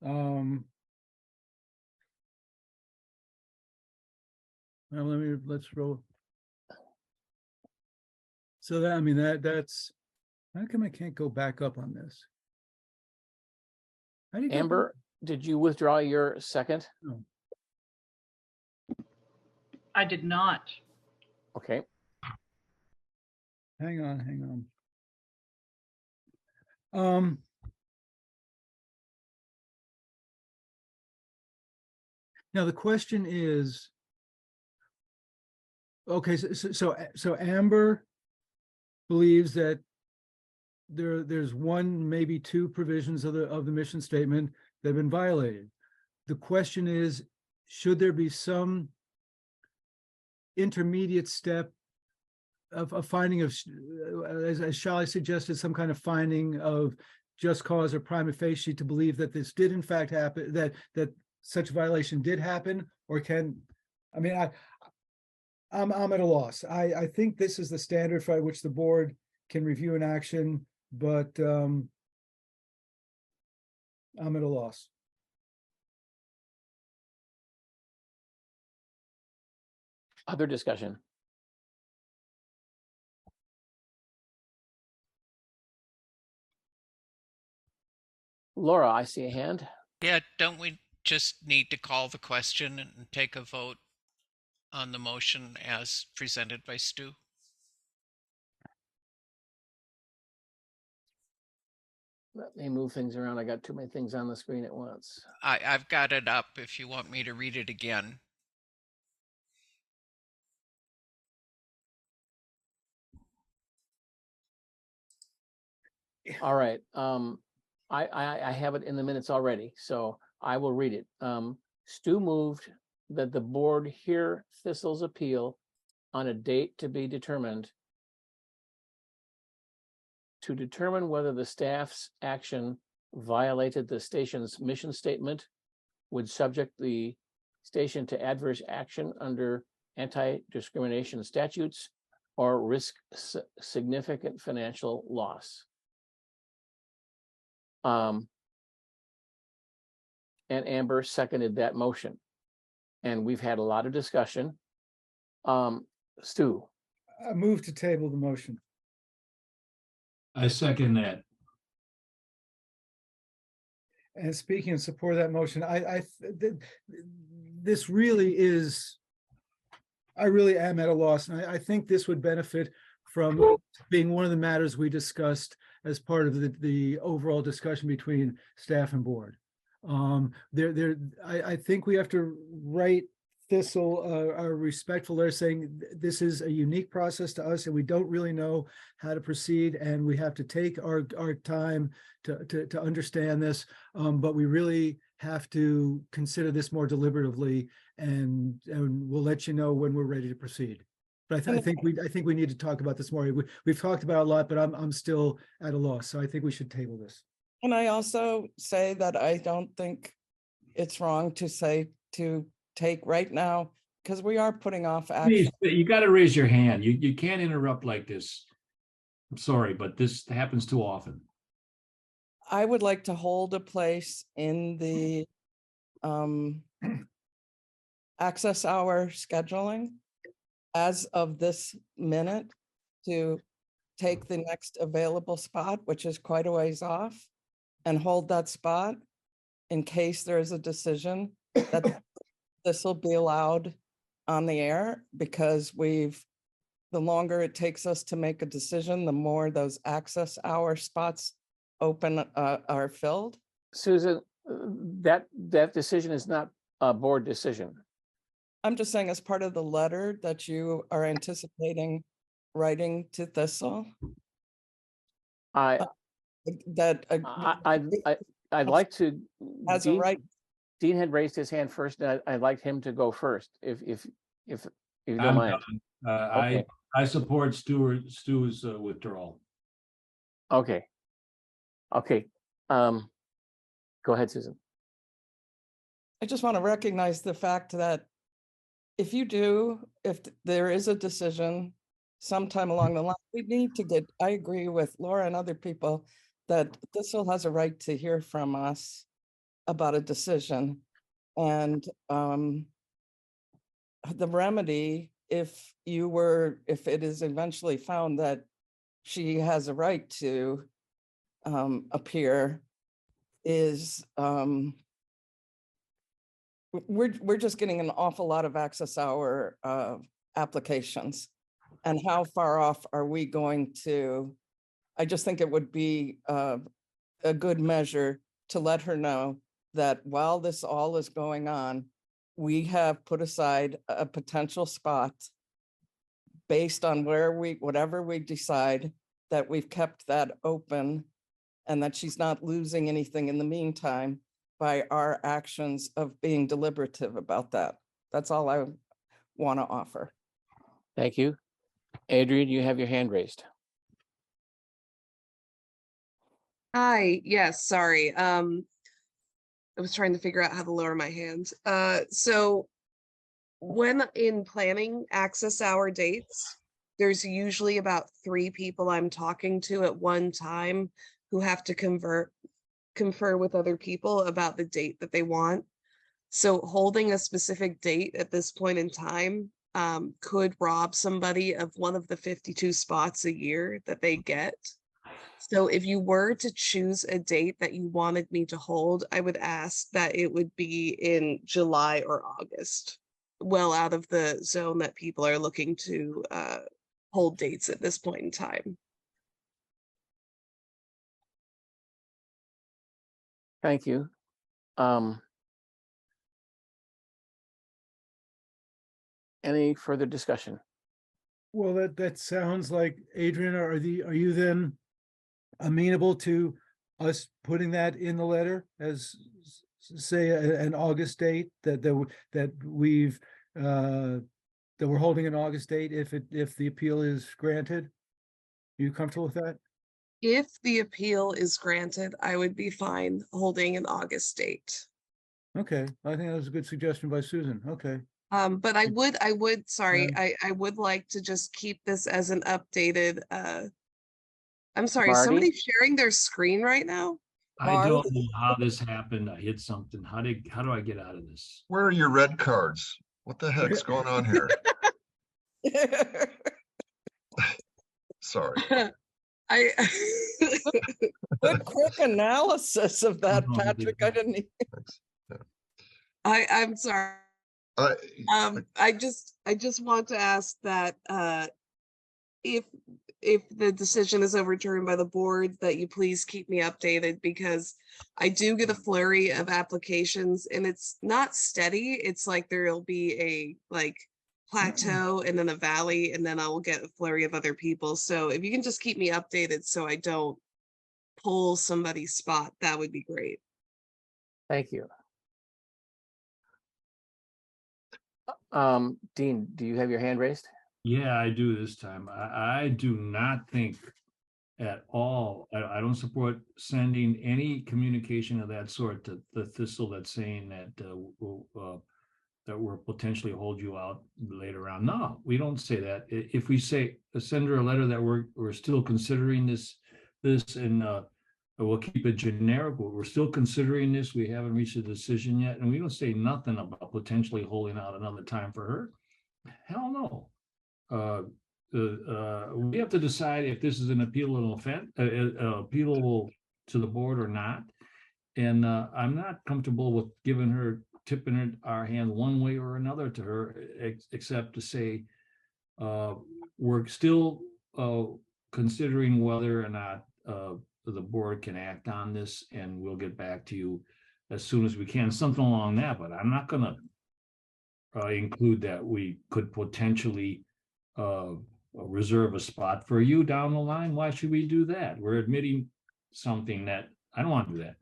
Well, let's roll. So that, I mean, that's, how come I can't go back up on this? How do you get back? Amber, did you withdraw your second? No. I did not. Okay, Hang on. Now the question is, okay, so Amber believes that there's one, maybe two provisions of the mission statement that have been violated. The question is, should there be some intermediate step of a finding of, as Shelley suggested, some kind of finding of just cause or prima facie to believe that this did in fact happen, that such a violation did happen, or can, I mean, I'm at a loss. I think this is the standard by which the board can review an action, but I'm at a loss. other discussion. Laura, I see a hand. Yeah, don't we just need to call the question and take a vote on the motion as presented by Stu? Let me move things around. I got too many things on the screen at once. I've got it up if you want me to read it again. All right. I have it in the minutes already, so I will read it. Stu moved that the board hear Thistle's appeal on a date to be determined to determine whether the staff's action violated the station's mission statement, would subject the station to adverse action under anti-discrimination statutes, or risk significant financial loss. And Amber seconded that motion. And we've had a lot of discussion. Stu. I move to table the motion. I second that. And speaking in support of that motion, this really is, I really am at a loss. And I think this would benefit from being one of the matters we discussed as part of the overall discussion between staff and board. I think we have to write Thistle a respectful letter saying this is a unique process to us and we don't really know how to proceed, and we have to take our time to understand this, but we really have to consider this more deliberatively, and we'll let you know when we're ready to proceed. But I think we need to talk about this more. We've talked about it a lot, but I'm still at a loss, so I think we should table this. And I also say that I don't think it's wrong to say to take right now, because we are putting off action. Please, you got to raise your hand. You can't interrupt like this. I'm sorry, but this happens too often. I would like to hold a place in the access hour scheduling as of this minute to take the next available spot, which is quite a ways off, and hold that spot in case there is a decision that this will be allowed on the air, because the longer it takes us to make a decision, the more those access hour spots open are filled. Susan, that decision is not a board decision. I'm just saying, as part of the letter that you are anticipating writing to Thistle, I'd like to. As a right. Dean had raised his hand first, and I'd like him to go first, if you don't I'm mind. done. Okay. I support Stu's withdrawal. Okay. Okay. Go ahead, Susan. I just want to recognize the fact that if there is a decision sometime along the line, we need to get, I agree with Laura and other people that Thistle has a right to hear from us about a decision. And the remedy, if it is eventually found that she has a right to appear, is we're just getting an awful lot of access hour applications. And how far off are we going to? I just think it would be a good measure to let her know that while this all is going on, we have put aside a potential spot based on whatever we decide, that we've kept that open, and that she's not losing anything in the meantime by our actions of being deliberative about that. That's all I want to offer. Thank you. Adrian, you have your hand raised. Hi, yes, sorry. I was trying to figure out how to lower my hand. So when in planning access hour dates, there's usually about 3 people I'm talking to at one time who have to confer with other people about the date that they want. So holding a specific date at this point in time could rob somebody of one of the 52 spots a year that they get. So if you were to choose a date that you wanted me to hold, I would ask that it would be in July or August, well out of the zone that people are looking to hold dates at this point in time. Thank you. Any further discussion? Well, that sounds like, Adrian, are you then amenable to us putting that in the letter as, say, an August date, that we're holding an August date if the appeal is granted? Are you comfortable with that? If the appeal is granted, I would be fine holding an August date. Okay, I think that was a good suggestion by Susan. Okay. But I would, sorry, I would like to just keep this as an updated, I'm sorry, is Marty? somebody sharing their screen right now? I don't know how this happened. I hit something. How do I get out of this? Where are your red cards? What the heck's going on here? Sorry. Good quick analysis of that, Patrick. I didn't even... I'm sorry. I just want to ask that if the decision is overturned by the board, that you please keep me updated, because I do get a flurry of applications and it's not steady. It's like there'll be a plateau and then a valley, and then I will get a flurry of other people. So if you can just keep me updated so I don't pull somebody's spot, that would be great. Thank you. Dean, do you have your hand raised? Yeah, I do this time. I do not think at all, I don't support sending any communication of that sort to the Thistle that's saying that that we'll potentially hold you out later on. No, we don't say that. If we say, send her a letter that we're still considering this and we'll keep it generic, but we're still considering this, we haven't reached a decision yet, and we don't say nothing about potentially holding out another time for her. Hell no. We have to decide if this is an appealable offense, appealable to the board or not. And I'm not comfortable with tipping our hand one way or another to her, except to say we're still considering whether or not the board can act on this, and we'll get back to you as soon as we can, something along that. But I'm not going to include that we could potentially reserve a spot for you down the line. Why should we do that? We're admitting something that I don't want to do that.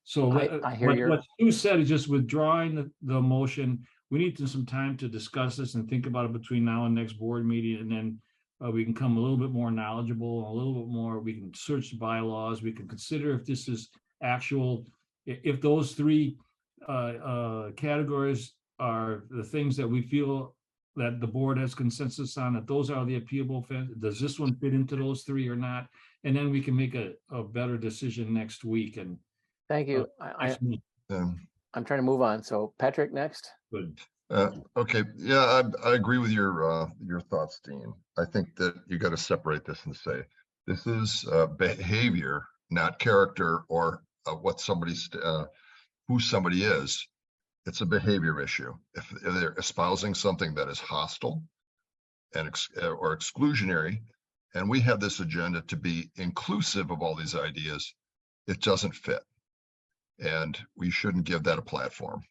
So I hear what you said is just withdrawing the motion. We need some time to discuss this and think about it between now and next board meeting, and then we can come a little bit more knowledgeable, a little bit more. We can search the bylaws. We can consider if this is actual, if those 3 categories are the things that we feel that the board has consensus on, that those are the appealable offense. Does this one fit into those three or not? And then we can make a better decision next week. And Thank you. I'm trying to move on. So Patrick, next. Good. Okay, yeah, I agree with your thoughts, Dean. I think that you got to separate this and say, this is behavior, not character or what somebody's, who somebody is. It's a behavior issue. If they're espousing something that is hostile and or exclusionary, and we have this agenda to be inclusive of all these ideas, it doesn't fit. And we shouldn't give that a platform.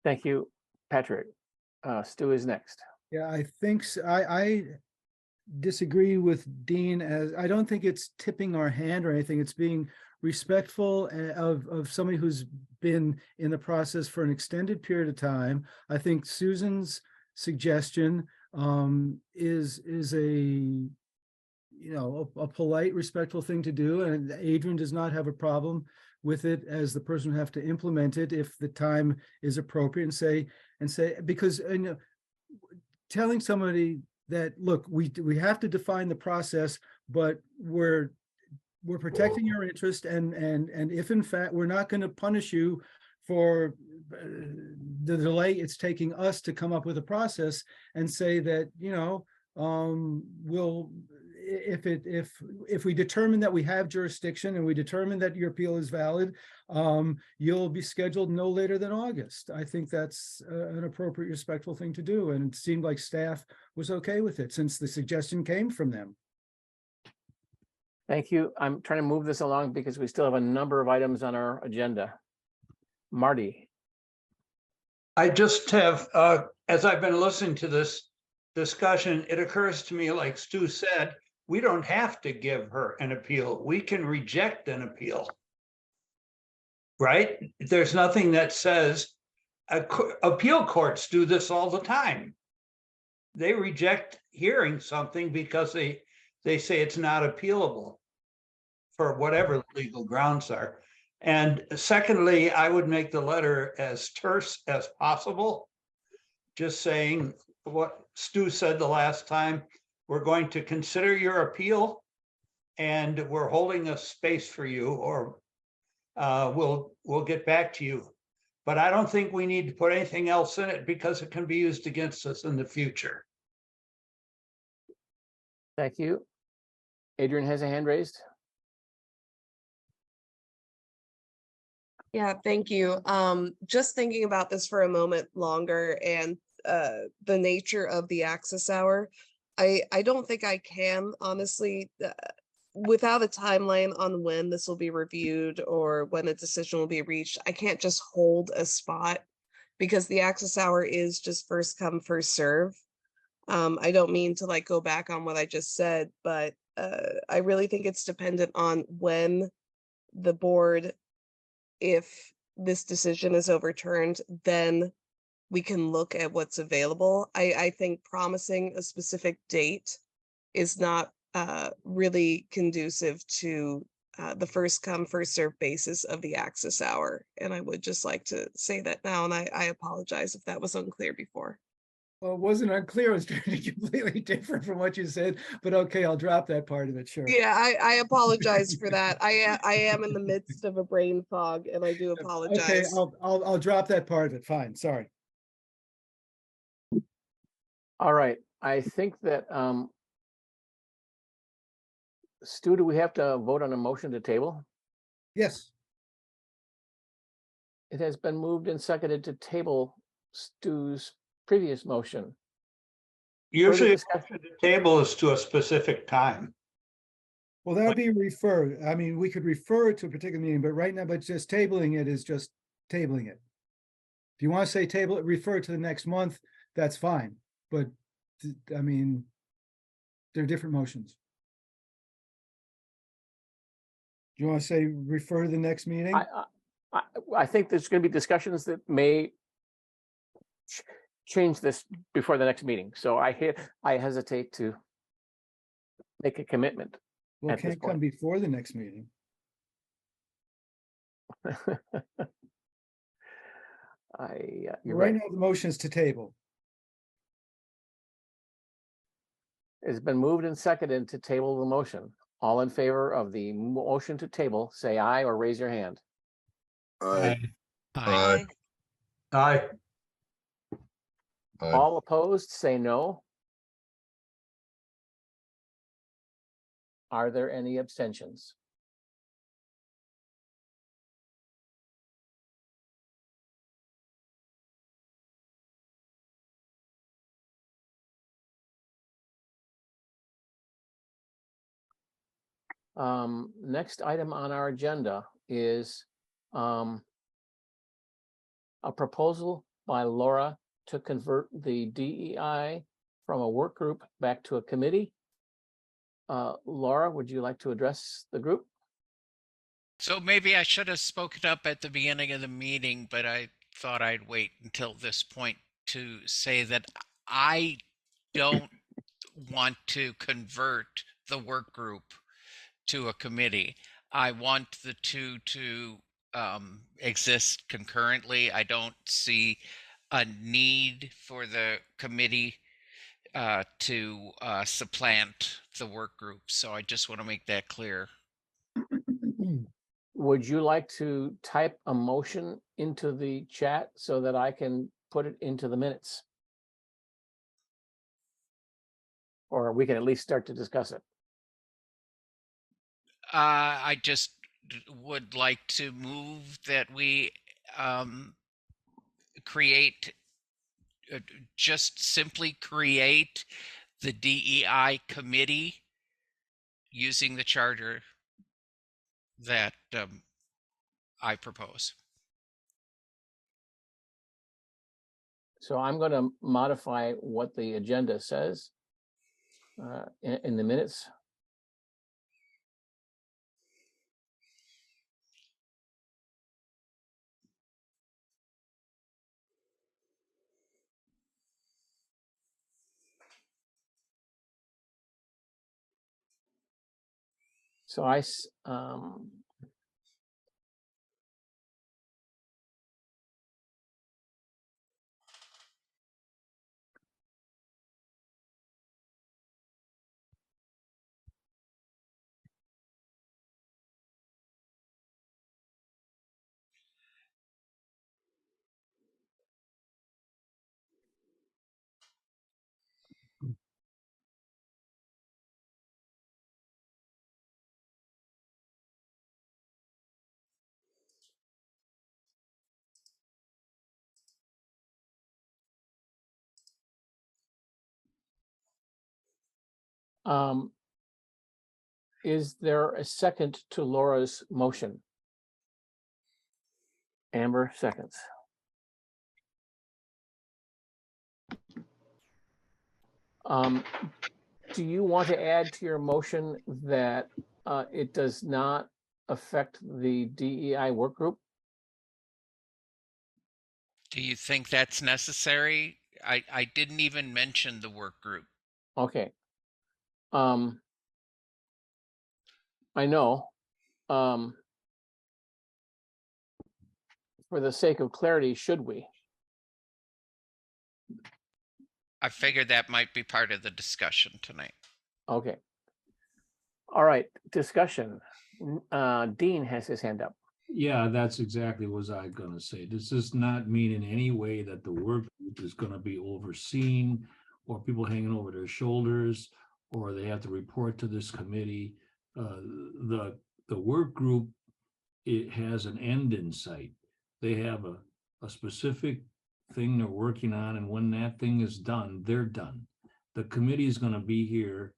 Thank you, Patrick. Stu is next. Yeah, I think I disagree with Dean, as I don't think it's tipping our hand or anything. It's being respectful of somebody who's been in the process for an extended period of time. I think Susan's suggestion is a a polite, respectful thing to do, and Adrian does not have a problem with it as the person who have to implement it if the time is appropriate, and say because telling somebody that, look, we have to define the process, but we're protecting your interest, and if in fact we're not going to punish you for the delay it's taking us to come up with a process, and say that we'll if we determine that we have jurisdiction and we determine that your appeal is valid, you'll be scheduled no later than August. I think that's an appropriate, respectful thing to do, and it seemed like staff was okay with it since the suggestion came from them. Thank you. I'm trying to move this along because we still have a number of items on our agenda. Marty. I just have, as I've been listening to this discussion, it occurs to me, like Stu said, we don't have to give her an appeal. We can reject an appeal, right? There's nothing that says, appeal courts do this all the time. They reject hearing something because they say it's not appealable for whatever legal grounds are. And secondly, I would make the letter as terse as possible, just saying what Stu said the last time: we're going to consider your appeal and we're holding a space for you, or we'll get back to you. But I don't think we need to put anything else in it because it can be used against us in the future. Thank you. Adrian has a hand raised. Yeah, thank you. Just thinking about this for a moment longer and the nature of the access hour, I don't think I can honestly, without a timeline on when this will be reviewed or when a decision will be reached, I can't just hold a spot because the access hour is just first come, first serve. I don't mean to go back on what I just said, but I really think it's dependent on when the board, if this decision is overturned, then we can look at what's available. I think promising a specific date is not really conducive to the first come, first serve basis of the access hour. And I would just like to say that now, and I apologize if that was unclear before. Well, it wasn't unclear. It was completely different from what you said, but okay, I'll drop that part of it, sure. Yeah, I apologize for that. I am in the midst of a brain fog, and I do apologize. Okay, I'll drop that part of it. Fine, sorry. All right, I think that Stu, do we have to vote on a motion to table? Yes. It has been moved and seconded to table Stu's previous motion. Usually the table is to a specific time. Well, that would be referred. I mean, we could refer it to a particular meeting, but right now, but just tabling it is just tabling it. If you want to say table it, refer to the next month, that's fine. But I mean, they're different motions. Do you want to say refer to the next meeting? I think there's going to be discussions that may change this before the next meeting. So I hesitate to make a commitment. Well, it can't come before the next meeting. You're Right right. now, the motion's to table. It's been moved and seconded to table the motion. All in favor of the motion to table, say aye or raise your hand. Aye. Aye. Aye. Aye. All opposed, say no. Are there any abstentions? Next item on our agenda is a proposal by Laura to convert the DEI from a work group back to a committee. Laura, would you like to address the group? So maybe I should have spoken up at the beginning of the meeting, but I thought I'd wait until this point to say that I don't want to convert the work group to a committee. I want the two to exist concurrently. I don't see a need for the committee to supplant the work group. So I just want to make that clear. Would you like to type a motion into the chat so that I can put it into the minutes? Or we can at least start to discuss it. I just would like to move that we just simply create the DEI committee using the charter that I propose. So I'm going to modify what the agenda says in the minutes. So is there a second to Laura's motion? Amber seconds. Do you want to add to your motion that it does not affect the DEI work group? Do you think that's necessary? I didn't even mention the work group. Okay. I know. For the sake of clarity, should we? I figured that might be part of the discussion tonight. Okay. All right, discussion. Dean has his hand up. Yeah, that's exactly what I was gonna say. This does not mean in any way that the work group is gonna be overseen or people hanging over their shoulders, or they have to report to this committee. The work group, it has an end in sight. They have a specific thing they're working on, and when that thing is done, they're done. The committee is gonna be here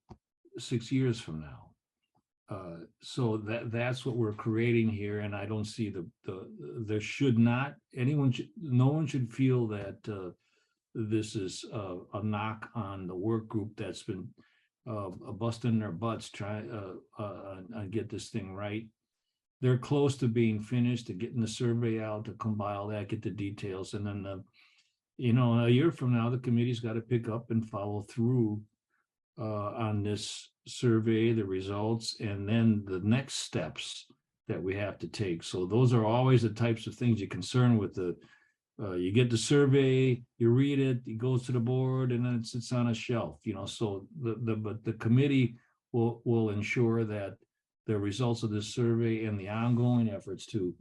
6 years from now. So that's what we're creating here, and I don't see there should not, no one should feel that this is a knock on the work group that's been busting their butts trying to get this thing right. They're close to being finished, to getting the survey out, to compile that, get the details, and then a year from now, the committee's got to pick up and follow through on this survey, the results, and then the next steps that we have to take. So those are always the types of things you're concerned with. You get the survey, you read it, it goes to the board, and then it sits on a shelf, so but the committee will ensure that the results of this survey and the ongoing efforts to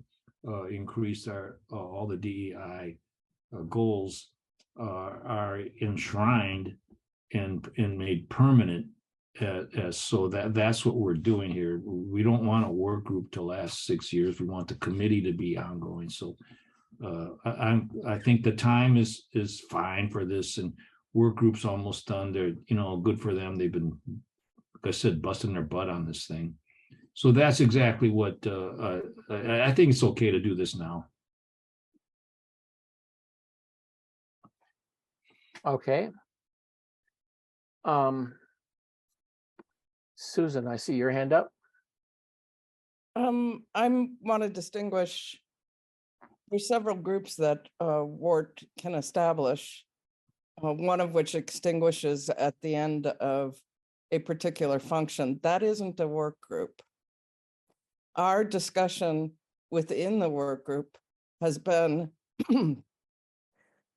increase all the DEI goals are enshrined and made permanent. So that's what we're doing here. We don't want a work group to last 6 years. We want the committee to be ongoing. So I think the time is fine for this, and work group's almost done. They're good for them. They've been, like I said, busting their butt on this thing. So that's exactly what I think it's okay to do this now. Okay. Susan, I see your hand up. I want to distinguish. There's several groups that WORT can establish, one of which extinguishes at the end of a particular function. That isn't a work group. Our discussion within the work group has been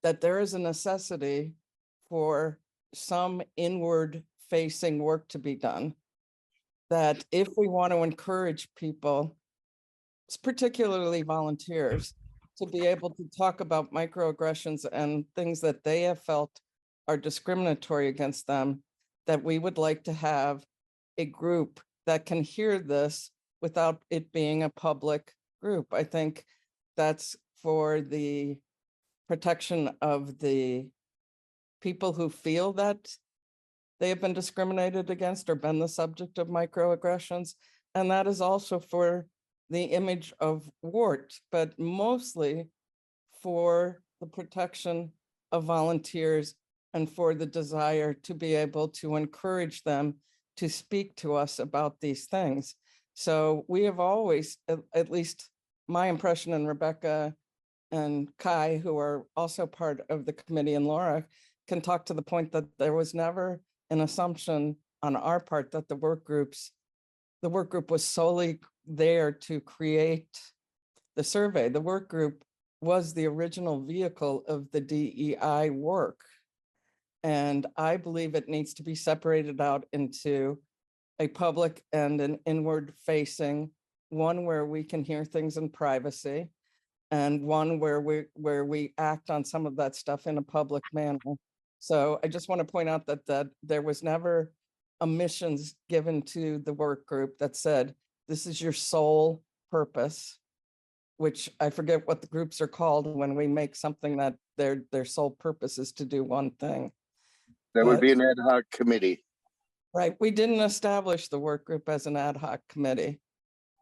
that there is a necessity for some inward facing work to be done. That if we want to encourage people, particularly volunteers, to be able to talk about microaggressions and things that they have felt are discriminatory against them, that we would like to have a group that can hear this without it being a public group. I think that's for the protection of the people who feel that they have been discriminated against or been the subject of microaggressions. And that is also for the image of WORT, but mostly for the protection of volunteers and for the desire to be able to encourage them to speak to us about these things. So we have always, at least my impression, and Rebecca and Kai, who are also part of the committee, and Laura can talk to the point that there was never an assumption on our part that the work group was solely there to create the survey. The work group was the original vehicle of the DEI work. And I believe it needs to be separated out into a public and an inward facing, one where we can hear things in privacy, and one where we act on some of that stuff in a public manner. So I just want to point out that there was never a missions given to the work group that said, this is your sole purpose, which I forget what the groups are called when we make something that their sole purpose is to do one thing. That would be an ad hoc committee. Right. We didn't establish the work group as an ad hoc committee.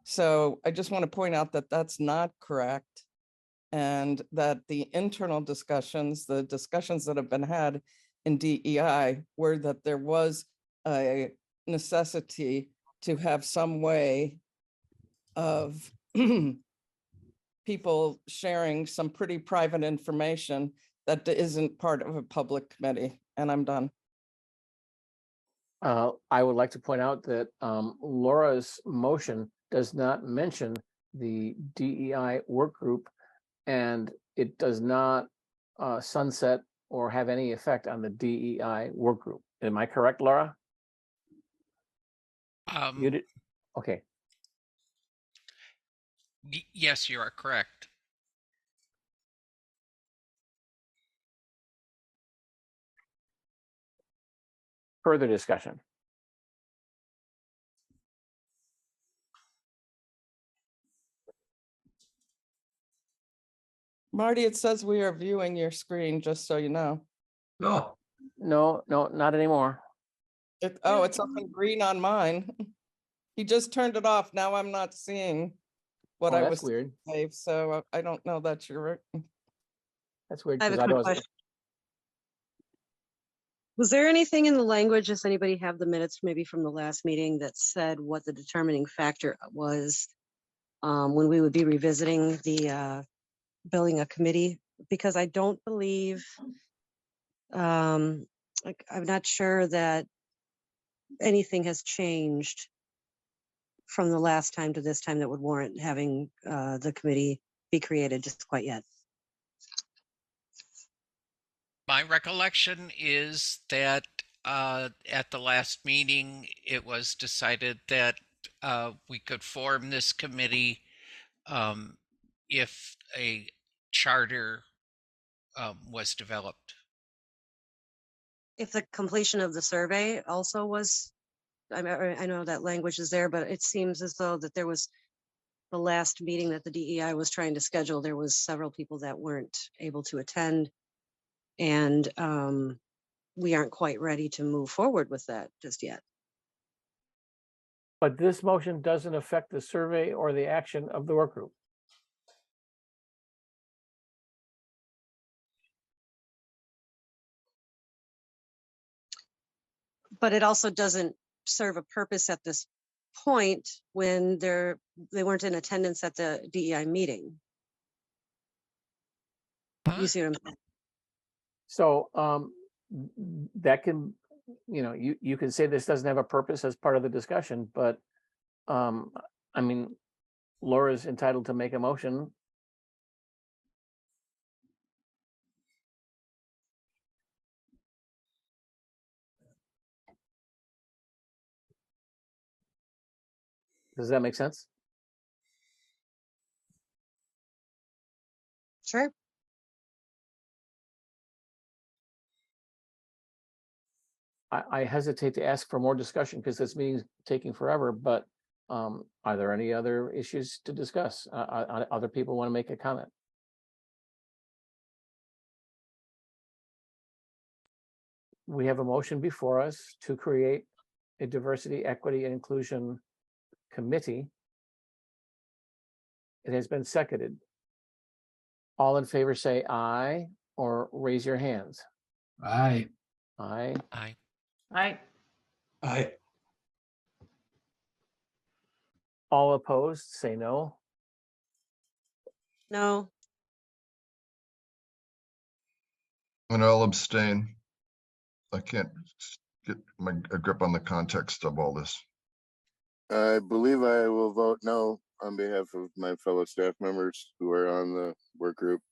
So I just want to point out that that's not correct. And that the internal discussions, the discussions that have been had in DEI, were that there was a necessity to have some way of people sharing some pretty private information that isn't part of a public committee. And I'm done. I would like to point out that Laura's motion does not mention the DEI work group, and it does not sunset or have any effect on the DEI work group. Am I correct, Laura? You did? Okay. Yes, you are correct. Further discussion. Marty, it says we are viewing your screen, just so you know. No. No, not anymore. It's up in green on mine. He just turned it off. Now I'm not seeing what I was weird. saying, so I don't know that you're. That's weird. I have a because quick question. Was there anything in the language, does anybody have the minutes maybe from the last meeting that said what the determining factor was when we would be revisiting the building a committee? Because I don't believe, I'm not sure that anything has changed from the last time to this time that would warrant having the committee be created just quite yet. My recollection is that at the last meeting, it was decided that we could form this committee if a charter was developed. If the completion of the survey also was, I know that language is there, but it seems as though that there was the last meeting that the DEI was trying to schedule, there was several people that weren't able to attend. And we aren't quite ready to move forward with that just yet. But this motion doesn't affect the survey or the action of the work group. But it also doesn't serve a purpose at this point when they weren't in attendance at the DEI meeting. You see what I'm saying? So that can, you can say this doesn't have a purpose as part of the discussion, but I mean, Laura's entitled to make a motion. Does that make sense? Sure. I hesitate to ask for more discussion because this meeting's taking forever, but are there any other issues to discuss? Other people want to make a comment? We have a motion before us to create a diversity, equity, and inclusion committee. It has been seconded. All in favor say aye or raise your hands. Aye. Aye. Aye. Aye. Aye. All opposed say no. No. And I'll abstain. I can't get a grip on the context of all this. I believe I will vote no on behalf of my fellow staff members who are on the work group.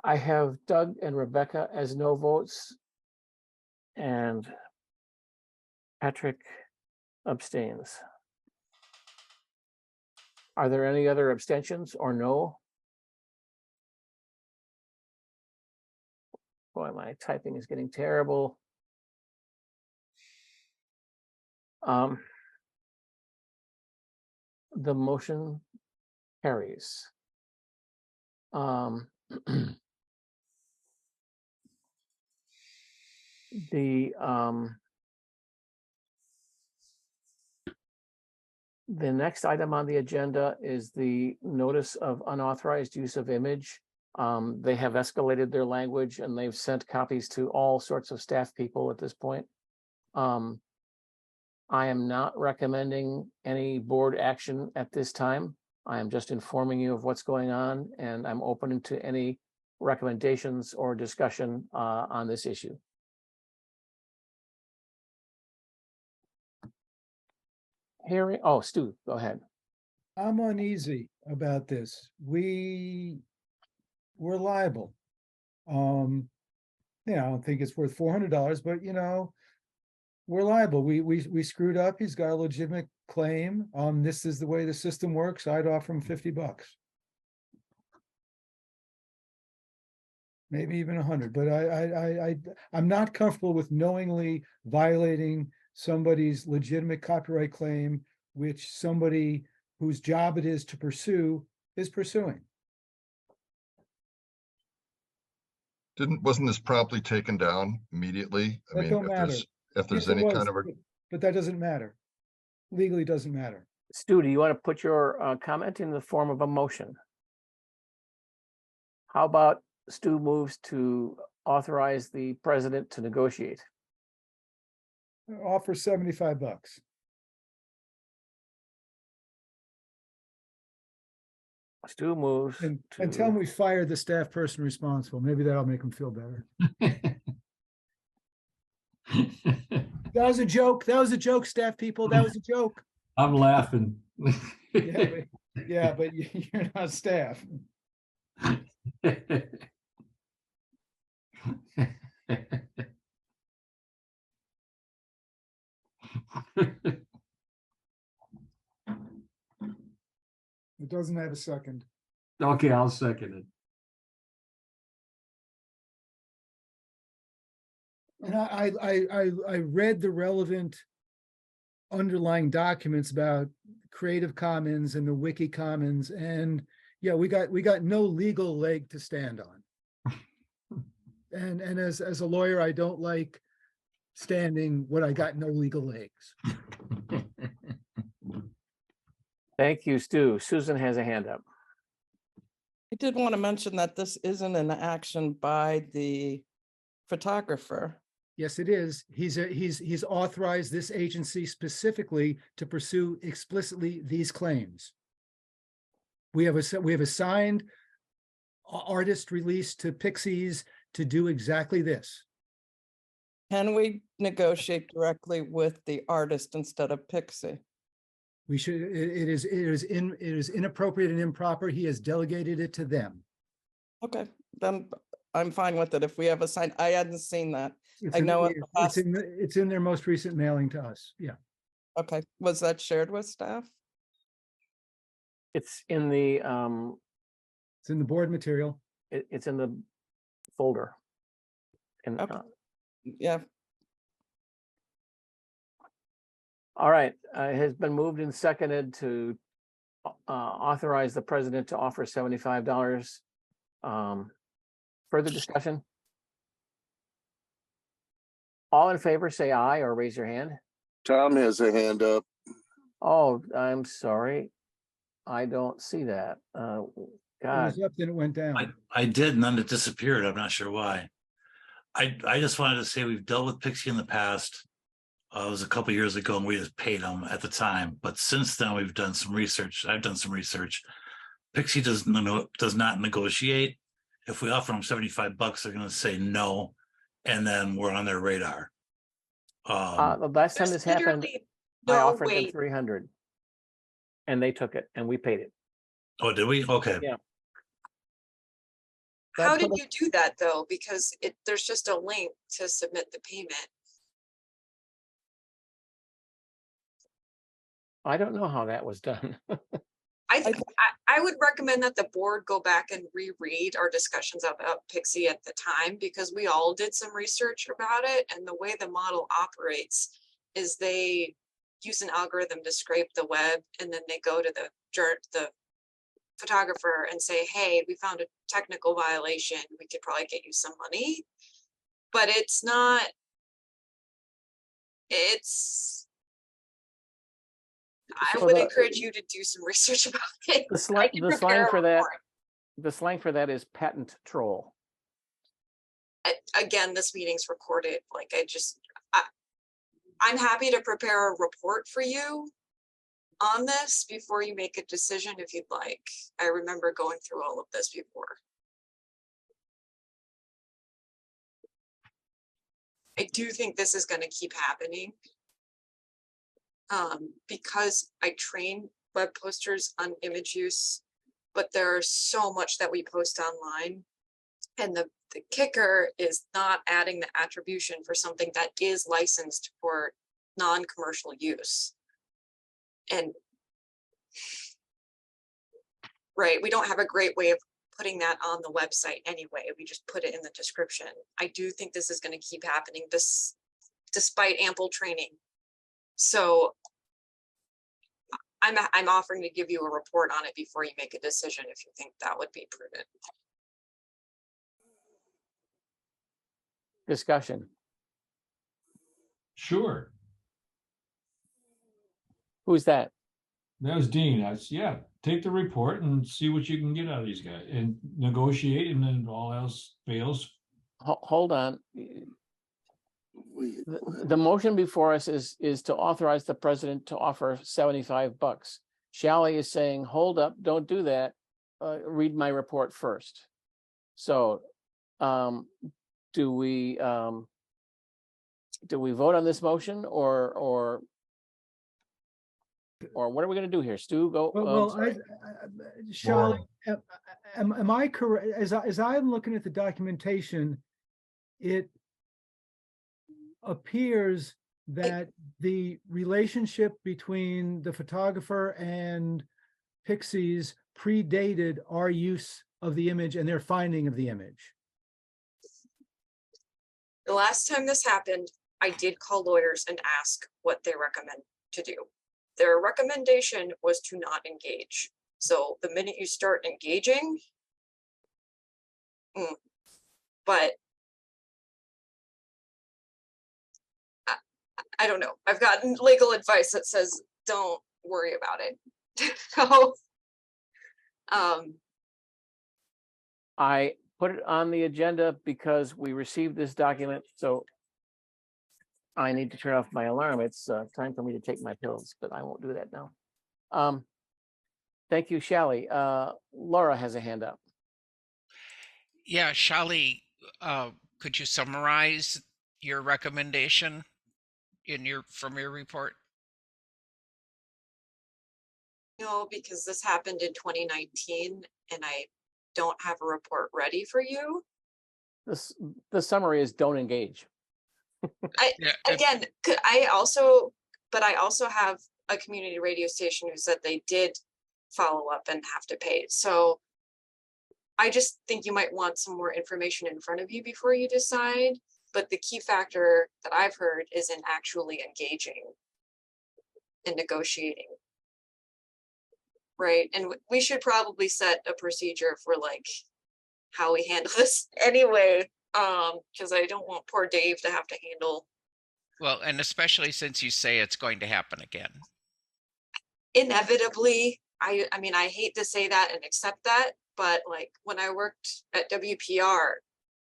I have Doug and Rebecca as no votes, and Patrick abstains. Are there any other abstentions or no? Boy, my typing is getting terrible. The motion carries. The next item on the agenda is the notice of unauthorized use of image. They have escalated their language and they've sent copies to all sorts of staff people at this point. I am not recommending any board action at this time. I am just informing you of what's going on, and I'm open to any recommendations or discussion on this issue. Hearing, oh, Stu, go ahead. I'm uneasy about this. We're liable. I don't think it's worth $400, but we're liable. We screwed up. He's got a legitimate claim. This is the way the system works. I'd offer him $50. Maybe even 100, but I'm not comfortable with knowingly violating somebody's legitimate copyright claim, which somebody whose job it is to pursue is pursuing. Wasn't this promptly taken down immediately? I That mean, don't matter. if there's Yes, it any was, kind of a, but that doesn't matter. Legally doesn't matter. Stu, do you want to put your comment in the form of a motion? How about Stu moves to authorize the president to negotiate? Offer $75. Stu moves And tell to, them we fired the staff person responsible. Maybe that'll make them feel better. That was a joke. That was a joke, staff people. That was a joke. I'm laughing. Yeah, but you're not staff. It doesn't have a second. Okay, I'll second it. And I read the relevant underlying documents about Creative Commons and the Wiki Commons, and yeah, we got no legal leg to stand on. And as a lawyer, I don't like standing when I got no legal legs. thank you, Stu. Susan has a hand up. I did want to mention that this isn't an action by the photographer. Yes, it is. He's authorized this agency specifically to pursue explicitly these claims. We have assigned artist release to Pixies to do exactly this. Can we negotiate directly with the artist instead of Pixie? We should. It is inappropriate and improper. He has delegated it to them. Okay, then I'm fine with it. If we have a sign, I hadn't seen that. It's I in- know it's in their most recent mailing to us. Yeah. Okay, was that shared with staff? It's in the, It's in the board material. it's in the folder. And, Okay. Yeah, all right, it has been moved and seconded to authorize the president to offer $75. Further discussion? All in favor, say aye or raise your hand. Tom has a hand up. Oh, I'm sorry. I don't see that. It God, was up, then it went down. I did, and then it disappeared. I'm not sure why. I just wanted to say we've dealt with Pixie in the past. It was a couple years ago, and we just paid them at the time. But since then, we've done some research. I've done some research. Pixie does not negotiate. If we offer them $75, they're going to say no, and then we're on their radar. the last time this happened, Literally I no offered them way. 300. And they took it and we paid it. Oh, did we? Okay. Yeah. How That did put you do that though? Because there's just a link to submit the payment. I don't know how that was done. I would recommend that the board go back and reread our discussions about Pixie at the time, because we all did some research about it. And the way the model operates is they use an algorithm to scrape the web, and then they go to the photographer and say, hey, we found a technical violation. We could probably get you some money. But it's not, I So would the- encourage you to do some research about it. The I slang, can the prepare slang a for that, report. the slang for that is patent troll. Again, this meeting's recorded. Like I'm happy to prepare a report for you on this before you make a decision if you'd like. I remember going through all of this before. I do think this is going to keep happening because I train web posters on image use, but there's so much that we post online. And the kicker is not adding the attribution for something that is licensed for non-commercial use. And right, we don't have a great way of putting that on the website anyway. We just put it in the description. I do think this is going to keep happening despite ample training. So I'm offering to give you a report on it before you make a decision if you think that would be prudent. Discussion. Sure. Who's that? That was Dean. Yeah, take the report and see what you can get out of these guys and negotiate, and then all else fails. Hold on. The motion before us is to authorize the president to offer $75. Shally is saying, hold up, don't do that. read my report first. So, do we vote on this motion or what are we going to do here? Stu, go. Charlotte, am I correct? As I'm looking at the documentation, it appears that the relationship between the photographer and Pixies predated our use of the image and their finding of the image. The last time this happened, I did call lawyers and ask what they recommend to do. Their recommendation was to not engage. So the minute you start engaging, but I don't know. I've gotten legal advice that says, don't worry about it. So, I put it on the agenda because we received this document, so I need to turn off my alarm. It's time for me to take my pills, but I won't do that now. Thank you, Shally. Laura has a hand up. Yeah, Shally, could you summarize your recommendation from your report? no, because this happened in 2019 and I don't have a report ready for you. The summary is don't engage. Again, I also have a community radio station who said they did follow up and have to pay. So I just think you might want some more information in front of you before you decide. But the key factor that I've heard is in actually engaging and negotiating. Right. And we should probably set a procedure for like how we handle this anyway. Because I don't want poor Dave to have to handle. Well, and especially since you say it's going to happen again. Inevitably, I mean, I hate to say that and accept that, but like when I worked at WPR,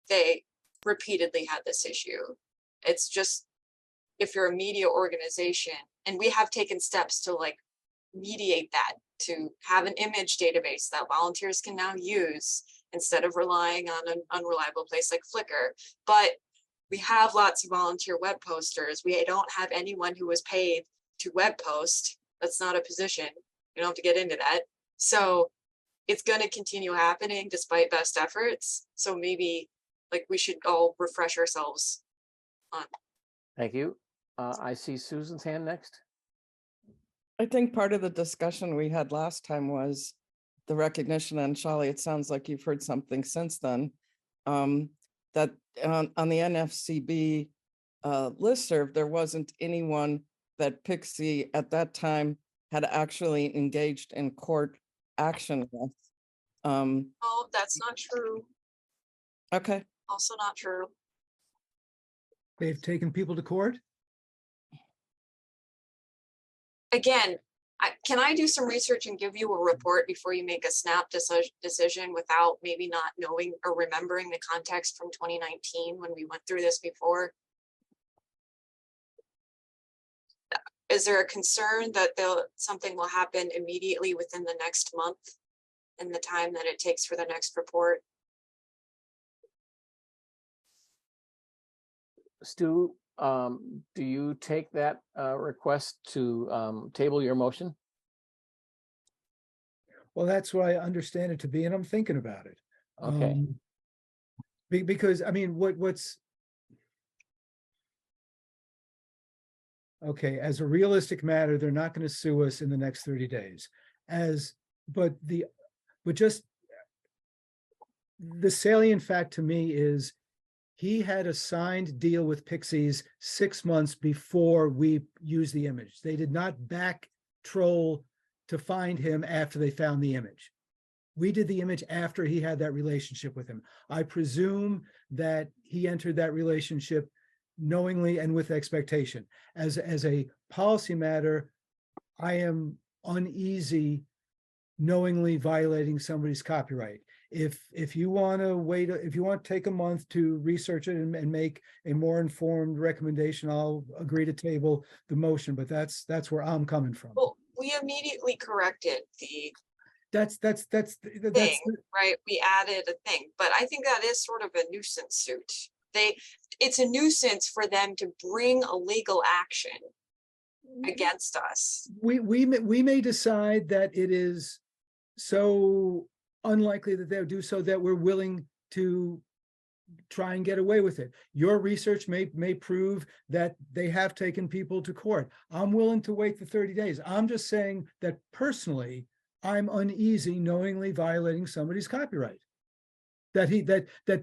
they repeatedly had this issue. It's just, if you're a media organization, and we have taken steps to like mediate that, to have an image database that volunteers can now use instead of relying on an unreliable place like Flickr. But we have lots of volunteer web posters. We don't have anyone who was paid to web post. That's not a position. You don't have to get into that. So it's going to continue happening despite best efforts. So maybe like we should all refresh ourselves on. Thank you. I see Susan's hand next. I think part of the discussion we had last time was the recognition, and Shally, it sounds like you've heard something since then, that on the NFCB listserv, there wasn't anyone that Pixie at that time had actually engaged in court action with. Oh, that's not true. Okay. Also not true. They've taken people to court? Again, can I do some research and give you a report before you make a snap decision without maybe not knowing or remembering the context from 2019 when we went through this before? Is there a concern that something will happen immediately within the next month and the time that it takes for the next report? Stu, do you take that request to table your motion? Well, that's what I understand it to be, and I'm thinking about it. Okay. Because I mean, what's okay, as a realistic matter, they're not going to sue us in the next 30 days. But just the salient fact to me is he had a signed deal with Pixies 6 months before we used the image. They did not back troll to find him after they found the image. We did the image after he had that relationship with him. I presume that he entered that relationship knowingly and with expectation. As a policy matter, I am uneasy knowingly violating somebody's copyright. If you want to wait, if you want to take a month to research it and make a more informed recommendation, I'll agree to table the motion, but that's where I'm coming from. Well, we immediately corrected the thing, right? We added a thing, but I think that is sort of a nuisance suit. It's a nuisance for them to bring a legal action against us. We may decide that it is so unlikely that they'll do so that we're willing to try and get away with it. Your research may prove that they have taken people to court. I'm willing to wait the 30 days. I'm just saying that personally, I'm uneasy knowingly violating somebody's copyright. That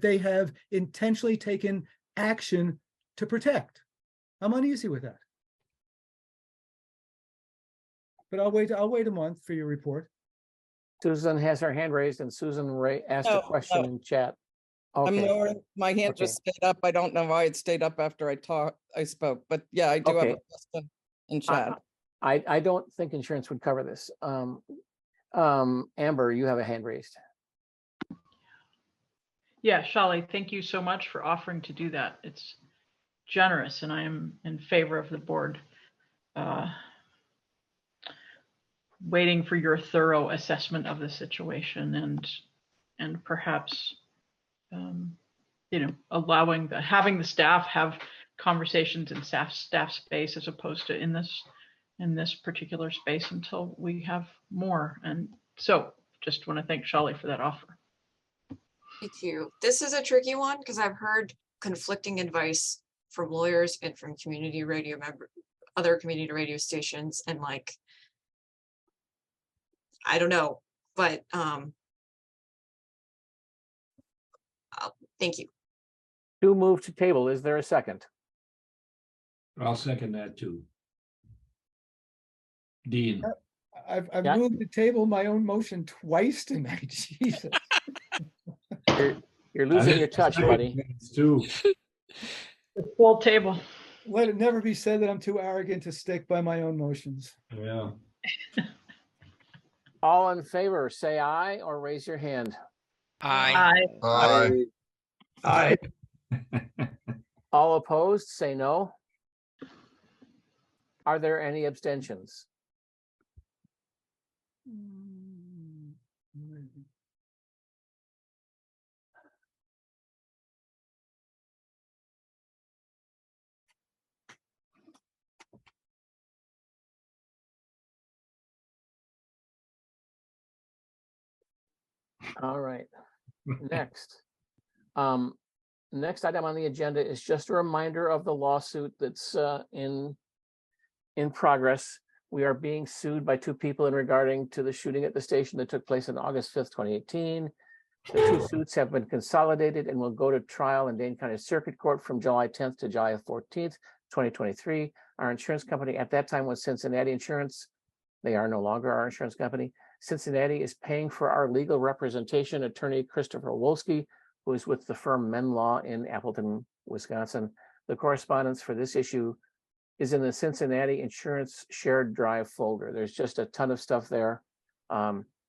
they have intentionally taken action to protect. I'm uneasy with that. But I'll wait a month for your report. Susan has her hand raised, and Susan asked a No, question no. in chat. I'm Okay, lowering, my hand Okay. just stayed up. I don't know why it stayed up after I spoke, but yeah, I do have a Okay. question in chat. I don't think insurance would cover this. Amber, you have a hand raised. Yeah, Shali, thank you so much for offering to do that. It's generous, and I am in favor of the board waiting for your thorough assessment of the situation and perhaps having the staff have conversations in staff space as opposed to in this particular space until we have more. And so just want to thank Shali for that offer. Me too. This is a tricky one because I've heard conflicting advice from lawyers and from community radio other community radio stations, and like, I don't know, but thank you. To move to table, is there a second? I'll second that too. Dean. I've Yeah. moved to table my own motion twice tonight. Jesus. You're losing your touch, buddy. Too. Full table. Let it never be said that I'm too arrogant to stick by my own motions. Yeah. All in favor, say aye or raise your hand. Aye. Aye. Aye. All opposed, say no. Are there any abstentions? All right, next. Next item on the agenda is just a reminder of the lawsuit that's in progress. We are being sued by two people in regarding to the shooting at the station that took place on August 5th, 2018. The two suits have been consolidated and will go to trial in Dane County Circuit Court from July 10th to July 14th, 2023. Our insurance company at that time was Cincinnati Insurance. They are no longer our insurance company. Cincinnati is paying for our legal representation. Attorney Christopher Wolski, who is with the firm Men Law in Appleton, Wisconsin. The correspondence for this issue is in the Cincinnati Insurance Shared Drive folder. There's just a ton of stuff there,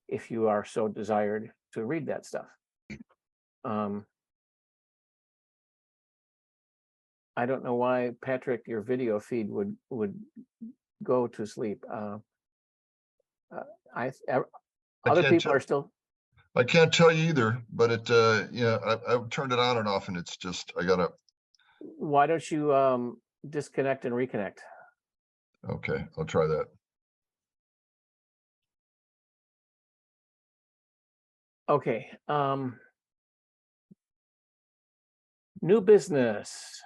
if you are so desired to read that stuff. I don't know why, Patrick, your video feed would go to sleep. Other people are still. I can't tell you either, but it, I've turned it on and off, and it's just, I gotta. Why don't you disconnect and reconnect? Okay, I'll try that. Okay. New business.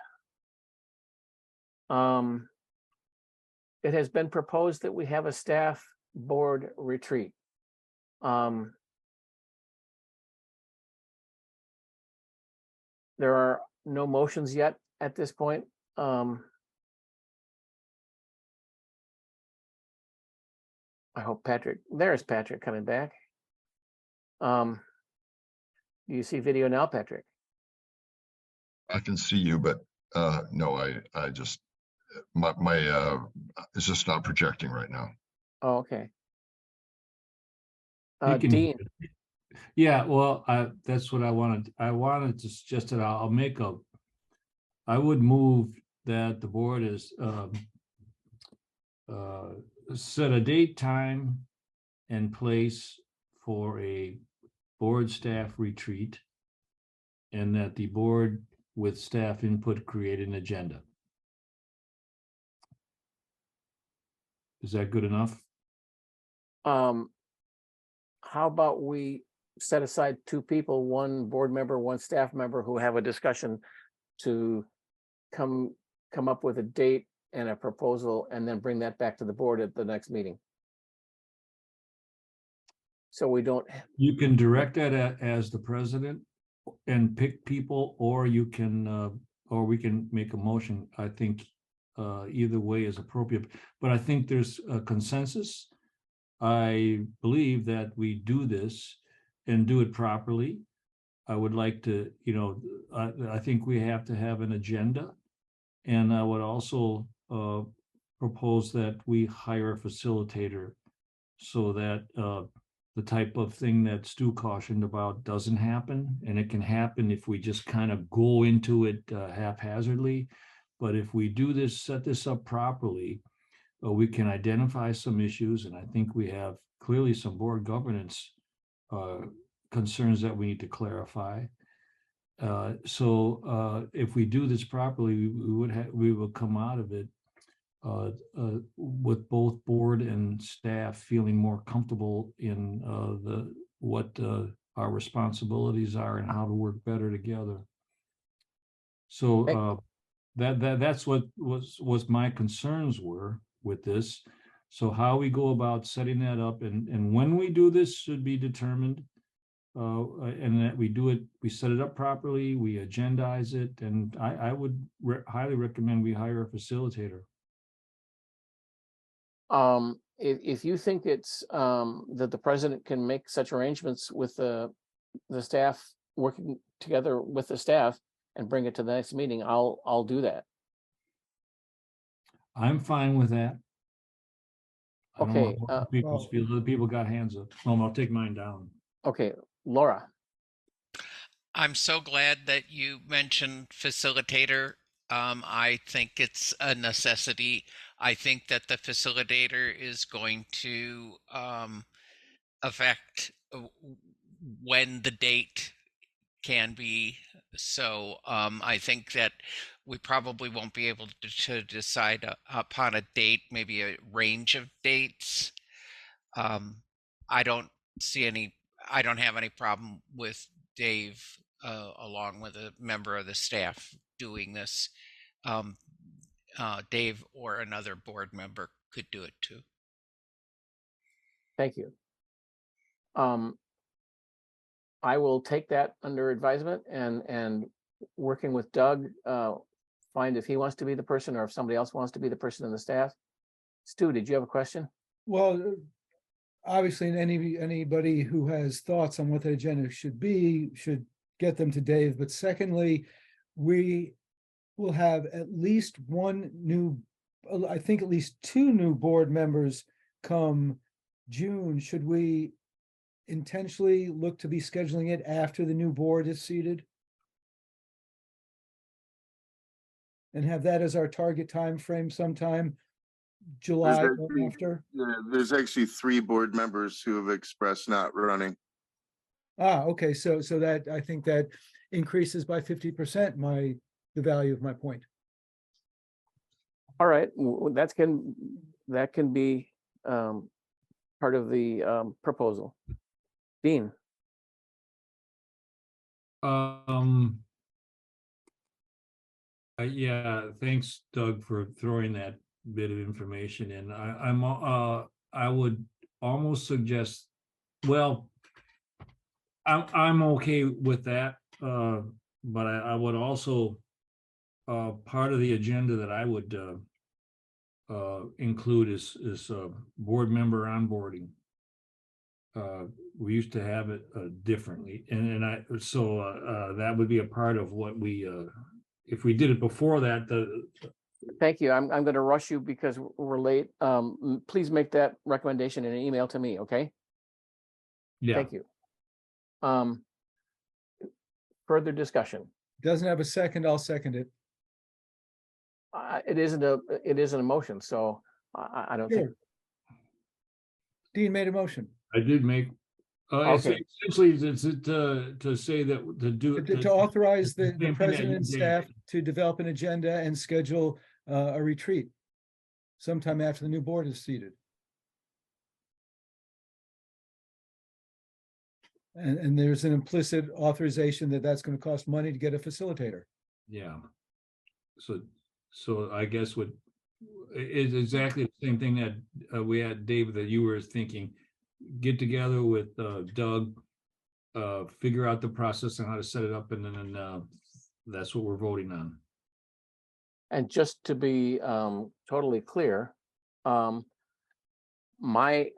It has been proposed that we have a staff board retreat. There are no motions yet at this point. I hope Patrick, there's Patrick coming back. Do you see video now, Patrick? I can see you, but no, I just, my it's just not projecting right now. Oh, okay. You can- Dean, Yeah, well, that's what I wanted. I wanted to suggest that I would move that the board is set a date, time, and place for a board staff retreat, and that the board with staff input create an agenda. Is that good enough? How about we set aside two people, one board member, one staff member, who have a discussion to come up with a date and a proposal, and then bring that back to the board at the next meeting. So we don't. You can direct that as the president and pick people, or you can, or we can make a motion. I think either way is appropriate, but I think there's a consensus. I believe that we do this and do it properly. I would like to, I think we have to have an agenda. And I would also propose that we hire a facilitator so that the type of thing that Stu cautioned about doesn't happen. And it can happen if we just kind of go into it haphazardly. But if we do this, set this up properly, we can identify some issues. And I think we have clearly some board governance concerns that we need to clarify. So if we do this properly, we will come out of it with both board and staff feeling more comfortable in what our responsibilities are and how to work better together. So that's what was my concerns were with this. So how we go about setting that up and when we do this should be determined. And that we do it, we set it up properly, we agendize it, and I would highly recommend we hire a facilitator. If you think it's that the president can make such arrangements with the staff, working together with the staff, and bring it to the next meeting, I'll do that. I'm fine with that. Okay. Other people got hands up. I'll take mine down. Okay, Laura. I'm so glad that you mentioned facilitator. I think it's a necessity. I think that the facilitator is going to affect when the date can be. So I think that we probably won't be able to decide upon a date, maybe a range of dates. I don't have any problem with Dave, along with a member of the staff doing this. Dave or another board member could do it too. Thank you. I will take that under advisement and working with Doug, find if he wants to be the person or if somebody else wants to be the person in the staff. Stu, did you have a question? Well, obviously, anybody who has thoughts on what the agenda should be should get them to Dave. But secondly, we will have at least one new, I think at least two new board members come June. Should we intentionally look to be scheduling it after the new board is seated? And have that as our target time frame sometime July or after? There's actually 3 board members who have expressed not running. Okay, so that, I think that increases by 50% the value of my point. All right, that can be part of the proposal. Dean. Yeah, thanks, Doug, for throwing that bit of information in. I would almost suggest, well, I'm okay with that, but I would also part of the agenda that I would include is board member onboarding. We used to have it differently, and that would be a part of what we if we did it before that. Thank you. I'm going to rush you because we're late. Please make that recommendation in an email to me, okay? Yeah. Thank you. Further discussion. Doesn't have a second, I'll second it. It isn't a motion, so I don't think. Dean made a motion. I did make It's Okay. essentially to say that to do To authorize the same thing that president you and did. staff to develop an agenda and schedule a retreat sometime after the new board is seated. And there's an implicit authorization that that's going to cost money to get a facilitator. Yeah. So I guess it's exactly the same thing that we had, David, that you were thinking. Get together with Doug, figure out the process and how to set it up, and then that's what we're voting on. And just to be totally clear, my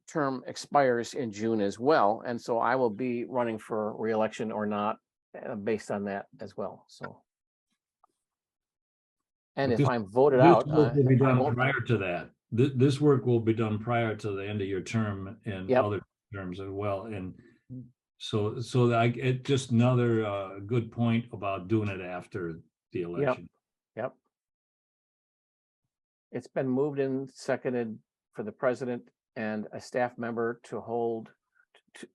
term expires in June as well, and so I will be running for re-election or not based on that as well. So, and But if this- I'm voted this out, work will be I done won't. prior to that. This work will be done prior to the end of your term and Yep. other terms as well. And so it just another good point about doing it after the election. Yep. It's been moved and seconded for the president and a staff member to hold,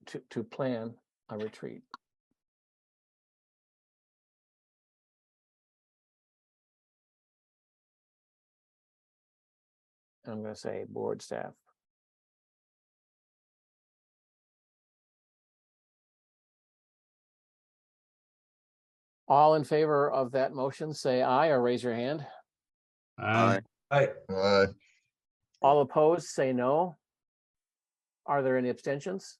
to plan a retreat. I'm going to say board staff. All in favor of that motion, say aye or raise your hand. Aye. Aye. All opposed, say no. Are there any abstentions?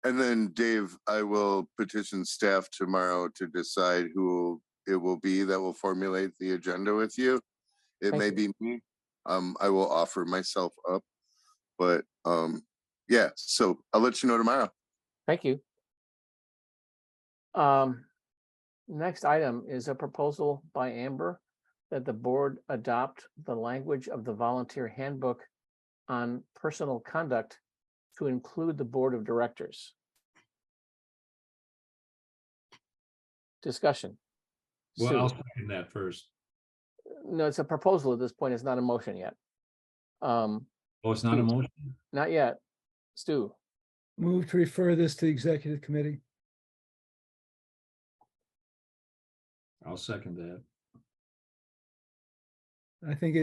And then Dave, I will petition staff tomorrow to decide who it will be that will formulate the agenda with you. It Thank may you. be me. I will offer myself up, but yeah, so I'll let you know tomorrow. Thank you. Next item is a proposal by Amber that the board adopt the language of the volunteer handbook on personal conduct to include the board of directors. Discussion. Well, I'll Sue. second that first. No, it's a proposal at this point. It's not a motion yet. Oh, it's not a motion? Not yet. Stu. Move to refer this to the executive committee. I'll second that. I think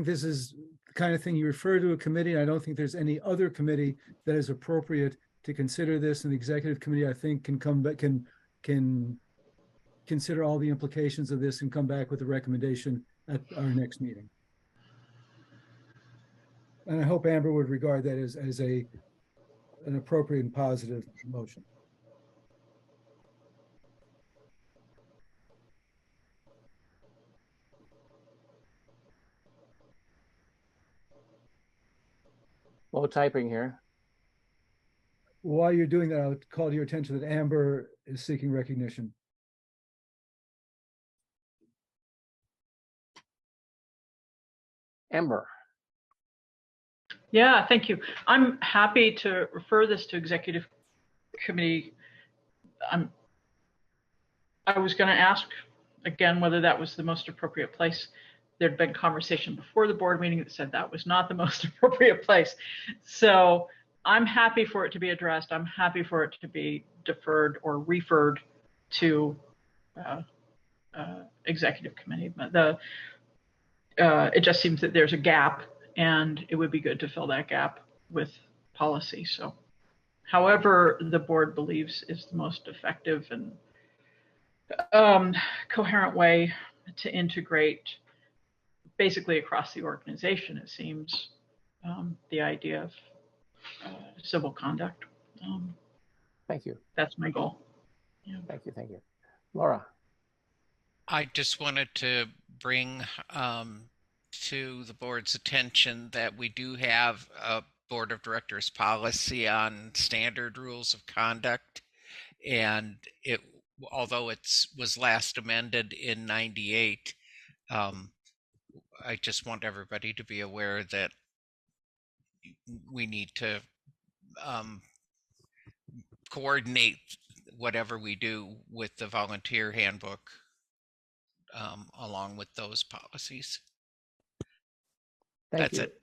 this is the kind of thing you refer to a committee. I don't think there's any other committee that is appropriate to consider this, and the executive committee, I think, can come back, can consider all the implications of this and come back with a recommendation at our next meeting. And I hope Amber would regard that as an appropriate and positive motion. Low typing here. While you're doing that, I'll call to your attention that Amber is seeking recognition. Amber. Yeah, thank you. I'm happy to refer this to executive committee. I was going to ask again whether that was the most appropriate place. There'd been conversation before the board meeting that said that was not the most appropriate place. So I'm happy for it to be addressed. I'm happy for it to be deferred or referred to executive committee. But it just seems that there's a gap, and it would be good to fill that gap with policy. So however the board believes is the most effective and coherent way to integrate basically across the organization, it seems, the idea of civil conduct. Thank you. That's my goal. Yeah. Thank you. Laura. I just wanted to bring to the board's attention that we do have a board of directors policy on standard rules of conduct, and although it was last amended in '98, I just want everybody to be aware that we need to coordinate whatever we do with the volunteer handbook along with those policies. Thank That's you. it.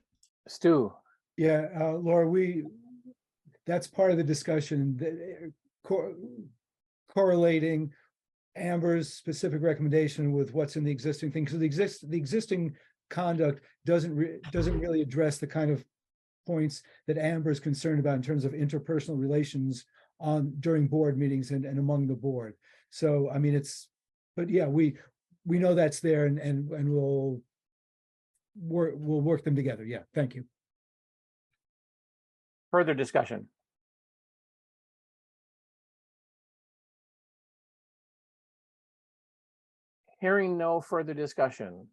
Stu, Yeah, Laura, that's part of the discussion, correlating Amber's specific recommendation with what's in the existing thing. So the existing conduct doesn't really address the kind of points that Amber is concerned about in terms of interpersonal relations during board meetings and among the board. So, I mean, but yeah, we know that's there, and we'll work them together. Yeah, thank you. further discussion? Hearing no further discussion.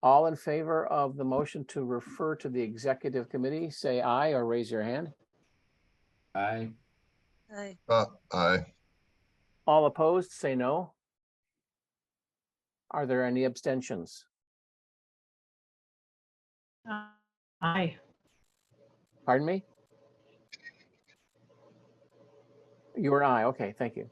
All in favor of the motion to refer to the executive committee, say aye or raise your hand. Aye. Aye. Aye. All opposed, say no. Are there any abstentions? Aye. Pardon me? You were aye. Okay, thank you.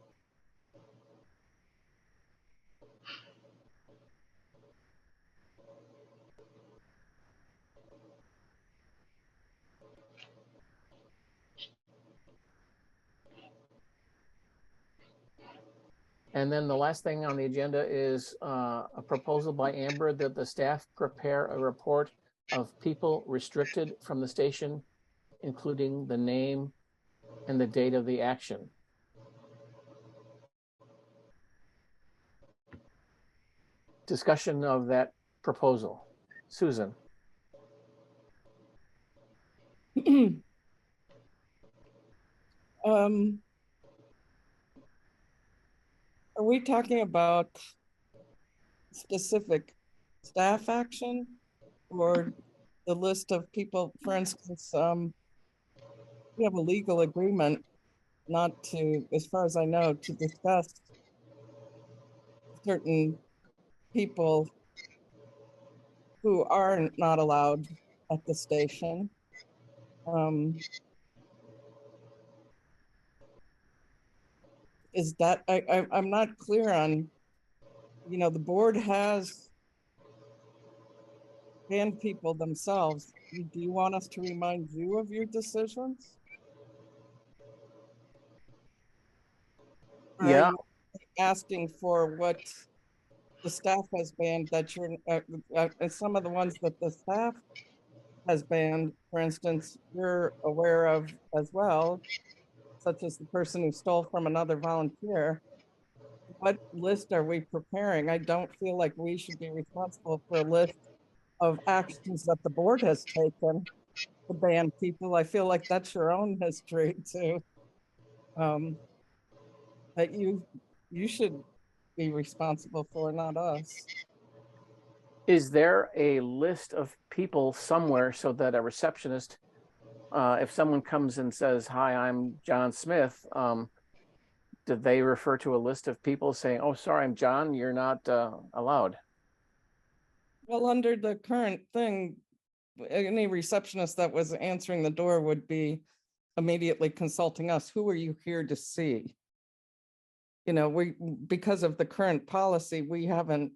And then the last thing on the agenda is a proposal by Amber that the staff prepare a report of people restricted from the station, including the name and the date of the action. Discussion of that proposal. Susan. Are we talking about specific staff action or the list of people? For instance, we have a legal agreement not to, as far as I know, to discuss certain people who are not allowed at the station. Is that, I'm not clear on, the board has banned people themselves. Do you want us to remind you of your decisions? Or Yeah. are you asking for what the staff has banned that you're, and some of the ones that the staff has banned, for instance, you're aware of as well, such as the person who stole from another volunteer. What list are we preparing? I don't feel like we should be responsible for a list of actions that the board has taken to ban people. I feel like that's your own history too. That you should be responsible for, not us. Is there a list of people somewhere so that a receptionist, if someone comes and says, "Hi, I'm John Smith," did they refer to a list of people saying, "Oh, sorry, I'm John, you're not allowed"? Well, under the current thing, any receptionist that was answering the door would be immediately consulting us. Who are you here to see? Because of the current policy, we haven't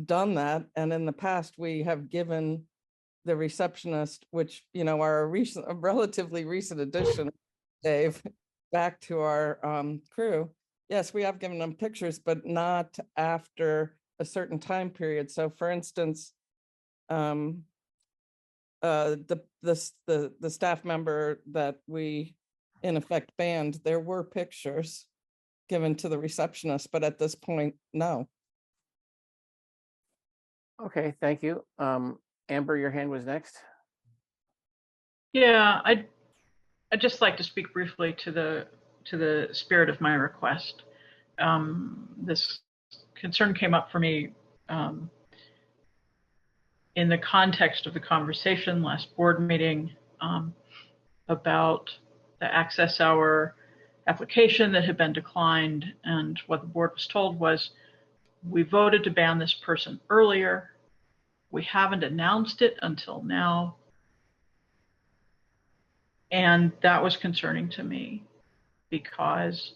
done that. And in the past, we have given the receptionist, which, are a relatively recent addition, Dave, back to our crew. Yes, we have given them pictures, but not after a certain time period. So for instance, the staff member that we in effect banned, there were pictures given to the receptionist, but at this point, no. Okay, thank you. Amber, your hand was next. Yeah, I'd just like to speak briefly to the spirit of my request. This concern came up for me in the context of the conversation last board meeting about the access hour application that had been declined, and what the board was told was, we voted to ban this person earlier. We haven't announced it until now. And that was concerning to me. because,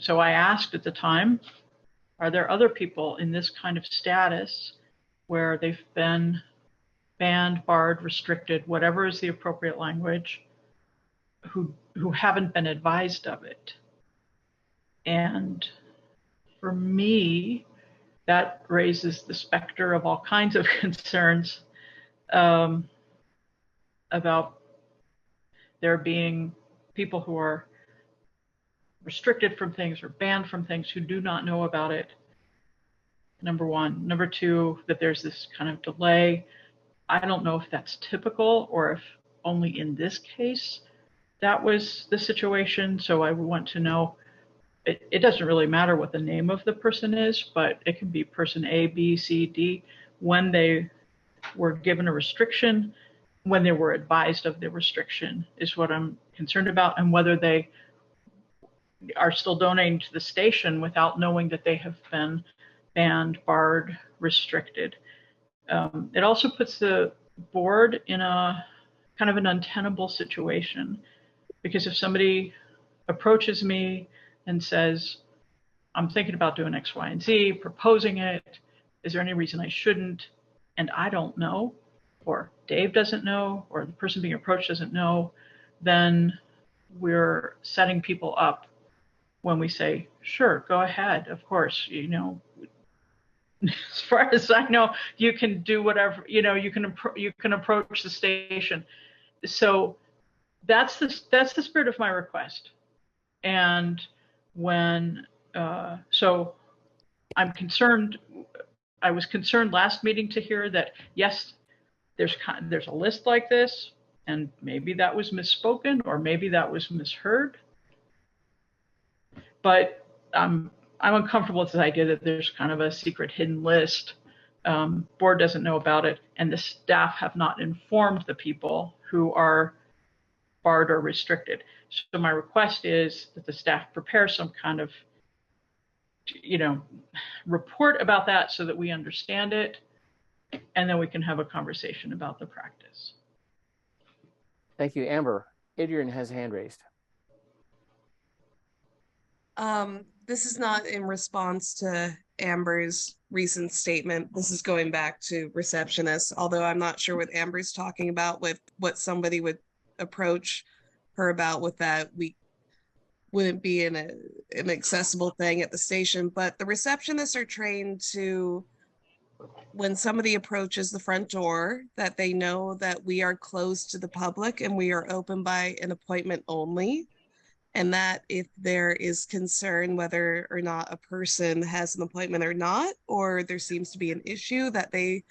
so I asked at the time, are there other people in this kind of status where they've been banned, barred, restricted, whatever is the appropriate language, who haven't been advised of it? And for me, that raises the specter of all kinds of concerns about there being people who are restricted from things or banned from things who do not know about it. Number one. Number two, that there's this kind of delay. I don't know if that's typical or if only in this case that was the situation. So I want to know, it doesn't really matter what the name of the person is, but it can be person A, B, C, D, when they were given a restriction, when they were advised of the restriction is what I'm concerned about, and whether they are still donating to the station without knowing that they have been banned, barred, restricted. It also puts the board in a kind of an untenable situation, because if somebody approaches me and says, I'm thinking about doing X, Y, and Z, proposing it, is there any reason I shouldn't? And I don't know, or Dave doesn't know, or the person being approached doesn't know, then we're setting people up when we say, sure, go ahead, of course, you know, as far as I know, you can do whatever, you know, you can approach the station. So that's the spirit of my request. And when, so I'm concerned, I was concerned last meeting to hear that, yes, there's a list like this, and maybe that was misspoken, or maybe that was misheard. But I'm uncomfortable with the idea that there's kind of a secret hidden list. Board doesn't know about it, and the staff have not informed the people who are barred or restricted. So my request is that the staff prepare some kind of, you know, report about that so that we understand it, and then we can have a conversation about the practice. Thank you, Amber. Adrian has a hand raised. This is not in response to Amber's recent statement. This is going back to receptionists, although I'm not sure what Amber's talking about with what somebody would approach her about with that. We wouldn't be in an accessible thing at the station, but the receptionists are trained to, when somebody approaches the front door, that they know that we are closed to the public and we are open by an appointment only. And that if there is concern whether or not a person has an appointment or not, or there seems to be an issue, that they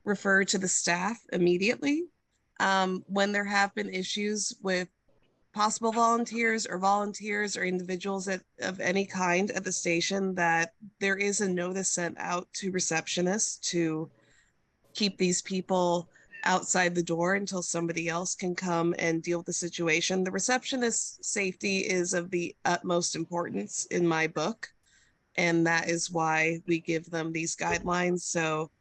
refer to the staff immediately. When there have been issues with possible volunteers or individuals of any kind at the station, that there is a notice sent out to receptionists to keep these people outside the door until somebody else can come and deal with the situation. The receptionist's safety is of the utmost importance in my book, and that is why we give them these guidelines. So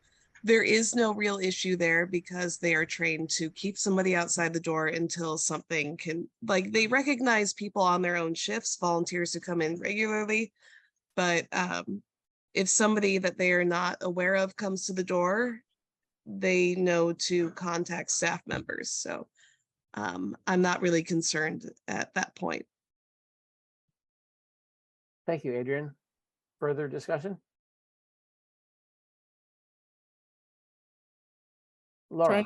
there is no real issue there, because they are trained to keep somebody outside the door until something can, like, they recognize people on their own shifts, volunteers who come in regularly, but if somebody that they are not aware of comes to the door, they know to contact staff members. So I'm not really concerned at that point. Thank you, Adrian. Further discussion? Laura.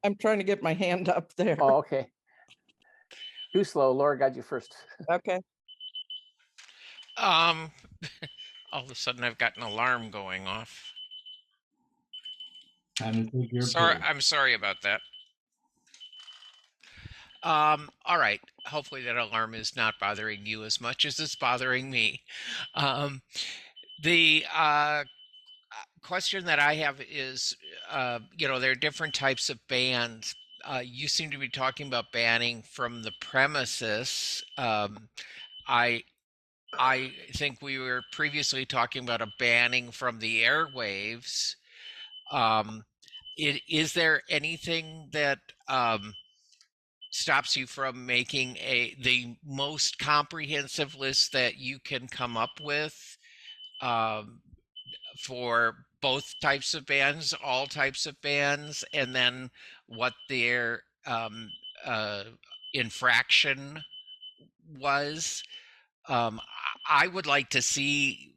I'm trying to get my hand up there. Oh, okay. Too slow. Laura got you first. Okay. All of a sudden I've got an alarm going off. Sorry, I'm sorry about that. All right. Hopefully that alarm is not bothering you as much as it's bothering me. The question that I have is, you know, there are different types of bans. You seem to be talking about banning from the premises. I think we were previously talking about a banning from the airwaves. Is there anything that stops you from making the most comprehensive list that you can come up with for both types of bands, all types of bands, and then what their infraction was. I would like to see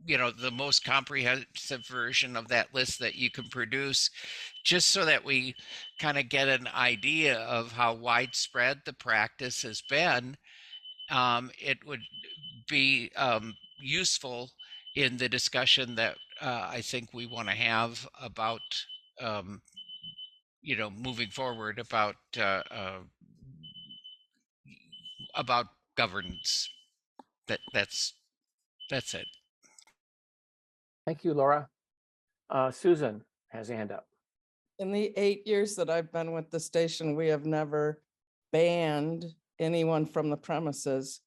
the most comprehensive version of that list that you can produce, just so that we kind of get an idea of how widespread the practice has been. It would be useful in the discussion that I think we want to have about moving forward about governance. That's it. Thank you, Laura. Susan has a hand up. In the 8 years that I've been with the station, we have never banned anyone from the premises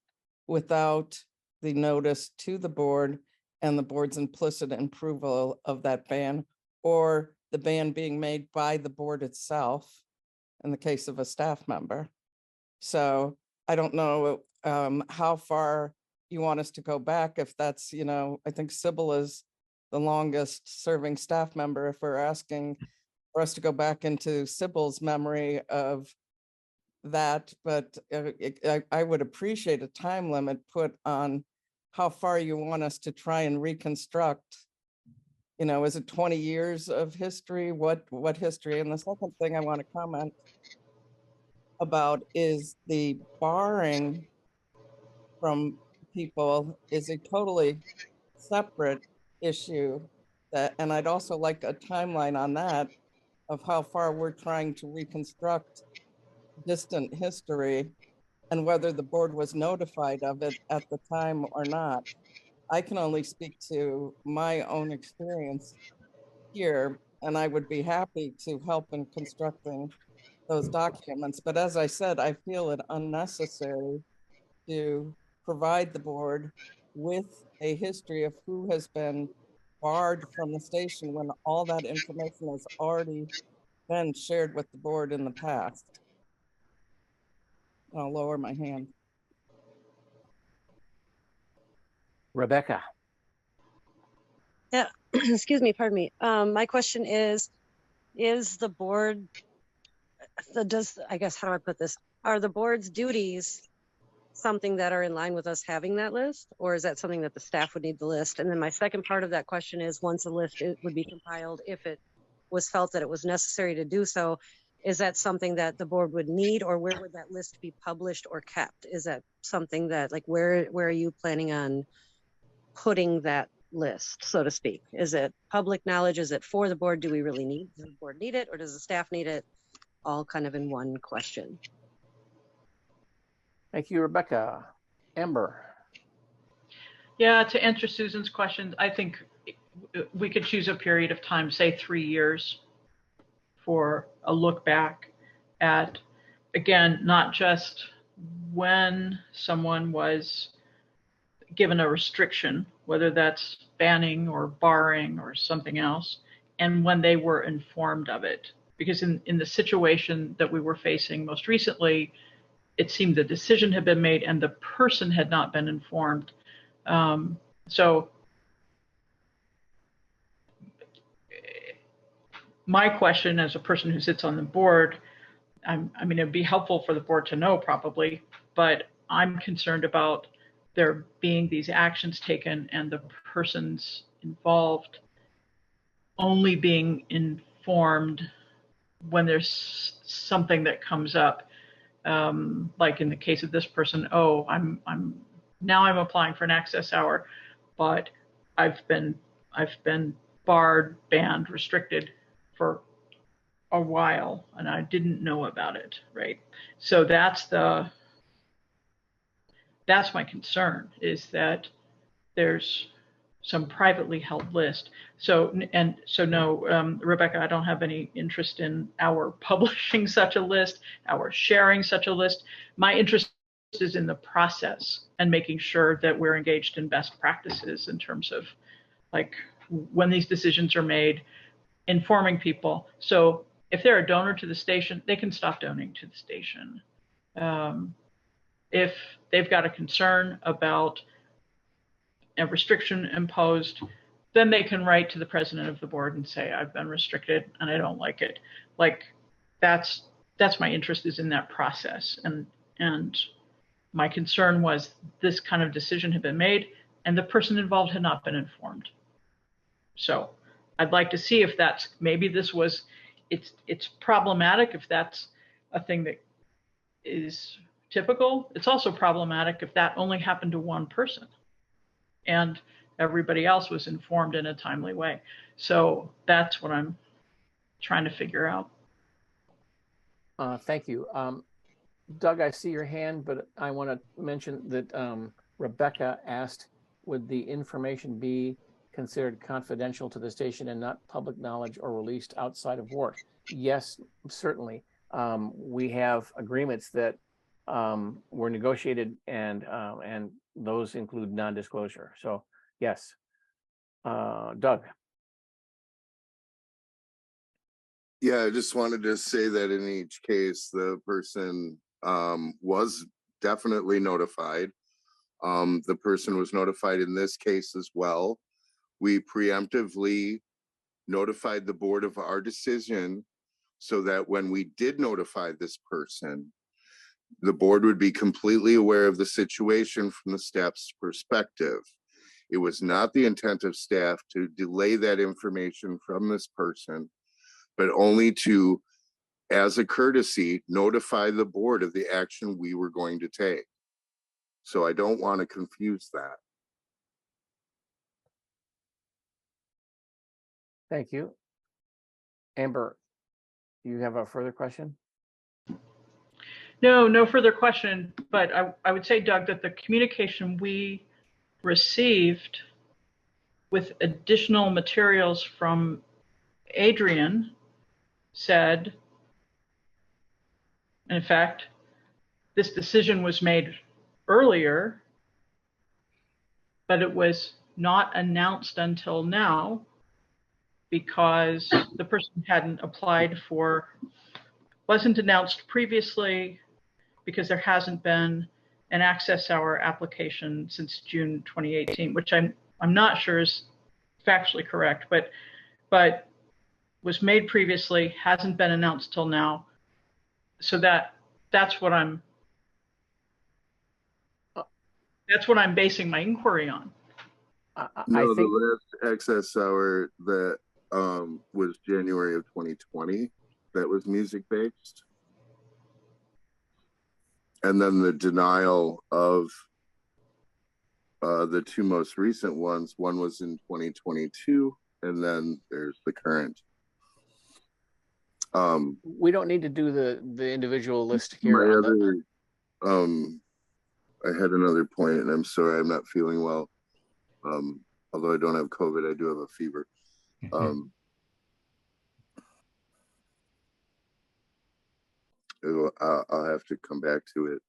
without the notice to the board and the board's implicit approval of that ban, or the ban being made by the board itself in the case of a staff member. So I don't know how far you want us to go back. If that's, I think Sybil is the longest serving staff member. If we're asking for us to go back into Sybil's memory of that, but I would appreciate a time limit put on how far you want us to try and reconstruct. Is it 20 years of history? What history? And the second thing I want to comment about is the barring from people is a totally separate issue, and I'd also like a timeline on that of how far we're trying to reconstruct distant history and whether the board was notified of it at the time or not. I can only speak to my own experience here, and I would be happy to help in constructing those documents. But as I said, I feel it unnecessary to provide the board with a history of who has been barred from the station when all that information has already been shared with the board in the past. I'll lower my hand. Rebecca. Yeah, excuse me, pardon me. My question is the board, I guess, how do I put this? Are the board's duties something that are in line with us having that list, or is that something that the staff would need to list? And then my second part of that question is, once a list would be compiled, if it was felt that it was necessary to do so, is that something that the board would need, or where would that list be published or kept? Is that something that, like, where are you planning on putting that list, so to speak? Is it public knowledge? Is it for the board? Does the board need it, or does the staff need it? All kind of in one question. Thank you, Rebecca. Amber. Yeah, to answer Susan's question, I think we could choose a period of time, say 3 years, for a look back at, again, not just when someone was given a restriction, whether that's banning or barring or something else, and when they were informed of it. Because in the situation that we were facing most recently, it seemed the decision had been made and the person had not been informed. So my question as a person who sits on the board, I mean, it'd be helpful for the board to know probably, but I'm concerned about there being these actions taken and the persons involved only being informed when there's something that comes up. Like in the case of this person, oh, I'm applying for an access hour, but I've been barred, banned, restricted for a while, and I didn't know about it, right? So that's my concern, is that there's some privately held list. So no, Rebecca, I don't have any interest in our publishing such a list, our sharing such a list. My interest is in the process and making sure that we're engaged in best practices in terms of, like, when these decisions are made, informing people. So if they're a donor to the station, they can stop donating to the station. If they've got a concern about a restriction imposed, then they can write to the president of the board and say, I've been restricted and I don't like it. Like that's my interest is in that process. And my concern was this kind of decision had been made and the person involved had not been informed. So I'd like to see if that's, maybe this was, it's problematic if that's a thing that is typical. It's also problematic if that only happened to one person and everybody else was informed in a timely way. So that's what I'm trying to figure out. Thank you. Doug, I see your hand, but I want to mention that Rebecca asked, would the information be considered confidential to the station and not public knowledge or released outside of WORT? Yes, certainly. We have agreements that were negotiated and those include non-disclosure. So yes. Doug. Yeah, I just wanted to say that in each case, the person was definitely notified. The person was notified in this case as well. We preemptively notified the board of our decision so that when we did notify this person, the board would be completely aware of the situation from the staff's perspective. It was not the intent of staff to delay that information from this person, but only to, as a courtesy, notify the board of the action we were going to take. So I don't want to confuse that. Thank you. Amber, you have a further question? No further question, but I would say, Doug, that the communication we received with additional materials from Adrian said, in fact, this decision was made earlier, but it was not announced until now because the person hadn't applied for, wasn't announced previously because there hasn't been an access hour application since June 2018, which I'm not sure is factually correct, but was made previously, hasn't been announced till now. So that's what I'm basing my inquiry on. No, the last access hour that was January of 2020, that was music-based. And then the denial of the two most recent ones, one was in 2022, and then there's the current. We don't need to do the individual list here. My other, I had another point, and I'm sorry, I'm not feeling well. Although I don't have COVID, I do have a fever. I'll have to come back to it.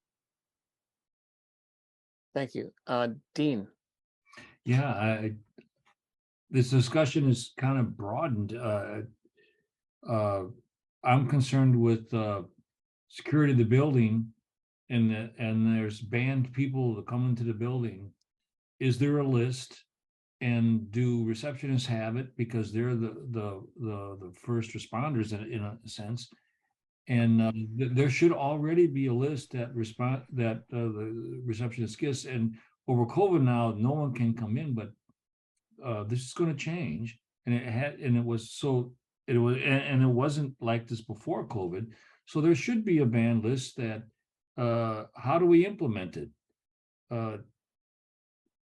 Thank you. Dean. Yeah, this discussion is kind of broadened. I'm concerned with security of the building, and there's banned people that come into the building. Is there a list, and do receptionists have it because they're the first responders in a sense? And there should already be a list that the receptionist gets. And over COVID now, no one can come in, but this is going to change. And it wasn't like this before COVID. So there should be a ban list that how do we implement it?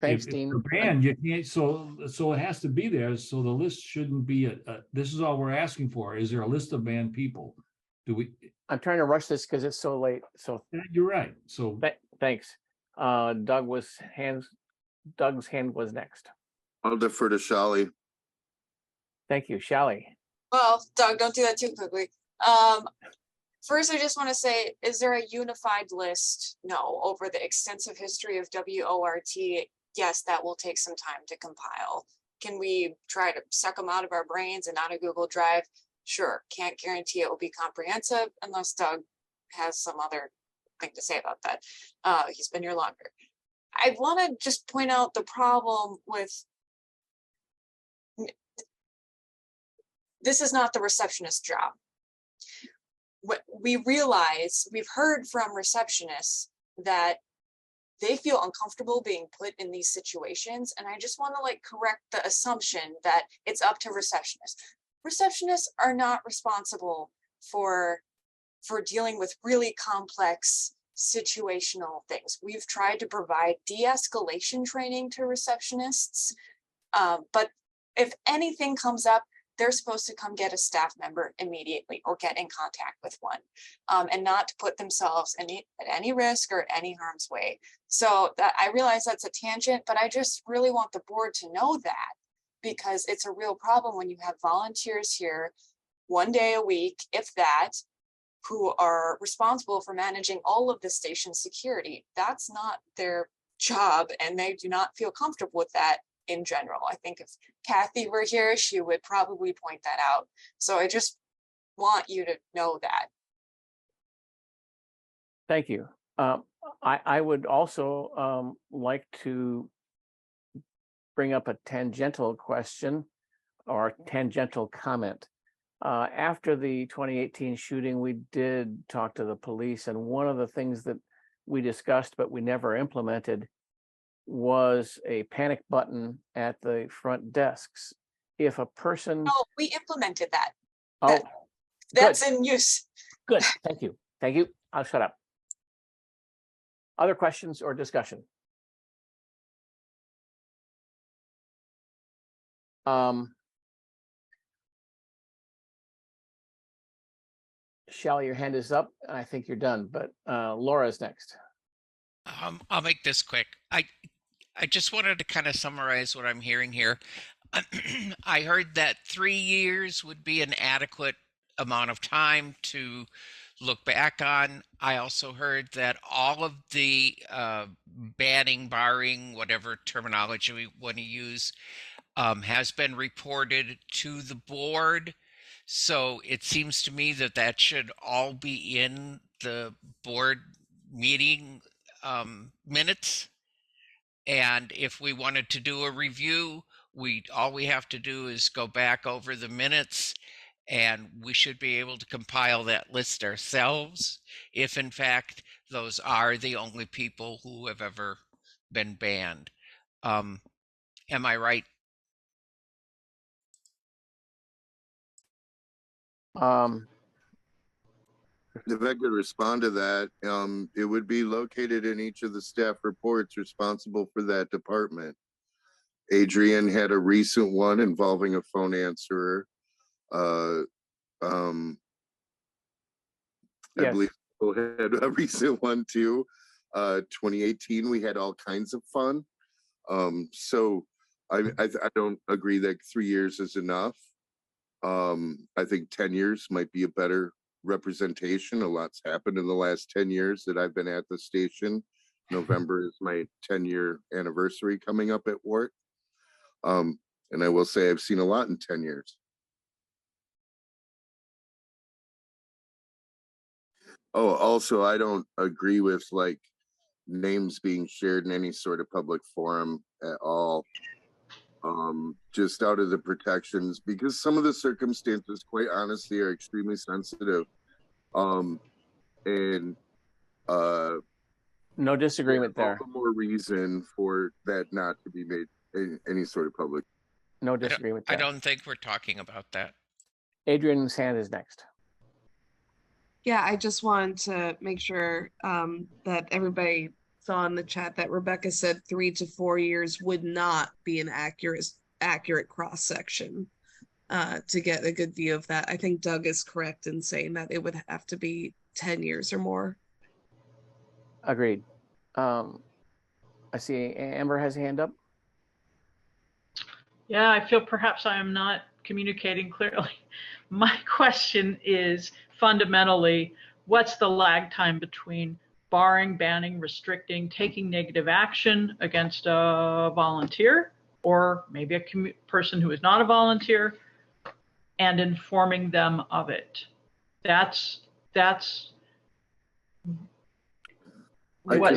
Thanks, if Dean. It's banned, you can't. So it has to be there. So the list shouldn't be this is all we're asking for. Is there a list of banned people? Do we? I'm trying to rush this because it's so late. So you're right. So thanks. Doug's hand was next. I'll defer to Shali. Thank you, Shali. Well, Doug, don't do that too quickly. First, I just want to say, is there a unified list? No, over the extensive history of WORT, yes, that will take some time to compile. Can we try to suck them out of our brains and out of Google Drive? Sure, can't guarantee it will be comprehensive unless Doug has some other thing to say about that. He's been here longer. I want to just point out the problem with this is not the receptionist's job. What we realize, we've heard from receptionists that they feel uncomfortable being put in these situations. And I just want to like correct the assumption that it's up to receptionists. Receptionists are not responsible for dealing with really complex situational things. We've tried to provide de-escalation training to receptionists, but if anything comes up, they're supposed to come get a staff member immediately or get in contact with one, and not to put themselves at any risk or any harm's way. So that I realize that's a tangent, but I just really want the board to know that, because it's a real problem when you have volunteers here 1 day a week, if that, who are responsible for managing all of the station security. That's not their job, and they do not feel comfortable with that in general. I think if Kathy were here, she would probably point that out. So I just want you to know that. Thank you. I would also like to bring up a tangential question or tangential comment. After the 2018 shooting, we did talk to the police, and one of the things that we discussed but we never implemented was a panic button at the front desks. If a person... No, we implemented that. Oh, that's good. in use. Good, thank you. Thank you. I'll shut up. Other questions or discussion? Shelley, your hand is up. I think you're done, but Laura's next. I'll make this quick. I just wanted to kind of summarize what I'm hearing here. I heard that 3 years would be an adequate amount of time to look back on. I also heard that all of the banning, barring, whatever terminology we want to use, has been reported to the board. So it seems to me that that should all be in the board meeting minutes. And if we wanted to do a review, all we have to do is go back over the minutes, and we should be able to compile that list ourselves if in fact those are the only people who have ever been banned. Am I right? If I could respond to that, it would be located in each of the staff reports responsible for that department. Adrian had a recent one involving a phone answerer. I believe people had a recent one too. 2018, we had all kinds of fun. So I don't agree that 3 years is enough. I think 10 years might be a better representation. A lot's happened in the last 10 years that I've been at the station. November is my 10-year anniversary coming up at WORT. And I will say I've seen a lot in 10 years. Oh, also, I don't agree with like names being shared in any sort of public forum at all. Just out of the protections, because some of the circumstances, quite honestly, are extremely sensitive. And no disagreement there. All the more reason for that not to be made in any sort of public. No disagreement there. I don't think we're talking about that. Adrian's hand is next. Yeah, I just wanted to make sure that everybody saw in the chat that Rebecca said 3 to 4 years would not be an accurate cross section to get a good view of that. I think Doug is correct in saying that it would have to be 10 years or more. Agreed. I see Amber has a hand up. Yeah, I feel perhaps I am not communicating clearly. My question is fundamentally, what's the lag time between barring, banning, restricting, taking negative action against a volunteer, or maybe a person who is not a volunteer, and informing them of it. That's what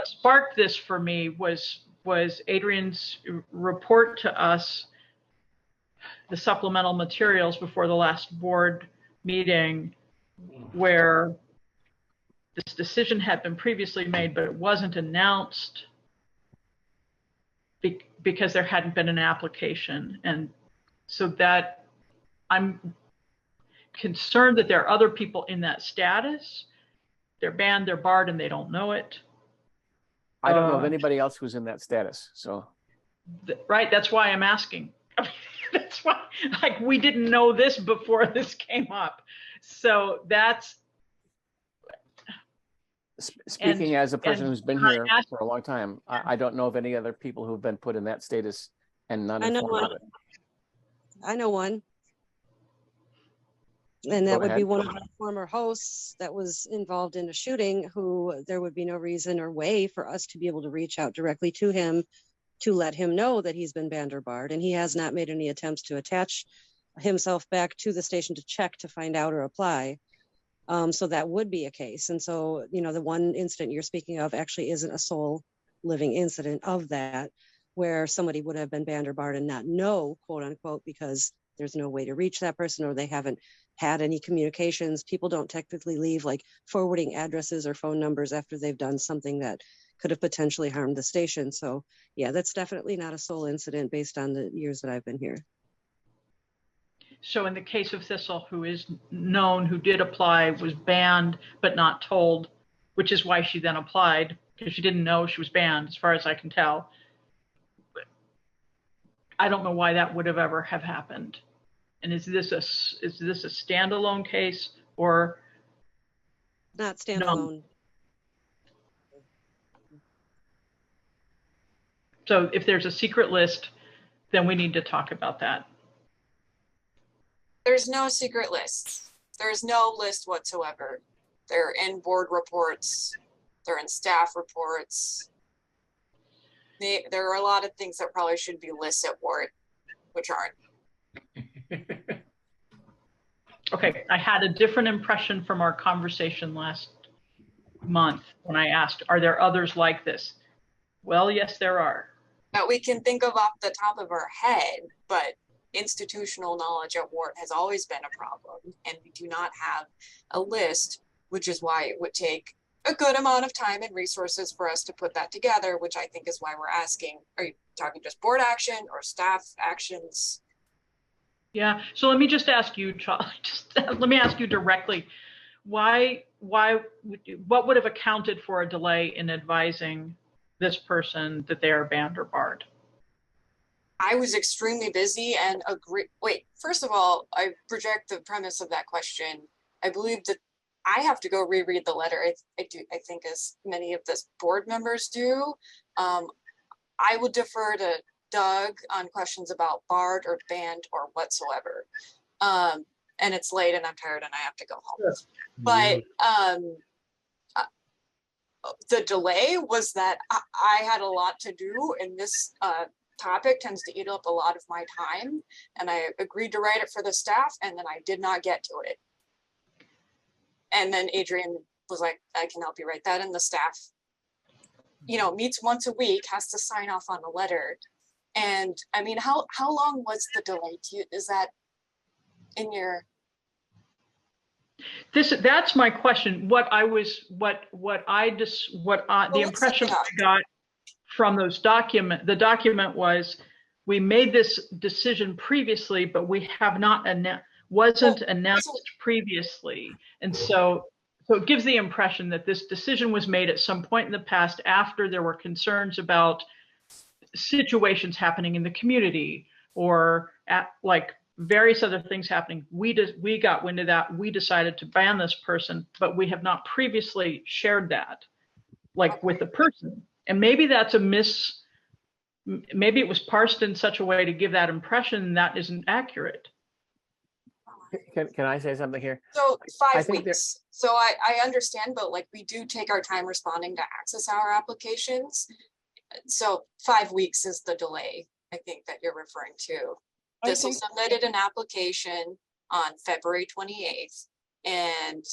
sparked this for me was Adrian's report to us, the supplemental materials before the last board meeting, where this decision had been previously made, but it wasn't announced because there hadn't been an application. And so that I'm concerned that there are other people in that status. They're banned, they're barred, and they don't know it. I don't know of anybody else who's in that status, so. Right, that's why I'm asking. That's why, like, we didn't know this before this came up. So that's. Speaking as a person who's been here for a long time, I don't know of any other people who've been put in that status and not informed of it. I know one. And that would be one of our former hosts that was involved in a shooting, who there would be no reason or way for us to be able to reach out directly to him to let him know that he's been banned or barred. And he has not made any attempts to attach himself back to the station to check to find out or apply. So that would be a case. And so, you know, the one incident you're speaking of actually isn't a sole living incident of that, where somebody would have been banned or barred and not know, quote unquote, because there's no way to reach that person or they haven't had any communications. People don't technically leave like forwarding addresses or phone numbers after they've done something that could have potentially harmed the station. So yeah, that's definitely not a sole incident based on the years that I've been here. So in the case of Thistle, who is known, who did apply, was banned, but not told, which is why she then applied, because she didn't know she was banned, as far as I can tell. I don't know why that would have ever have happened. And is this a standalone case or not standalone? No? So if there's a secret list, then we need to talk about that. There's no secret list. There's no list whatsoever. They're in board reports. They're in staff reports. There are a lot of things that probably should be listed at WORT, which aren't. Okay, I had a different impression from our conversation last month when I asked, are there others like this? Well, yes, there are. That we can think of off the top of our head, but institutional knowledge at WORT has always been a problem, and we do not have a list, which is why it would take a good amount of time and resources for us to put that together, which I think is why we're asking, are you talking just board action or staff actions? Yeah, so let me just ask you, Charlie, let me ask you directly, what would have accounted for a delay in advising this person that they are banned or barred? I was extremely busy and first of all, I reject the premise of that question. I believe that I have to go reread the letter. I think as many of the board members do. I would defer to Doug on questions about barred or banned or whatsoever. And it's late and I'm tired and I have to go home. Yes. But the delay was that I had a lot to do, and this topic tends to eat up a lot of my time, and I agreed to write it for the staff, and then I did not get to it. And then Adrian was like, I can help you write that, and the staff, you know, meets once a week, has to sign off on a letter. And I mean, how long was the delay? Is that in your? That's my question. The impression I got from those the document was, we made this decision previously, but we have not wasn't announced previously. And so it gives the impression that this decision was made at some point in the past after there were concerns about situations happening in the community or like various other things happening. We got wind of that. We decided to ban this person, but we have not previously shared that, like with the person. And maybe that's maybe it was parsed in such a way to give that impression that isn't accurate. Can I say something here? So 5 weeks. So I understand, but like we do take our time responding to access hour applications. So 5 weeks is the delay, I think, that you're referring to. Thistle think- submitted an application on February 28th, and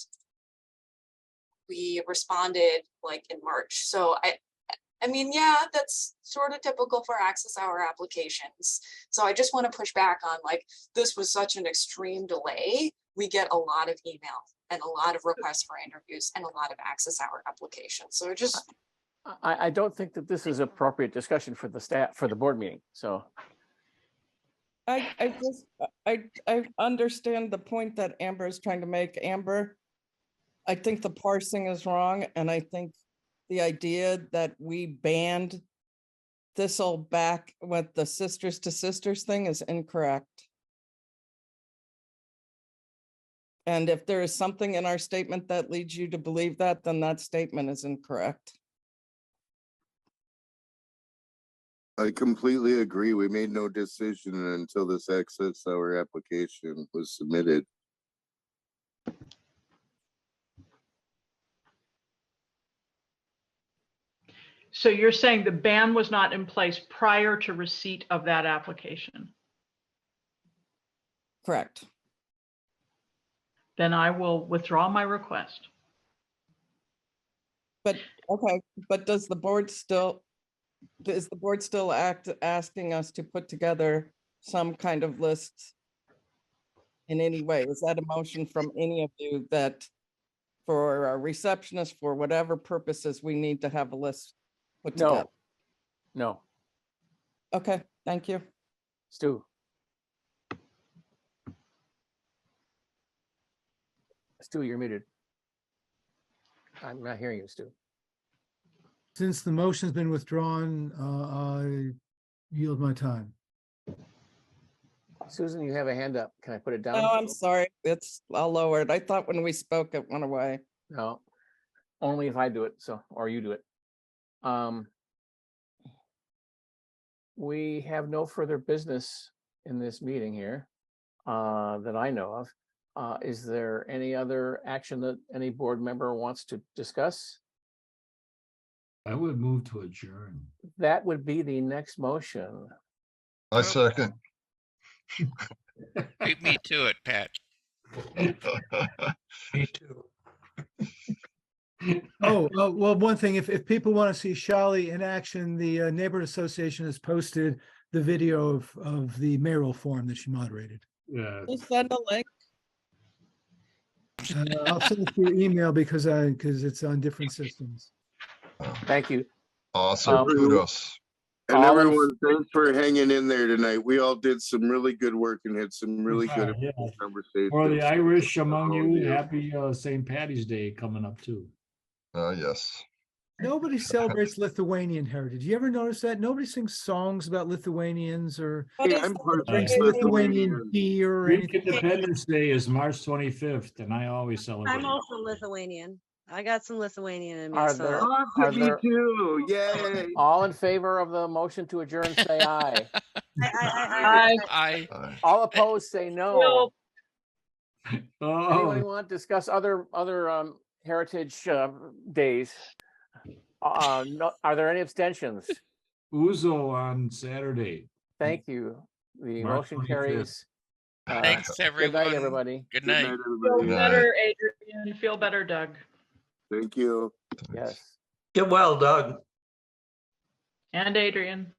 we responded like in March. So I mean, yeah, that's sort of typical for access hour applications. So I just want to push back on like, this was such an extreme delay. We get a lot of email and a lot of requests for interviews and a lot of access hour applications. So just, I don't think that this is appropriate discussion for the staff, for the board meeting, so. I understand the point that Amber is trying to make. Amber, I think the parsing is wrong, and I think the idea that we banned Thistle back with the sisters to sisters thing is incorrect. And if there is something in our statement that leads you to believe that, then that statement is incorrect. I completely agree. We made no decision until this access hour application was submitted. So you're saying the ban was not in place prior to receipt of that application? Correct. Then I will withdraw my request. But, okay, but is the board still asking us to put together some kind of list in any way? Is that a motion from any of you that for a receptionist, for whatever purposes, we need to have a list put together? No. Okay, thank you. Stu. Stu, you're muted. I'm not hearing you, Stu. Since the motion's been withdrawn, I yield my time. Susan, you have a hand up. Can I put it down? Oh, I'm sorry. I'll lower it. I thought when we spoke, it went away. No, only if I do it, or you do it. We have no further business in this meeting here that I know of. Is there any other action that any board member wants to discuss? I would move to adjourn. That would be the next motion. I second. Beat me to it, Pat. Me too. Well, one thing, if people want to see Shali in action, the neighborhood association has posted the video of the mayoral forum that she moderated. Yeah. Just send a link. I'll send it to your email because it's on different systems. Thank you. Awesome. Kudos. And All in- everyone, thanks for hanging in there tonight. We all did some really good work and had some really good Yeah. conversations. For the Irish among you, happy St. Patty's Day coming up too. Yes. Nobody celebrates Lithuanian heritage. You ever notice that? Nobody sings songs about Lithuanians or Hey, I'm part drinks Lithuanian. Lithuanian beer or Greek anything. Independence Day is March 25th, and I always celebrate. I'm also Lithuanian. I got some Lithuanian in me. Are so- there, Awesome, me too. Yay. all in favor of the motion to adjourn, say aye. I All opposed, say no. Well, Anyone Oh, want to discuss other heritage days? No, are there any abstentions? Uzo on Saturday. Thank you. The March motion 25th. carries. Thanks, Good everyone. night, everybody. Good Good night. night, feel everybody. night. better, Adrian. Feel better, Doug. Thank you. Yes. Get well, Doug. And Adrian.